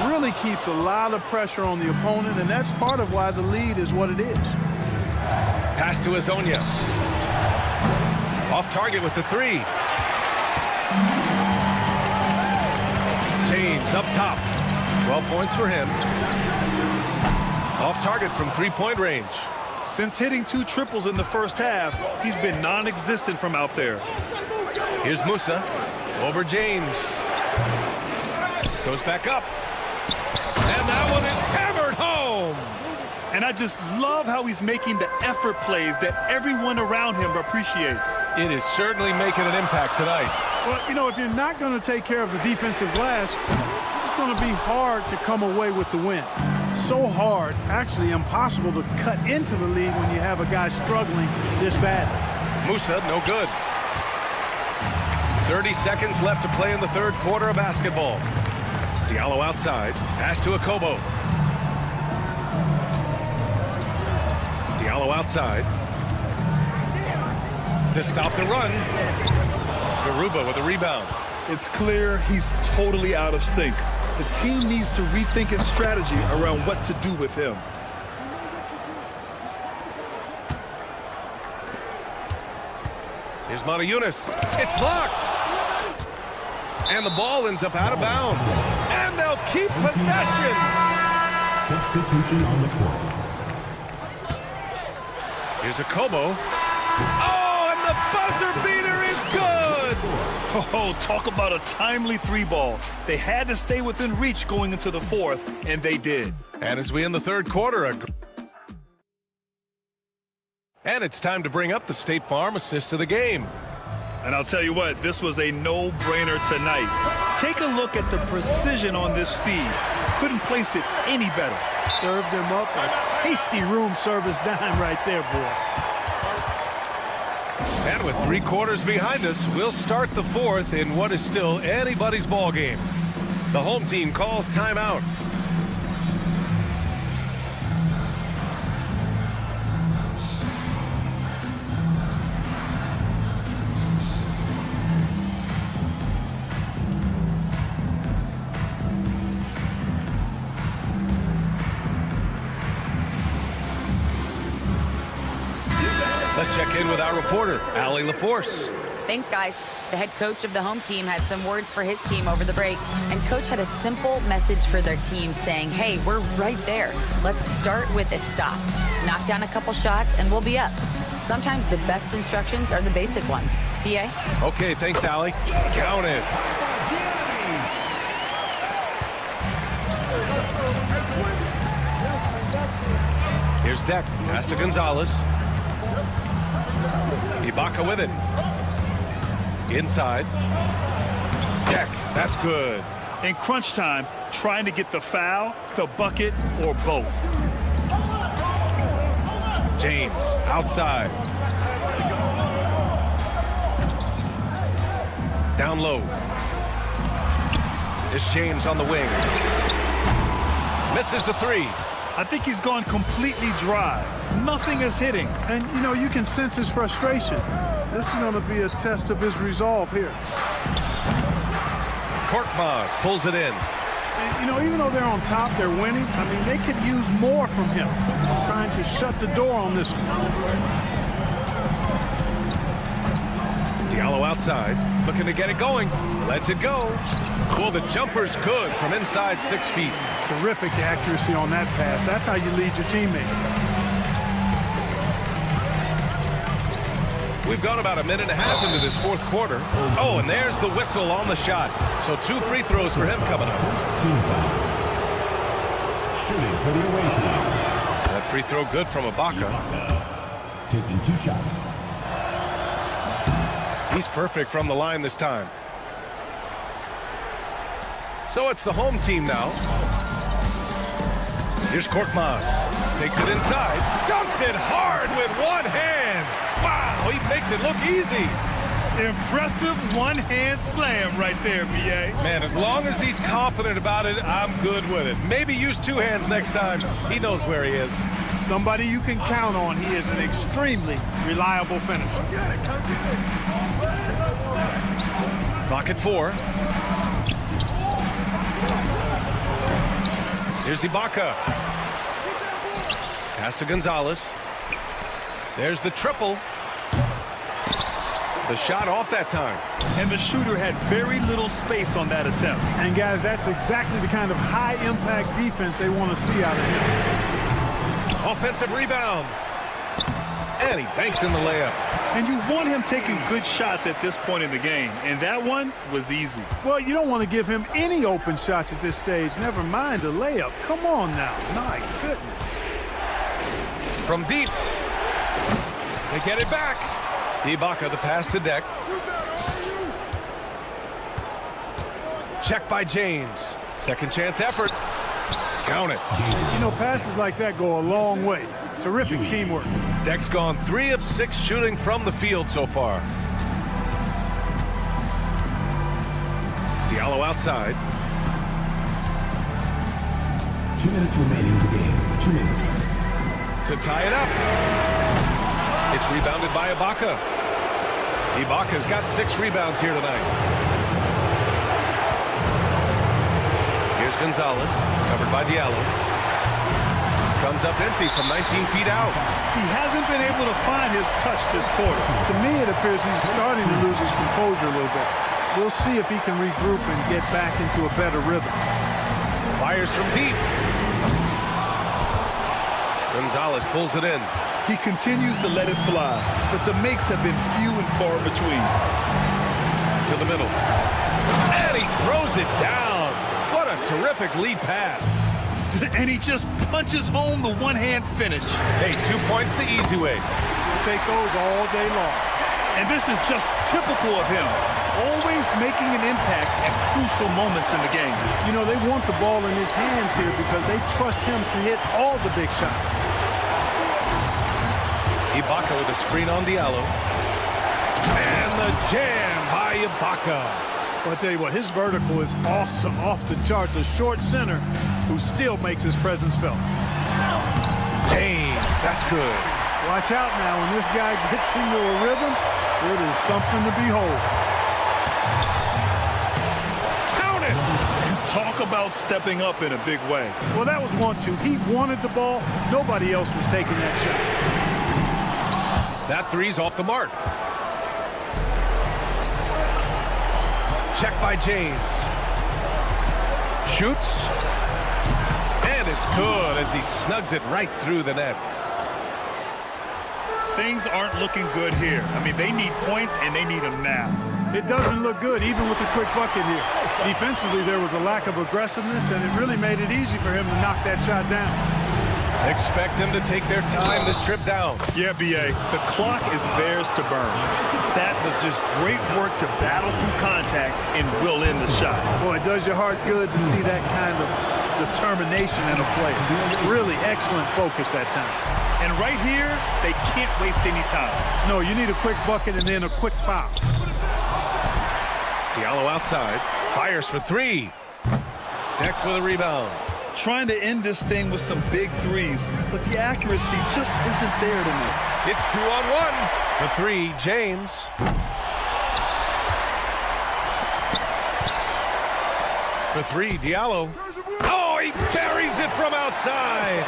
really keeps a lot of pressure on the opponent, and that's part of why the lead is what it is. Pass to Hezonja. Off target with the three. James up top. 12 points for him. Off target from three-point range. Since hitting 2 triples in the first half, he's been non-existent from out there. Here's Musa. Over James. Goes back up. And that one is hammered home. And I just love how he's making the effort plays that everyone around him appreciates. It is certainly making an impact tonight. Well, you know, if you're not going to take care of the defensive glass, it's going to be hard to come away with the win. So hard, actually impossible to cut into the lead when you have a guy struggling this badly. Musa, no good. 30 seconds left to play in the third quarter of basketball. Diallo outside. Pass to Okobo. Diallo outside. To stop the run. Garuba with a rebound. It's clear he's totally out of sync. The team needs to rethink its strategy around what to do with him. Here's Matajunas. It's blocked. And the ball ends up out of bounds. And they'll keep possession. Substitution on the court. Here's Okobo. Oh, and the buzzer beater is good. Oh, talk about a timely three ball. They had to stay within reach going into the fourth, and they did. And as we end the third quarter, and it's time to bring up the State Farm assist of the game. And I'll tell you what, this was a no-brainer tonight. Take a look at the precision on this feed. Couldn't place it any better. Served him up a tasty room service dime right there, boy. And with 3 quarters behind us, we'll start the fourth in what is still anybody's ball game. The home team calls timeout. Let's check in with our reporter, Allie LaForce. Thanks, guys. The head coach of the home team had some words for his team over the break, and coach had a simple message for their team saying, hey, we're right there. Let's start with a stop. Knock down a couple shots, and we'll be up. Sometimes the best instructions are the basic ones. PA? Okay, thanks, Allie. Count it. Here's Deck. Pass to Gonzalez. Ibaka with it. Inside. Deck. That's good. In crunch time, trying to get the foul, the bucket, or both. James outside. Down low. It's James on the wing. Misses the three. I think he's gone completely dry. Nothing is hitting. And, you know, you can sense his frustration. This is going to be a test of his resolve here. Korkmaz pulls it in. And, you know, even though they're on top, they're winning. I mean, they could use more from him. Trying to shut the door on this one. Diallo outside. Looking to get it going. Lets it go. Well, the jumper's good from inside 6 feet. Terrific accuracy on that pass. That's how you lead your teammate. We've gone about a minute and a half into this fourth quarter. Oh, and there's the whistle on the shot. So 2 free throws for him coming up. Shooting for the away team. That free throw good from Ibaka. Taking 2 shots. He's perfect from the line this time. So it's the home team now. Here's Korkmaz. Takes it inside. Dunks it hard with one hand. Wow, he makes it look easy. Impressive one-hand slam right there, B.A. Man, as long as he's confident about it, I'm good with it. Maybe use two hands next time. He knows where he is. Somebody you can count on. He is an extremely reliable finisher. Clock at 4. Here's Ibaka. Pass to Gonzalez. There's the triple. The shot off that time. And the shooter had very little space on that attempt. And guys, that's exactly the kind of high-impact defense they want to see out of him. Offensive rebound. And he banks in the layup. And you want him taking good shots at this point in the game. And that one was easy. Well, you don't want to give him any open shots at this stage. Never mind the layup. Come on now. My goodness. From deep. They get it back. Ibaka, the pass to Deck. Check by James. Second chance effort. Count it. You know, passes like that go a long way. Terrific teamwork. Deck's gone 3 of 6 shooting from the field so far. Diallo outside. 2 minutes remaining in the game. 2 minutes. To tie it up. It's rebounded by Ibaka. Ibaka's got 6 rebounds here tonight. Here's Gonzalez, covered by Diallo. Comes up empty from 19 feet out. He hasn't been able to find his touch this quarter. To me, it appears he's starting to lose his composure a little bit. We'll see if he can regroup and get back into a better rhythm. Fires from deep. Gonzalez pulls it in. He continues to let it fly, but the makes have been few and far between. To the middle. And he throws it down. What a terrific lead pass. And he just punches home the one-hand finish. Hey, 2 points the easy way. We'll take those all day long. And this is just typical of him. Always making an impact at crucial moments in the game. You know, they want the ball in his hands here because they trust him to hit all the big shots. Ibaka with a screen on Diallo. And the jam by Ibaka. Well, I'll tell you what, his vertical is awesome, off the charts. A short center who still makes his presence felt. James, that's good. Watch out now. When this guy gets into a rhythm, it is something to behold. Count it! Talk about stepping up in a big way. Well, that was 1-2. He wanted the ball. Nobody else was taking that shot. That three's off the mark. Check by James. Shoots. And it's good as he snugs it right through the net. Things aren't looking good here. I mean, they need points, and they need them now. It doesn't look good, even with a quick bucket here. Defensively, there was a lack of aggressiveness, and it really made it easy for him to knock that shot down. Expect them to take their time this trip down. Yeah, B.A., the clock is theirs to burn. That was just great work to battle through contact and will in the shot. Boy, it does your heart good to see that kind of determination in a player. Really excellent focus that time. And right here, they can't waste any time. No, you need a quick bucket and then a quick foul. Diallo outside. Fires for 3. Deck with a rebound. Trying to end this thing with some big threes, but the accuracy just isn't there tonight. It's 2-on-1. For 3, James. For 3, Diallo. Oh, he buries it from outside.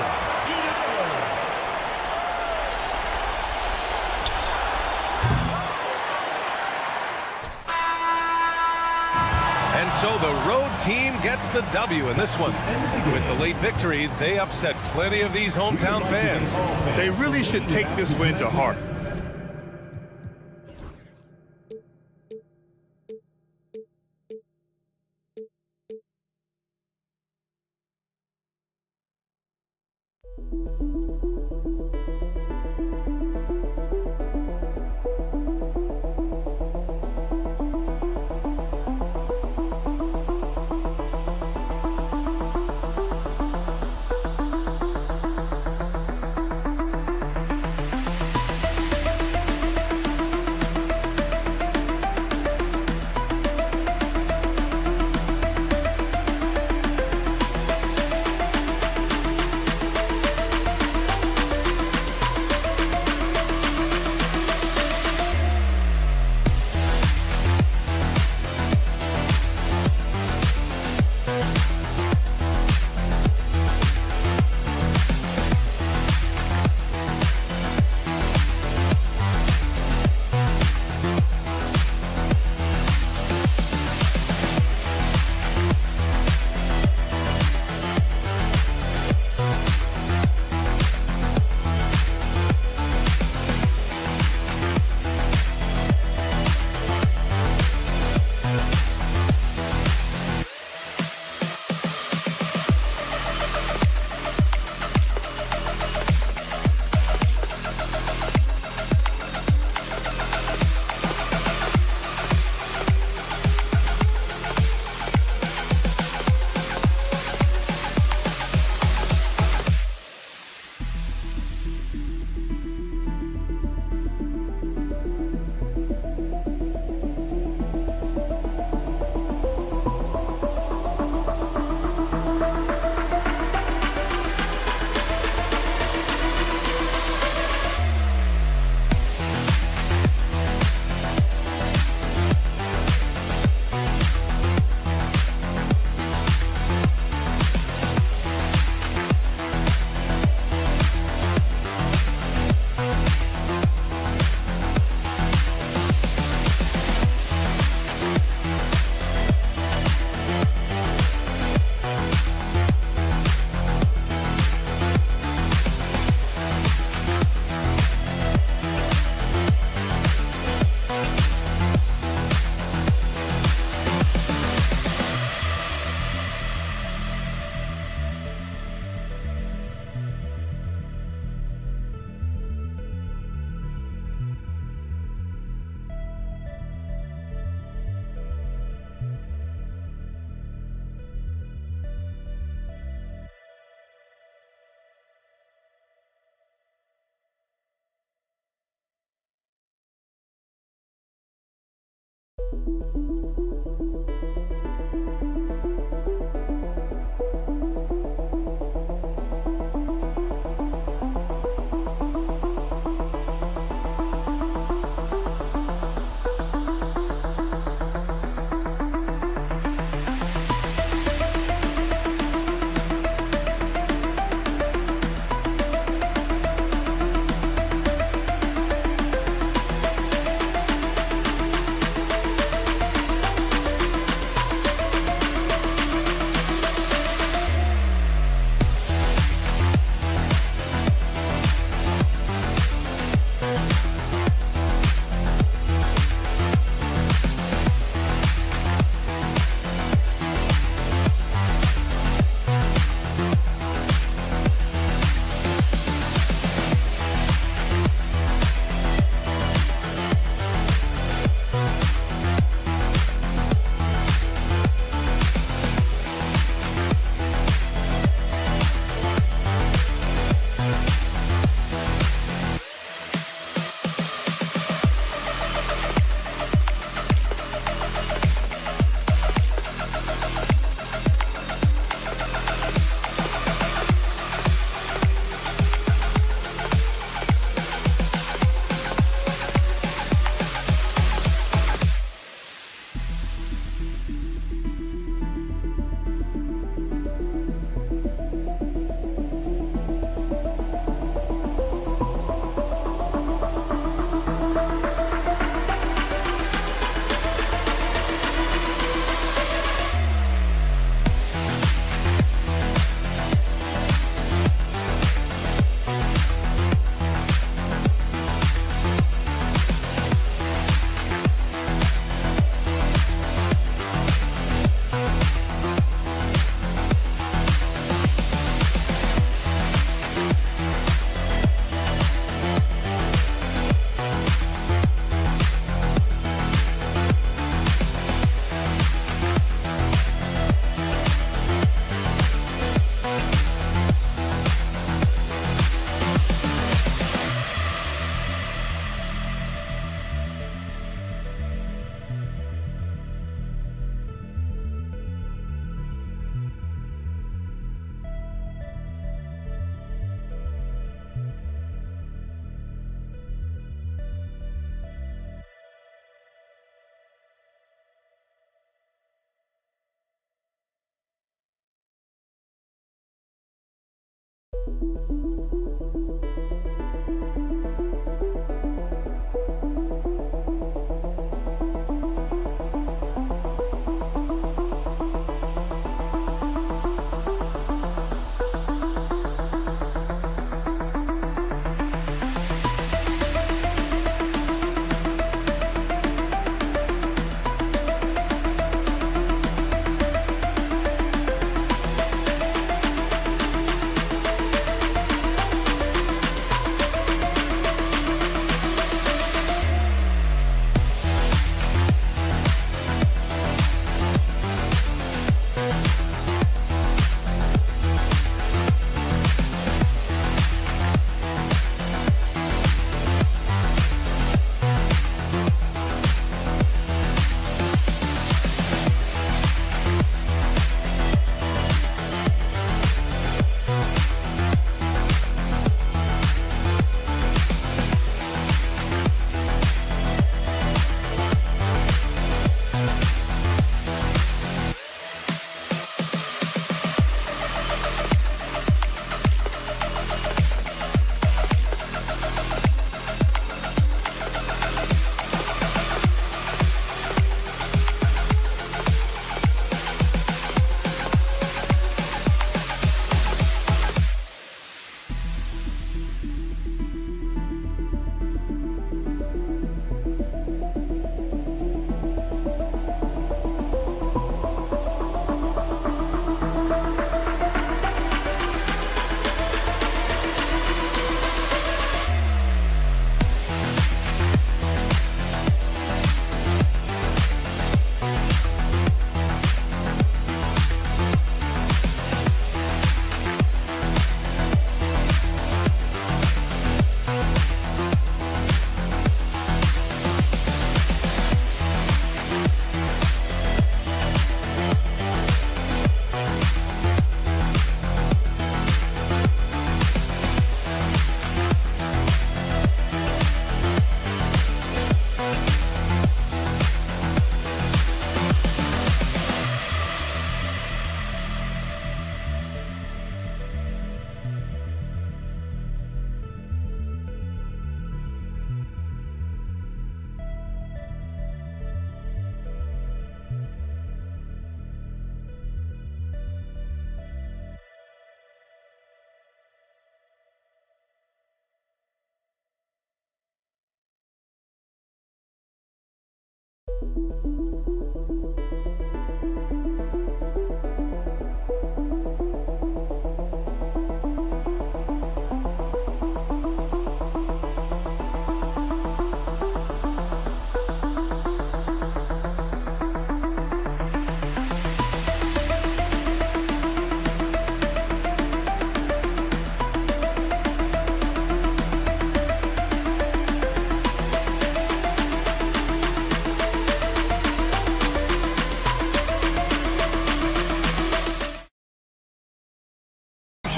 And so the road team gets the W in this one. With the late victory, they upset plenty of these hometown fans. They really should take this win to heart.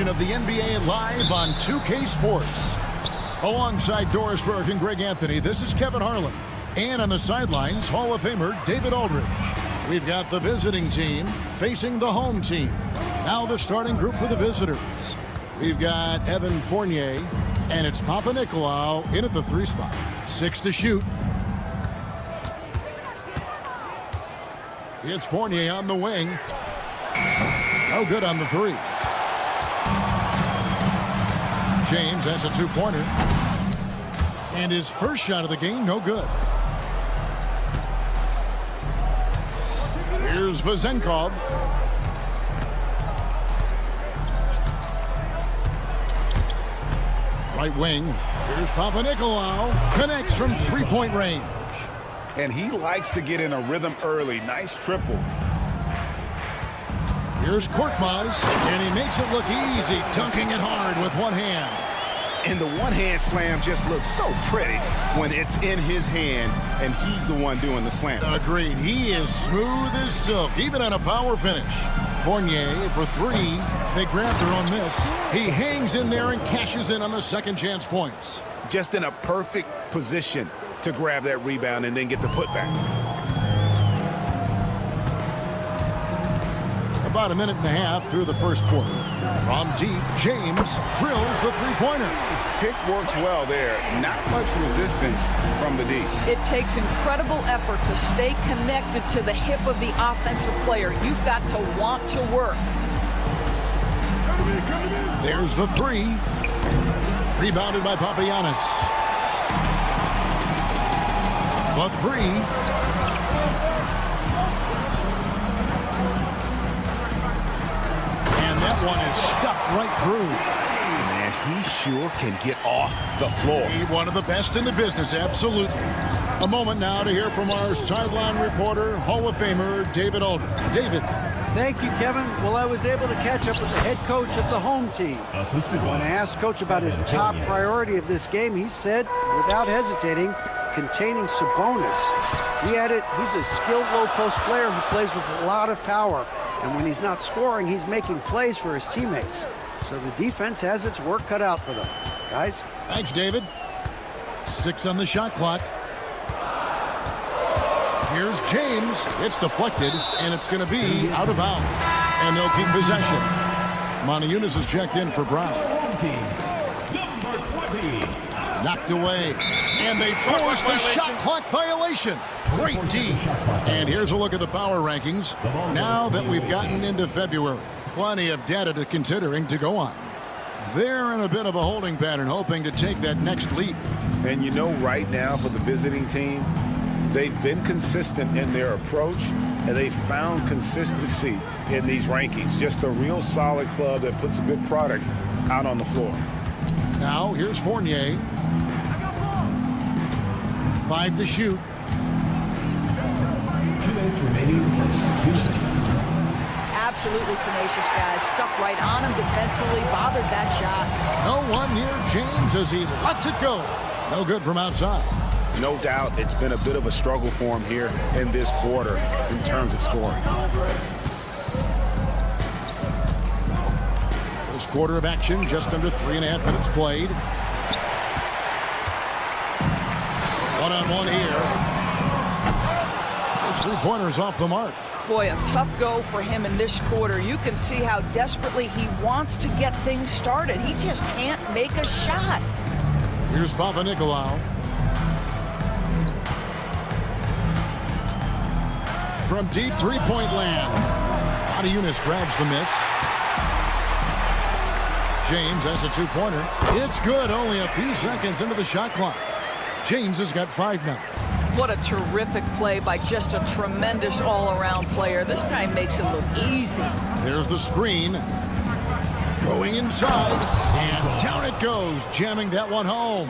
Of the NBA live on 2K Sports. Alongside Doris Burke and Greg Anthony, this is Kevin Harlan. And on the sidelines, Hall of Famer David Aldridge. We've got the visiting team facing the home team. Now the starting group for the visitors. We've got Evan Fournier, and it's Papa Nicolau in at the 3 spot. 6 to shoot. It's Fournier on the wing. No good on the 3. James, that's a 2-pointer. And his first shot of the game, no good. Here's Vazenkov. Right wing. Here's Papa Nicolau. Connects from 3-point range. And he likes to get in a rhythm early. Nice triple. Here's Korkmaz, and he makes it look easy, dunking it hard with one hand. And the one-hand slam just looks so pretty when it's in his hand, and he's the one doing the slam. Agreed. He is smooth as silk, even on a power finish. Fournier for 3. They grab their own miss. He hangs in there and cashes in on the second chance points. Just in a perfect position to grab that rebound and then get the putback. About a minute and a half through the first quarter. From deep, James drills the 3-pointer. Pick works well there. Not much resistance from the D. It takes incredible effort to stay connected to the hip of the offensive player. You've got to want to work. There's the 3. Rebounded by Papagiannis. The 3. That one is stuffed right through. Man, he sure can get off the floor. He's one of the best in the business, absolutely. A moment now to hear from our sideline reporter, Hall of Famer David Aldridge. David. Thank you, Kevin. Well, I was able to catch up with the head coach of the home team. When I asked Coach about his top priority of this game, he said, without hesitating, containing Sabonis. He added, he's a skilled low-post player who plays with a lot of power. And when he's not scoring, he's making plays for his teammates. So the defense has its work cut out for them. Guys? Thanks, David. 6 on the shot clock. Here's James. It's deflected, and it's going to be out of bounds. And they'll keep possession. Monteunas is checked in for Brown. Number 20. Knocked away. And they force the shot clock violation. Great D. And here's a look at the power rankings. Now that we've gotten into February, plenty of data to considering to go on. They're in a bit of a holding pattern, hoping to take that next leap. And you know, right now for the visiting team, they've been consistent in their approach, and they've found consistency in these rankings. Just a real solid club that puts a good product out on the floor. Now, here's Fournier. 5 to shoot. 2 minutes remaining. 2 minutes. Absolutely tenacious, guys. Stuck right on him defensively, bothered that shot. No one near James as he lets it go. No good from outside. No doubt it's been a bit of a struggle for him here in this quarter in terms of scoring. First quarter of action, just under 3.5 minutes played. One-on-one here. Those 3-pointers off the mark. Boy, a tough go for him in this quarter. You can see how desperately he wants to get things started. He just can't make a shot. Here's Papa Nicolau. From deep 3-point land. Monteunas grabs the miss. James has a 2-pointer. It's good, only a few seconds into the shot clock. James has got 5 now. What a terrific play by just a tremendous all-around player. This guy makes it look easy. There's the screen. Going inside, and down it goes, jamming that one home.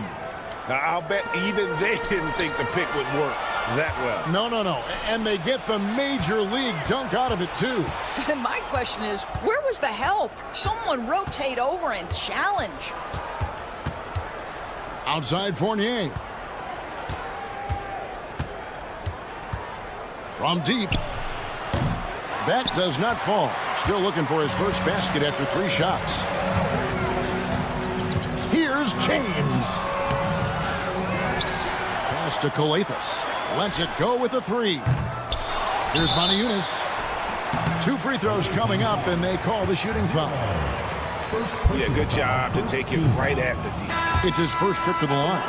Now, I'll bet even they didn't think the pick would work that well. No. And they get the major league dunk out of it, too. And my question is, where was the help? Someone rotate over and challenge. Outside Fournier. From deep. That does not fall. Still looking for his first basket after 3 shots. Here's James. Pass to Calathis. Lets it go with a 3. Here's Moniunas. 2 free throws coming up, and they call the shooting foul. Yeah, good job to take it right at the D. It's his first trip to the line.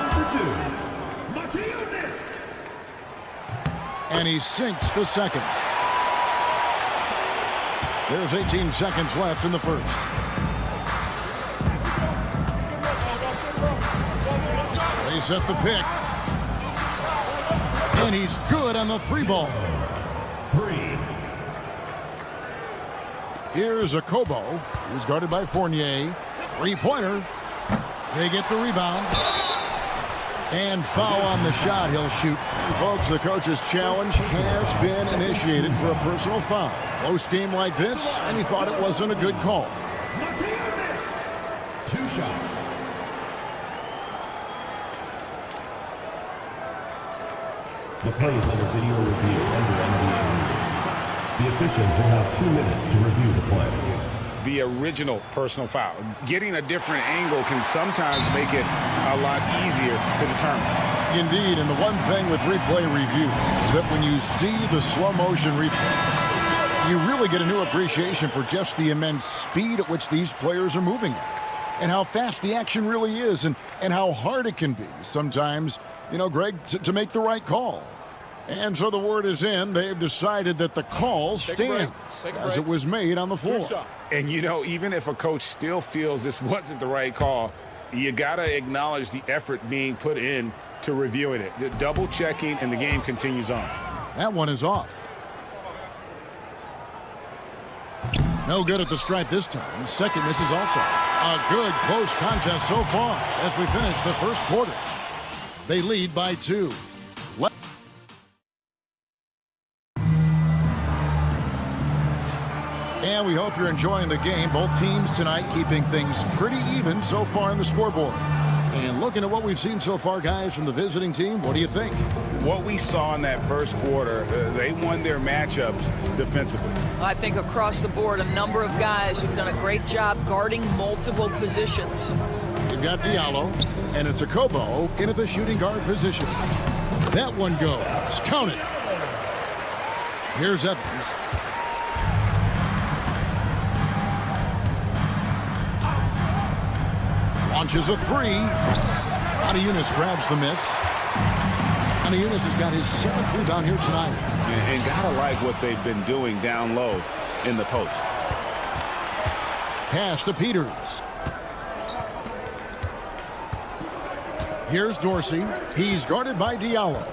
And he sinks the second. There's 18 seconds left in the first. They set the pick. And he's good on the 3-ball. 3. Here's a Kobo. He's guarded by Fournier. 3-pointer. They get the rebound. And foul on the shot. He'll shoot. Folks, the coach's challenge has been initiated for a personal foul. Close game like this, and he thought it wasn't a good call. 2 shots. The play is under video review under NBA rules. The officials will have 2 minutes to review the play. The original personal foul. Getting a different angle can sometimes make it a lot easier to determine. Indeed, and the one thing with replay review is that when you see the slow motion replay, you really get a new appreciation for just the immense speed at which these players are moving at, and how fast the action really is, and how hard it can be sometimes, Greg, to make the right call. And so the word is in. They've decided that the call stands as it was made on the floor. And, even if a coach still feels this wasn't the right call, you got to acknowledge the effort being put in to reviewing it. Double checking, and the game continues on. That one is off. No good at the stripe this time. Second miss is also. A good close contest so far as we finish the first quarter. They lead by 2. And we hope you're enjoying the game. Both teams tonight keeping things pretty even so far in the scoreboard. And looking at what we've seen so far, guys, from the visiting team, what do you think? What we saw in that first quarter, they won their matchups defensively. I think across the board, a number of guys who've done a great job guarding multiple positions. You've got Diallo, and it's a Kobo in at the shooting guard position. That one goes. Count it. Here's Evans. Launches a 3. Moniunas grabs the miss. Moniunas has got his 7th rebound here tonight. And gotta like what they've been doing down low in the post. Pass to Peters. Here's Dorsey. He's guarded by Diallo.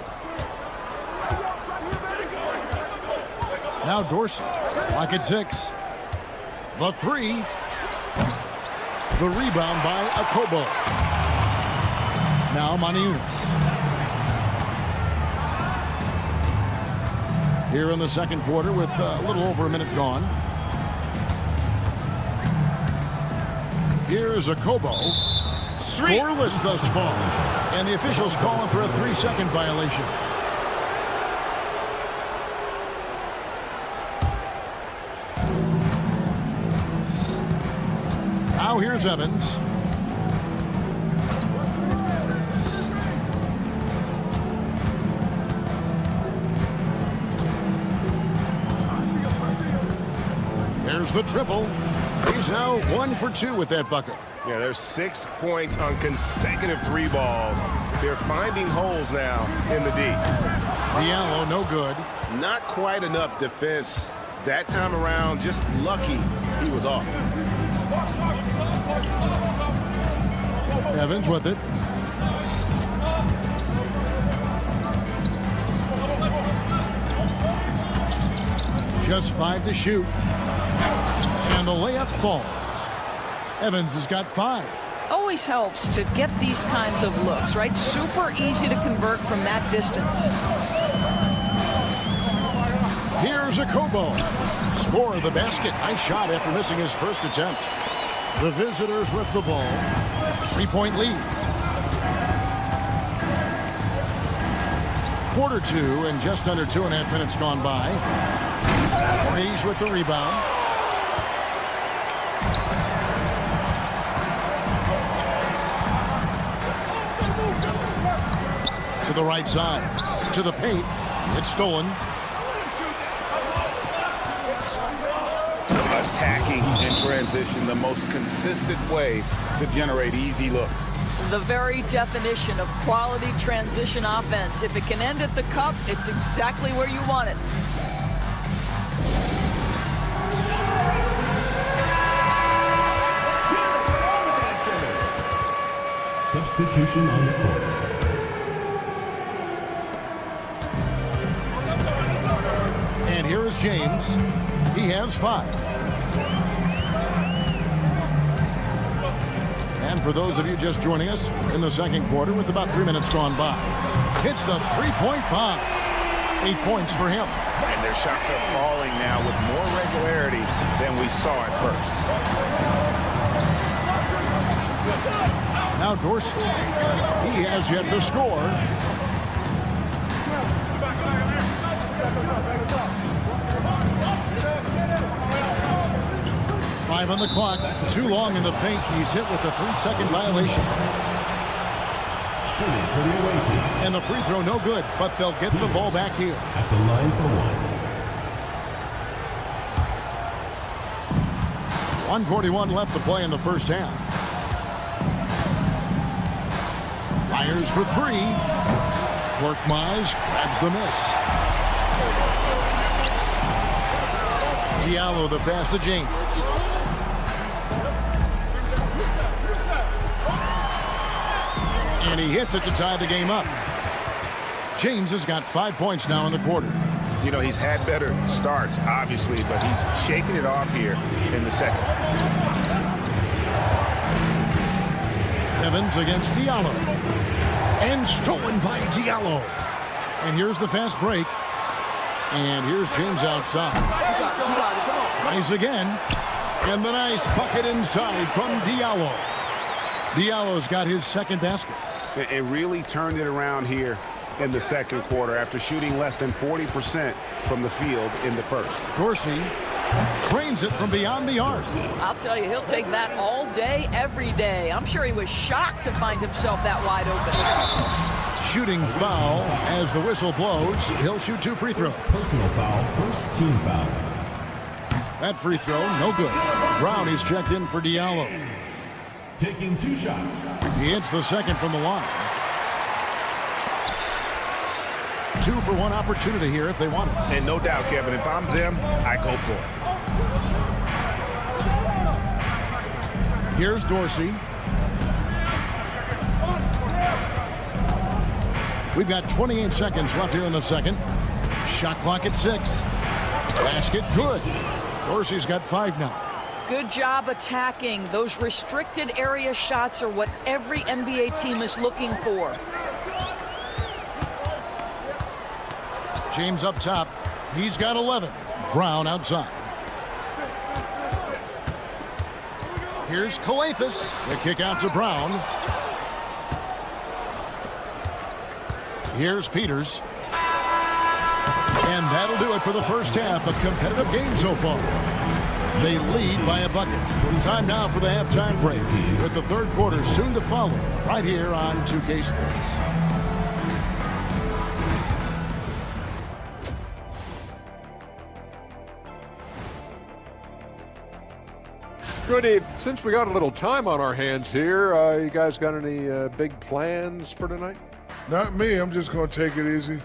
Now Dorsey. Clock at 6. The 3. The rebound by Akobo. Now Moniunas. Here in the second quarter with a little over a minute gone. Here's Akobo. Scoreless thus far. And the officials calling for a 3-second violation. Now here's Evans. There's the triple. He's now 1 for 2 with that bucket. Yeah, there's 6 points on consecutive 3 balls. They're finding holes now in the D. Diallo, no good. Not quite enough defense that time around. Just lucky he was off. Evans with it. Just 5 to shoot. And the layup falls. Evans has got 5. Always helps to get these kinds of looks, right? Super easy to convert from that distance. Here's a Kobo. Score the basket. Nice shot after missing his first attempt. The visitors with the ball. 3-point lead. Quarter 2 and just under 2.5 minutes gone by. Mays with the rebound. To the right side. To the paint. It's stolen. Attacking in transition, the most consistent way to generate easy looks. The very definition of quality transition offense. If it can end at the cup, it's exactly where you want it. Substitution on the court. And here is James. He has 5. And for those of you just joining us, we're in the second quarter with about 3 minutes gone by. Hits the 3-point bomb. 8 points for him. And their shots are falling now with more regularity than we saw at first. Now Dorsey. He has yet to score. On the clock. Too long in the paint. He's hit with the 3-second violation. Shooting for the away team. And the free throw no good, but they'll get the ball back here. At the line for 1. 1:41 left to play in the first half. Fires for 3. Korkmaz grabs the miss. Diallo the pass to James. And he hits it to tie the game up. James has got 5 points now in the quarter. You know, he's had better starts, obviously, but he's shaking it off here in the second. Evans against Diallo. And stolen by Diallo. And here's the fast break. And here's James outside. Tries again. And the nice bucket inside from Diallo. Diallo's got his second basket. It really turned it around here in the second quarter after shooting less than 40% from the field in the first. Dorsey trains it from beyond the arc. I'll tell you, he'll take that all day, every day. I'm sure he was shocked to find himself that wide open. Shooting foul as the whistle blows. He'll shoot 2 free throws. Personal foul, first team foul. That free throw, no good. Brown is checked in for Diallo. Taking 2 shots. He hits the second from the line. 2 for 1 opportunity here if they want it. And no doubt, Kevin, if I'm them, I go for it. Here's Dorsey. We've got 28 seconds left here in the second. Shot clock at 6. Basket good. Dorsey's got 5 now. Good job attacking. Those restricted area shots are what every NBA team is looking for. James up top. He's got 11. Brown outside. Here's Calathis. The kick out to Brown. Here's Peters. And that'll do it for the first half. A competitive game so far. They lead by a bucket. Time now for the halftime break, with the third quarter soon to follow, right here on 2K Sports. Good evening. Since we got a little time on our hands here, you guys got any big plans for tonight? Not me. I'm just going to take it easy.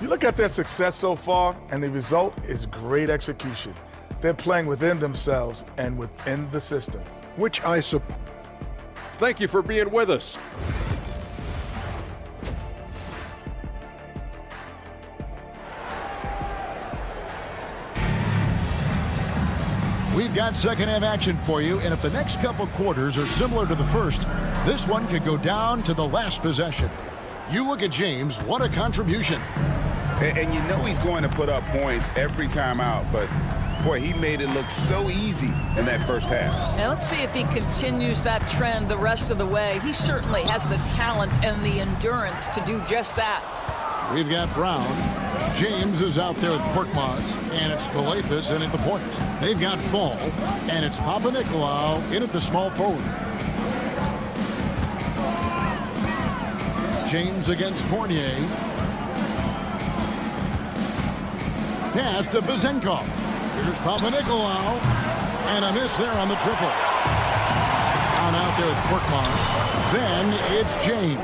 You look at their success so far, and the result is great execution. They're playing within themselves and within the system. Which I suppose. Thank you for being with us. We've got second half action for you, and if the next couple quarters are similar to the first, this one could go down to the last possession. You look at James, what a contribution. And you know he's going to put up points every time out, but boy, he made it look so easy in that first half. Now let's see if he continues that trend the rest of the way. He certainly has the talent and the endurance to do just that. We've got Brown. James is out there with Korkmaz, and it's Galathis in at the point. They've got Fall, and it's Papanikolaou in at the small forward. James against Fournier. Pass to Vezenkov. Here's Papanikolaou, and a miss there on the triple. Down out there with Korkmaz. Then it's James,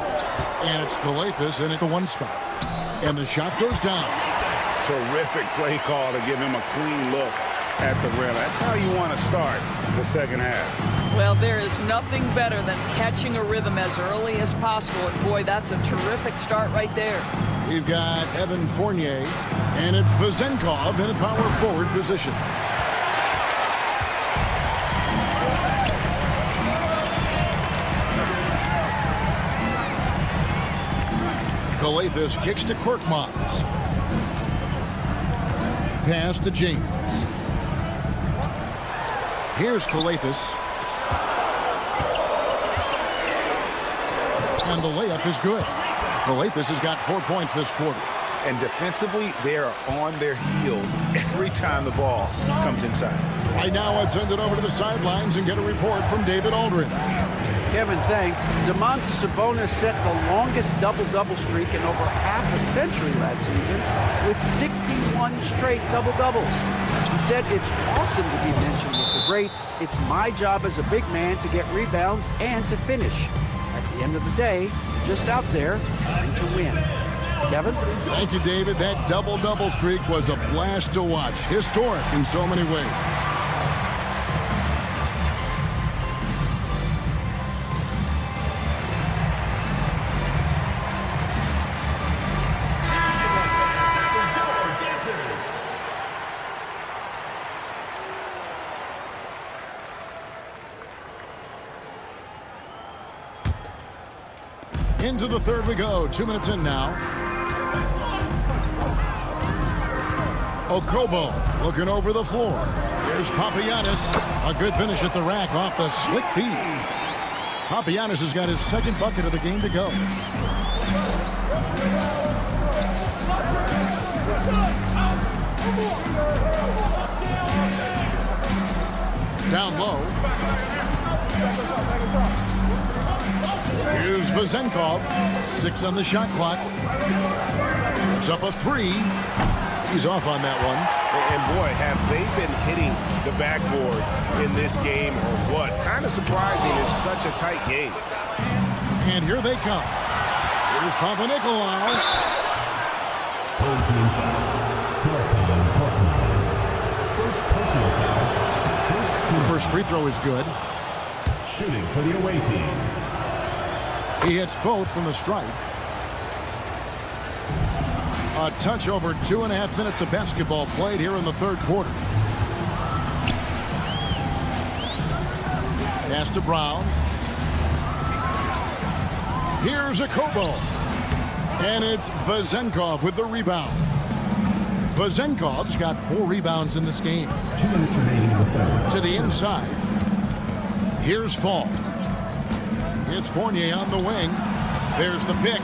and it's Galathis in at the one spot. And the shot goes down. Terrific play call to give him a clean look at the rim. That's how you want to start the second half. Well, there is nothing better than catching a rhythm as early as possible. And boy, that's a terrific start right there. We've got Evan Fournier, and it's Vezenkov in a power forward position. Galathis kicks to Korkmaz. Pass to James. Here's Galathis. And the layup is good. Galathis has got 4 points this quarter. And defensively, they are on their heels every time the ball comes inside. Right now, let's send it over to the sidelines and get a report from David Aldridge. Kevin, thanks. Domantas Sabonis set the longest double-double streak in over half a century last season with 61 straight double-doubles. He said, "It's awesome to be mentioned with the greats. It's my job as a big man to get rebounds and to finish. At the end of the day, just out there trying to win." Kevin? Thank you, David. That double-double streak was a blast to watch. Historic in so many ways. Into the third we go. 2 minutes in now. Okobo looking over the floor. Here's Papagiannis. A good finish at the rack off the slick feed. Papagiannis has got his second bucket of the game to go. Down low. Here's Vezenkov. 6 on the shot clock. It's up a 3. He's off on that one. And boy, have they been hitting the backboard in this game or what? Kind of surprising. It's such a tight game. And here they come. Here's Papanikolaou. Home team foul. 4 on Korkmaz. First personal foul. The first free throw is good. Shooting for the away team. He hits both from the stripe. A touch over 2.5 minutes of basketball played here in the third quarter. Pass to Brown. Here's Okobo. And it's Vezenkov with the rebound. Vezenkov's got 4 rebounds in this game. 2 minutes remaining in the third. To the inside. Here's Fall. It's Fournier on the wing. There's the pick.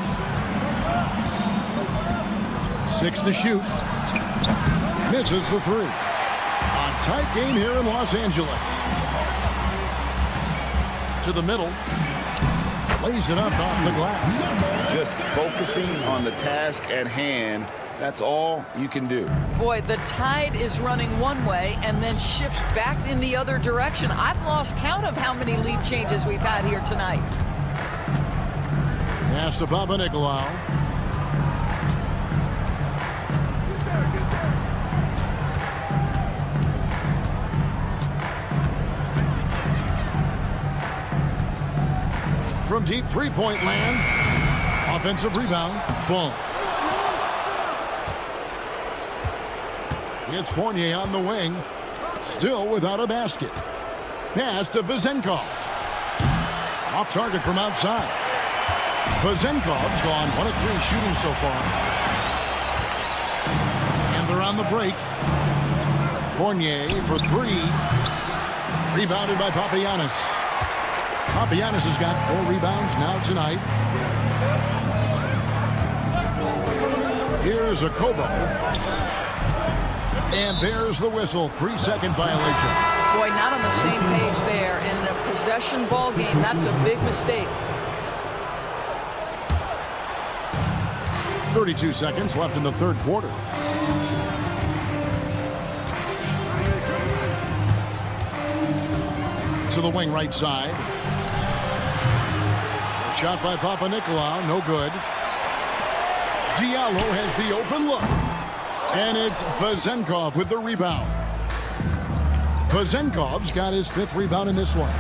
6 to shoot. Misses the 3. A tight game here in Los Angeles. To the middle. Lays it up off the glass. Just focusing on the task at hand. That's all you can do. Boy, the tide is running one way and then shifts back in the other direction. I've lost count of how many lead changes we've had here tonight. Pass to Papanikolaou. From deep three-point land. Offensive rebound. Fall. It's Fournier on the wing. Still without a basket. Pass to Vezenkov. Off target from outside. Vezenkov's gone 1 of 3 shooting so far. And they're on the break. Fournier for 3. Rebounded by Papagiannis. Papagiannis has got 4 rebounds now tonight. Here's a Kobo. And there's the whistle. 3-second violation. Boy, not on the same page there. And in a possession ball game, that's a big mistake. 32 seconds left in the third quarter. To the wing right side. Shot by Papanikolaou, no good. Diallo has the open look. And it's Vezenkov with the rebound. Vezenkov's got his 5th rebound in this one.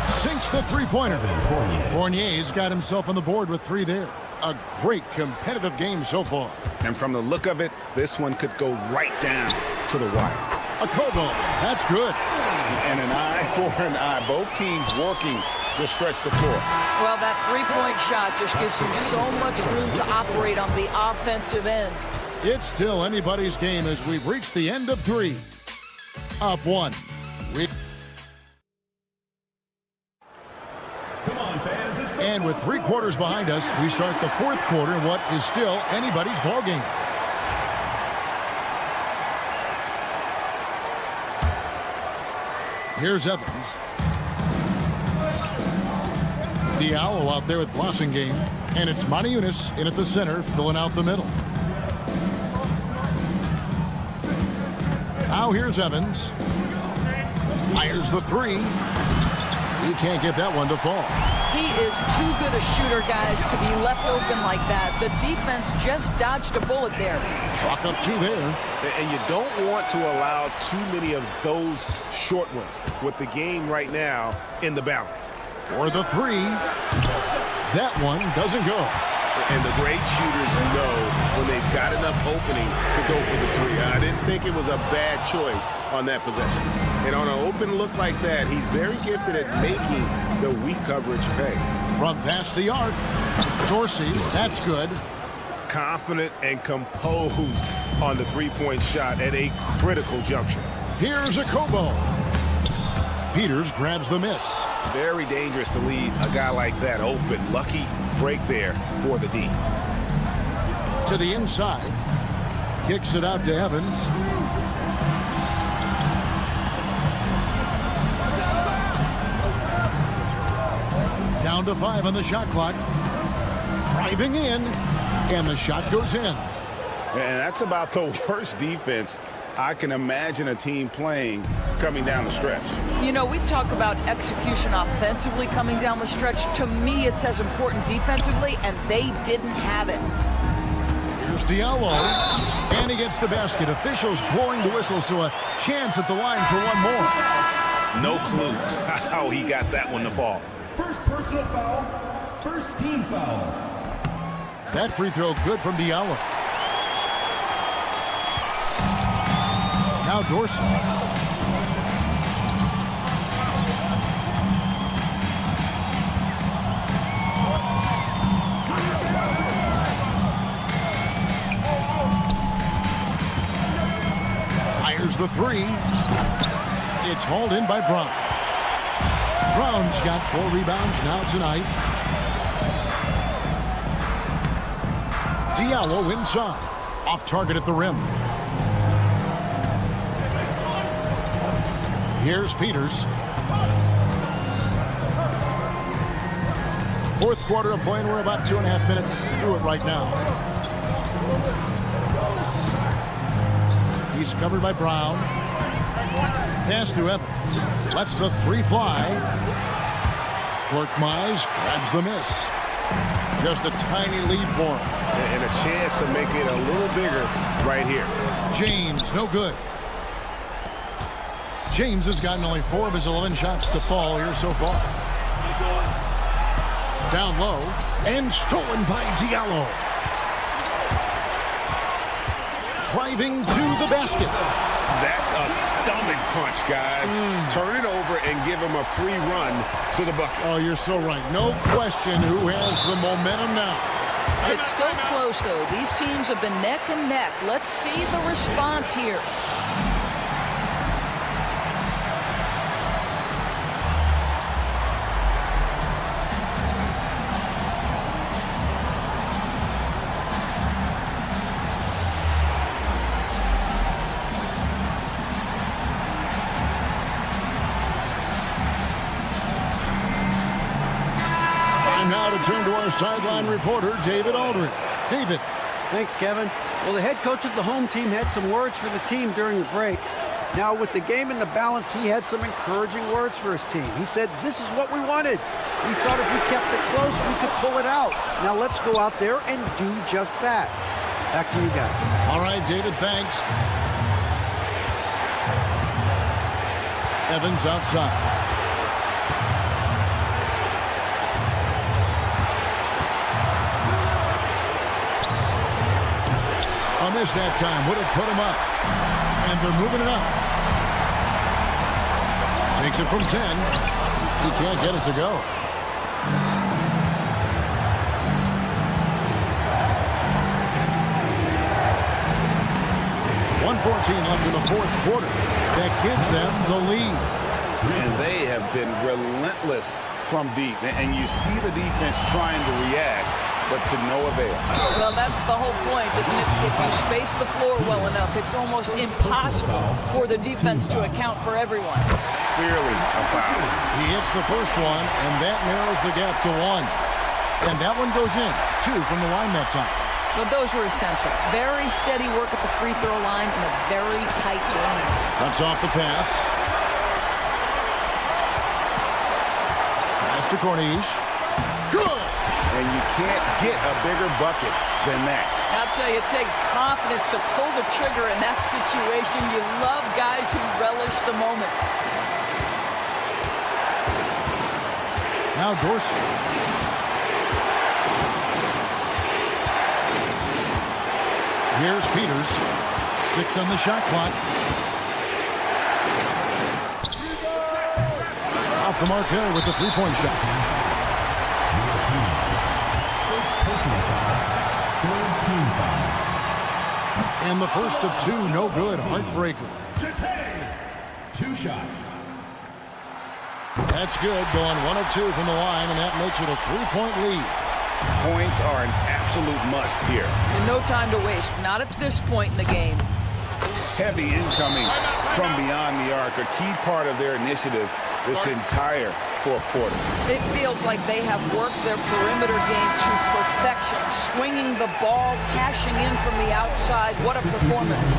Sinks the three-pointer. Fournier's got himself on the board with 3 there. A great competitive game so far. And from the look of it, this one could go right down to the wire. A Kobo, that's good. And an eye for an eye. Both teams working to stretch the floor. Well, that three-point shot just gives them so much room to operate on the offensive end. It's still anybody's game as we've reached the end of 3. Up 1. Come on, fans. And with 3 quarters behind us, we start the 4th quarter in what is still anybody's ball game. Here's Evans. Diallo out there with Blossingame. And it's Maniunas in at the center, filling out the middle. Now here's Evans. Fires the 3. He can't get that one to fall. He is too good a shooter, guys, to be left open like that. The defense just dodged a bullet there. Chalk up 2 there. And you don't want to allow too many of those short ones with the game right now in the balance. For the 3. That one doesn't go. And the great shooters know when they've got enough opening to go for the 3. I didn't think it was a bad choice on that possession. And on an open look like that, he's very gifted at making the weak coverage pay. From past the arc, Dorsey, that's good. Confident and composed on the three-point shot at a critical juncture. Here's a Kobo. Peters grabs the miss. Very dangerous to leave a guy like that open. Lucky break there for the D. To the inside. Kicks it out to Evans. Down to 5 on the shot clock. Driving in. And the shot goes in. And that's about the worst defense I can imagine a team playing coming down the stretch. You know, we talk about execution offensively coming down the stretch. To me, it's as important defensively, and they didn't have it. Here's Diallo, and he gets the basket. Officials blowing the whistle, so a chance at the line for one more. No clue how he got that one to fall. First personal foul, first team foul. That free throw good from Diallo. Now Dorsey. Fires the 3. It's hauled in by Brown. Brown's got 4 rebounds now tonight. Diallo inside. Off target at the rim. Here's Peters. 4th quarter of play, and we're about 2.5 minutes through it right now. He's covered by Brown. Pass to Evans. Lets the 3 fly. Clark Mize grabs the miss. Just a tiny lead for him. And a chance to make it a little bigger right here. James, no good. James has gotten only 4 of his 11 shots to fall here so far. Down low, and stolen by Diallo. Driving to the basket. That's a stomach punch, guys. Turn it over and give him a free run to the bucket. Oh, you're so right. No question who has the momentum now. It's still close, though. These teams have been neck and neck. Let's see the response here. Now to turn to our sideline reporter, David Aldridge. David. Thanks, Kevin. Well, the head coach of the home team had some words for the team during the break. Now, with the game in the balance, he had some encouraging words for his team. He said, this is what we wanted. We thought if we kept it close, we could pull it out. Now, let's go out there and do just that. Back to you guys. All right, David, thanks. Evans outside. A miss that time. Would have put him up. And they're moving it up. Takes it from 10. He can't get it to go. .114 left in the fourth quarter. That gives them the lead. And they have been relentless from deep. And you see the defense trying to react, but to no avail. Well, that's the whole point, isn't it? If you space the floor well enough, it's almost impossible for the defense to account for everyone. Clearly a foul. He hits the first one, and that narrows the gap to 1. And that one goes in. 2 from the line that time. But those were essential. Very steady work at the free throw line in a very tight lane. Cuts off the pass. Pass to Corniche. Good! And you can't get a bigger bucket than that. I'll tell you, it takes confidence to pull the trigger in that situation. You love guys who relish the moment. Now Dorsey. Here's Peters. 6 on the shot clock. Off the mark there with the three-point shot. And the first of 2, no good. Heartbreaker. 2 shots. That's good. Going 1 of 2 from the line, and that makes it a 3-point lead. Points are an absolute must here. And no time to waste. Not at this point in the game. Heavy incoming from beyond the arc. A key part of their initiative this entire fourth quarter. It feels like they have worked their perimeter game to perfection. Swinging the ball, cashing in from the outside. What a performance.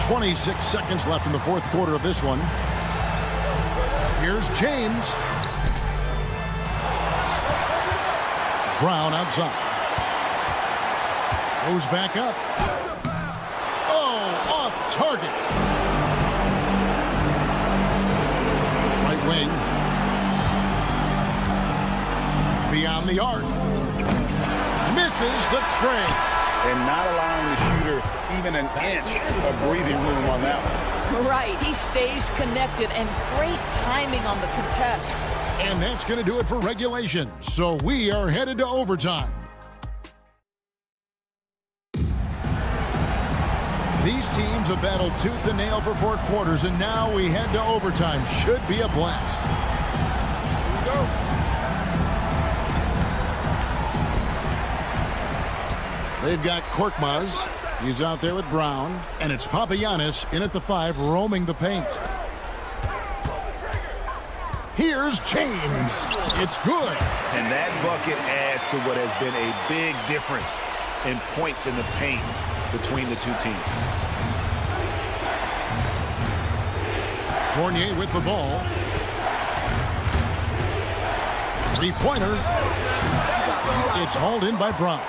26 seconds left in the fourth quarter of this one. Here's James. Brown outside. Goes back up. Oh, off target. Right wing. Beyond the arc. Misses the tray. And not allowing the shooter even an inch of breathing room on that one. Right, he stays connected, and great timing on the contest. And that's going to do it for regulation. So we are headed to overtime. These teams have battled tooth and nail for 4 quarters, and now we head to overtime. Should be a blast. Here we go. They've got Korkmaz. He's out there with Brown. And it's Papagiannis in at the 5, roaming the paint. Here's James. It's good. And that bucket adds to what has been a big difference in points in the paint between the two teams. Fournier with the ball. 3-pointer. It's hauled in by Brown.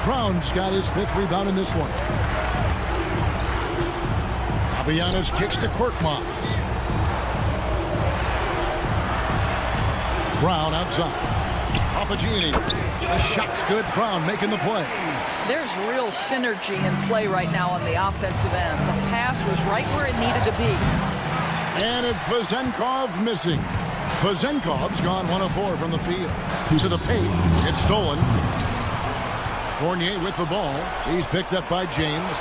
Brown's got his 5th rebound in this one. Papagiannis kicks to Korkmaz. Brown outside. Papagini. The shot's good. Brown making the play. There's real synergy in play right now on the offensive end. The pass was right where it needed to be. And it's Vezenkov missing. Vezenkov's gone 1 of 4 from the field. To the paint. It's stolen. Fournier with the ball. He's picked up by James.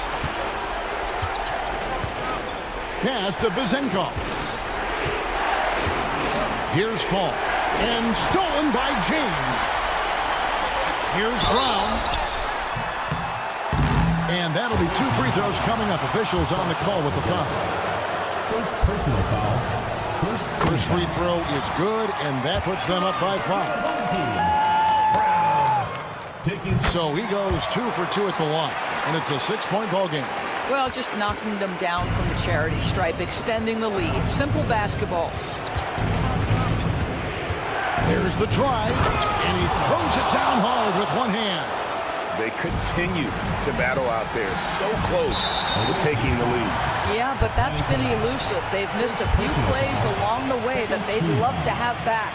Pass to Vezenkov. Here's Fall. And stolen by James. Here's Brown. And that'll be 2 free throws coming up. Officials on the call with the foul. First personal foul. First free throw is good, and that puts them up by 5. So he goes 2 for 2 at the line, and it's a 6-point ball game. Well, just knocking them down from the charity stripe, extending the lead. Simple basketball. There's the drive, and he throws it down hard with one hand. They continue to battle out there, so close to taking the lead. Yeah, but that's been elusive. They've missed a few plays along the way that they'd love to have back.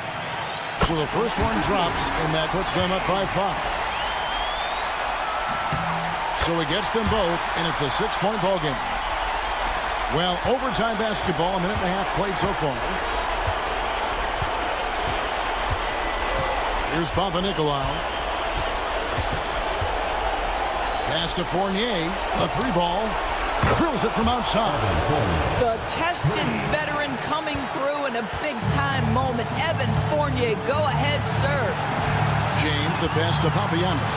So the first one drops, and that puts them up by 5. So he gets them both, and it's a 6-point ball game. Well, overtime basketball, a minute and a half played so far. Here's Papanikolaou. Pass to Fournier. A 3-ball. Drills it from outside. The tested veteran coming through in a big-time moment. Evan Fournier, go ahead, serve. James, the pass to Papagiannis.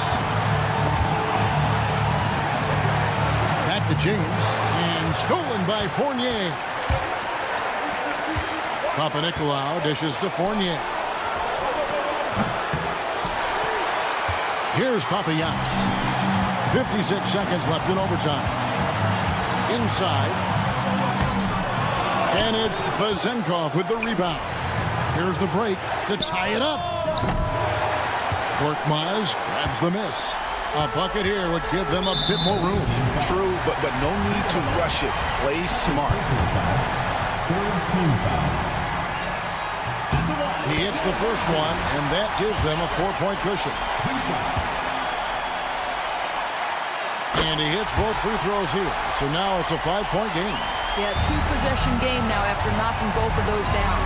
Back to James. And stolen by Fournier. Papanikolaou dishes to Fournier. Here's Papagiannis. 56 seconds left in overtime. Inside. And it's Vezenkov with the rebound. Here's the break to tie it up. Korkmaz grabs the miss. A bucket here would give them a bit more room. True, but no need to rush it. Play smart. He hits the first one, and that gives them a 4-point cushion. And he hits both free throws here. So now it's a 5-point game. Yeah, 2-possession game now after knocking both of those down.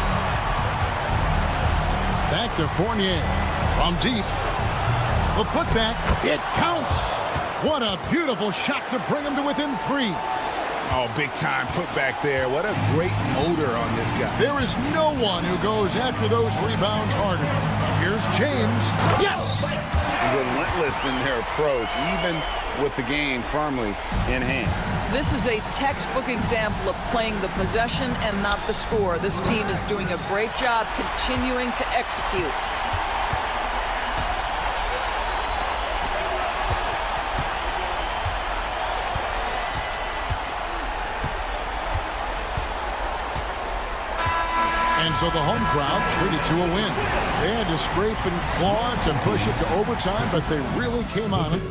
Back to Fournier. From deep. The putback. It counts. What a beautiful shot to bring him to within 3. Oh, big time putback there. What a great motor on this guy. There is no one who goes after those rebounds harder. Here's James. Yes! Relentless in their approach, even with the game firmly in hand. This is a textbook example of playing the possession and not the score. This team is doing a great job continuing to execute. And so the home crowd treated to a win. They had to scrape and claw to push it to overtime, but they really came on it.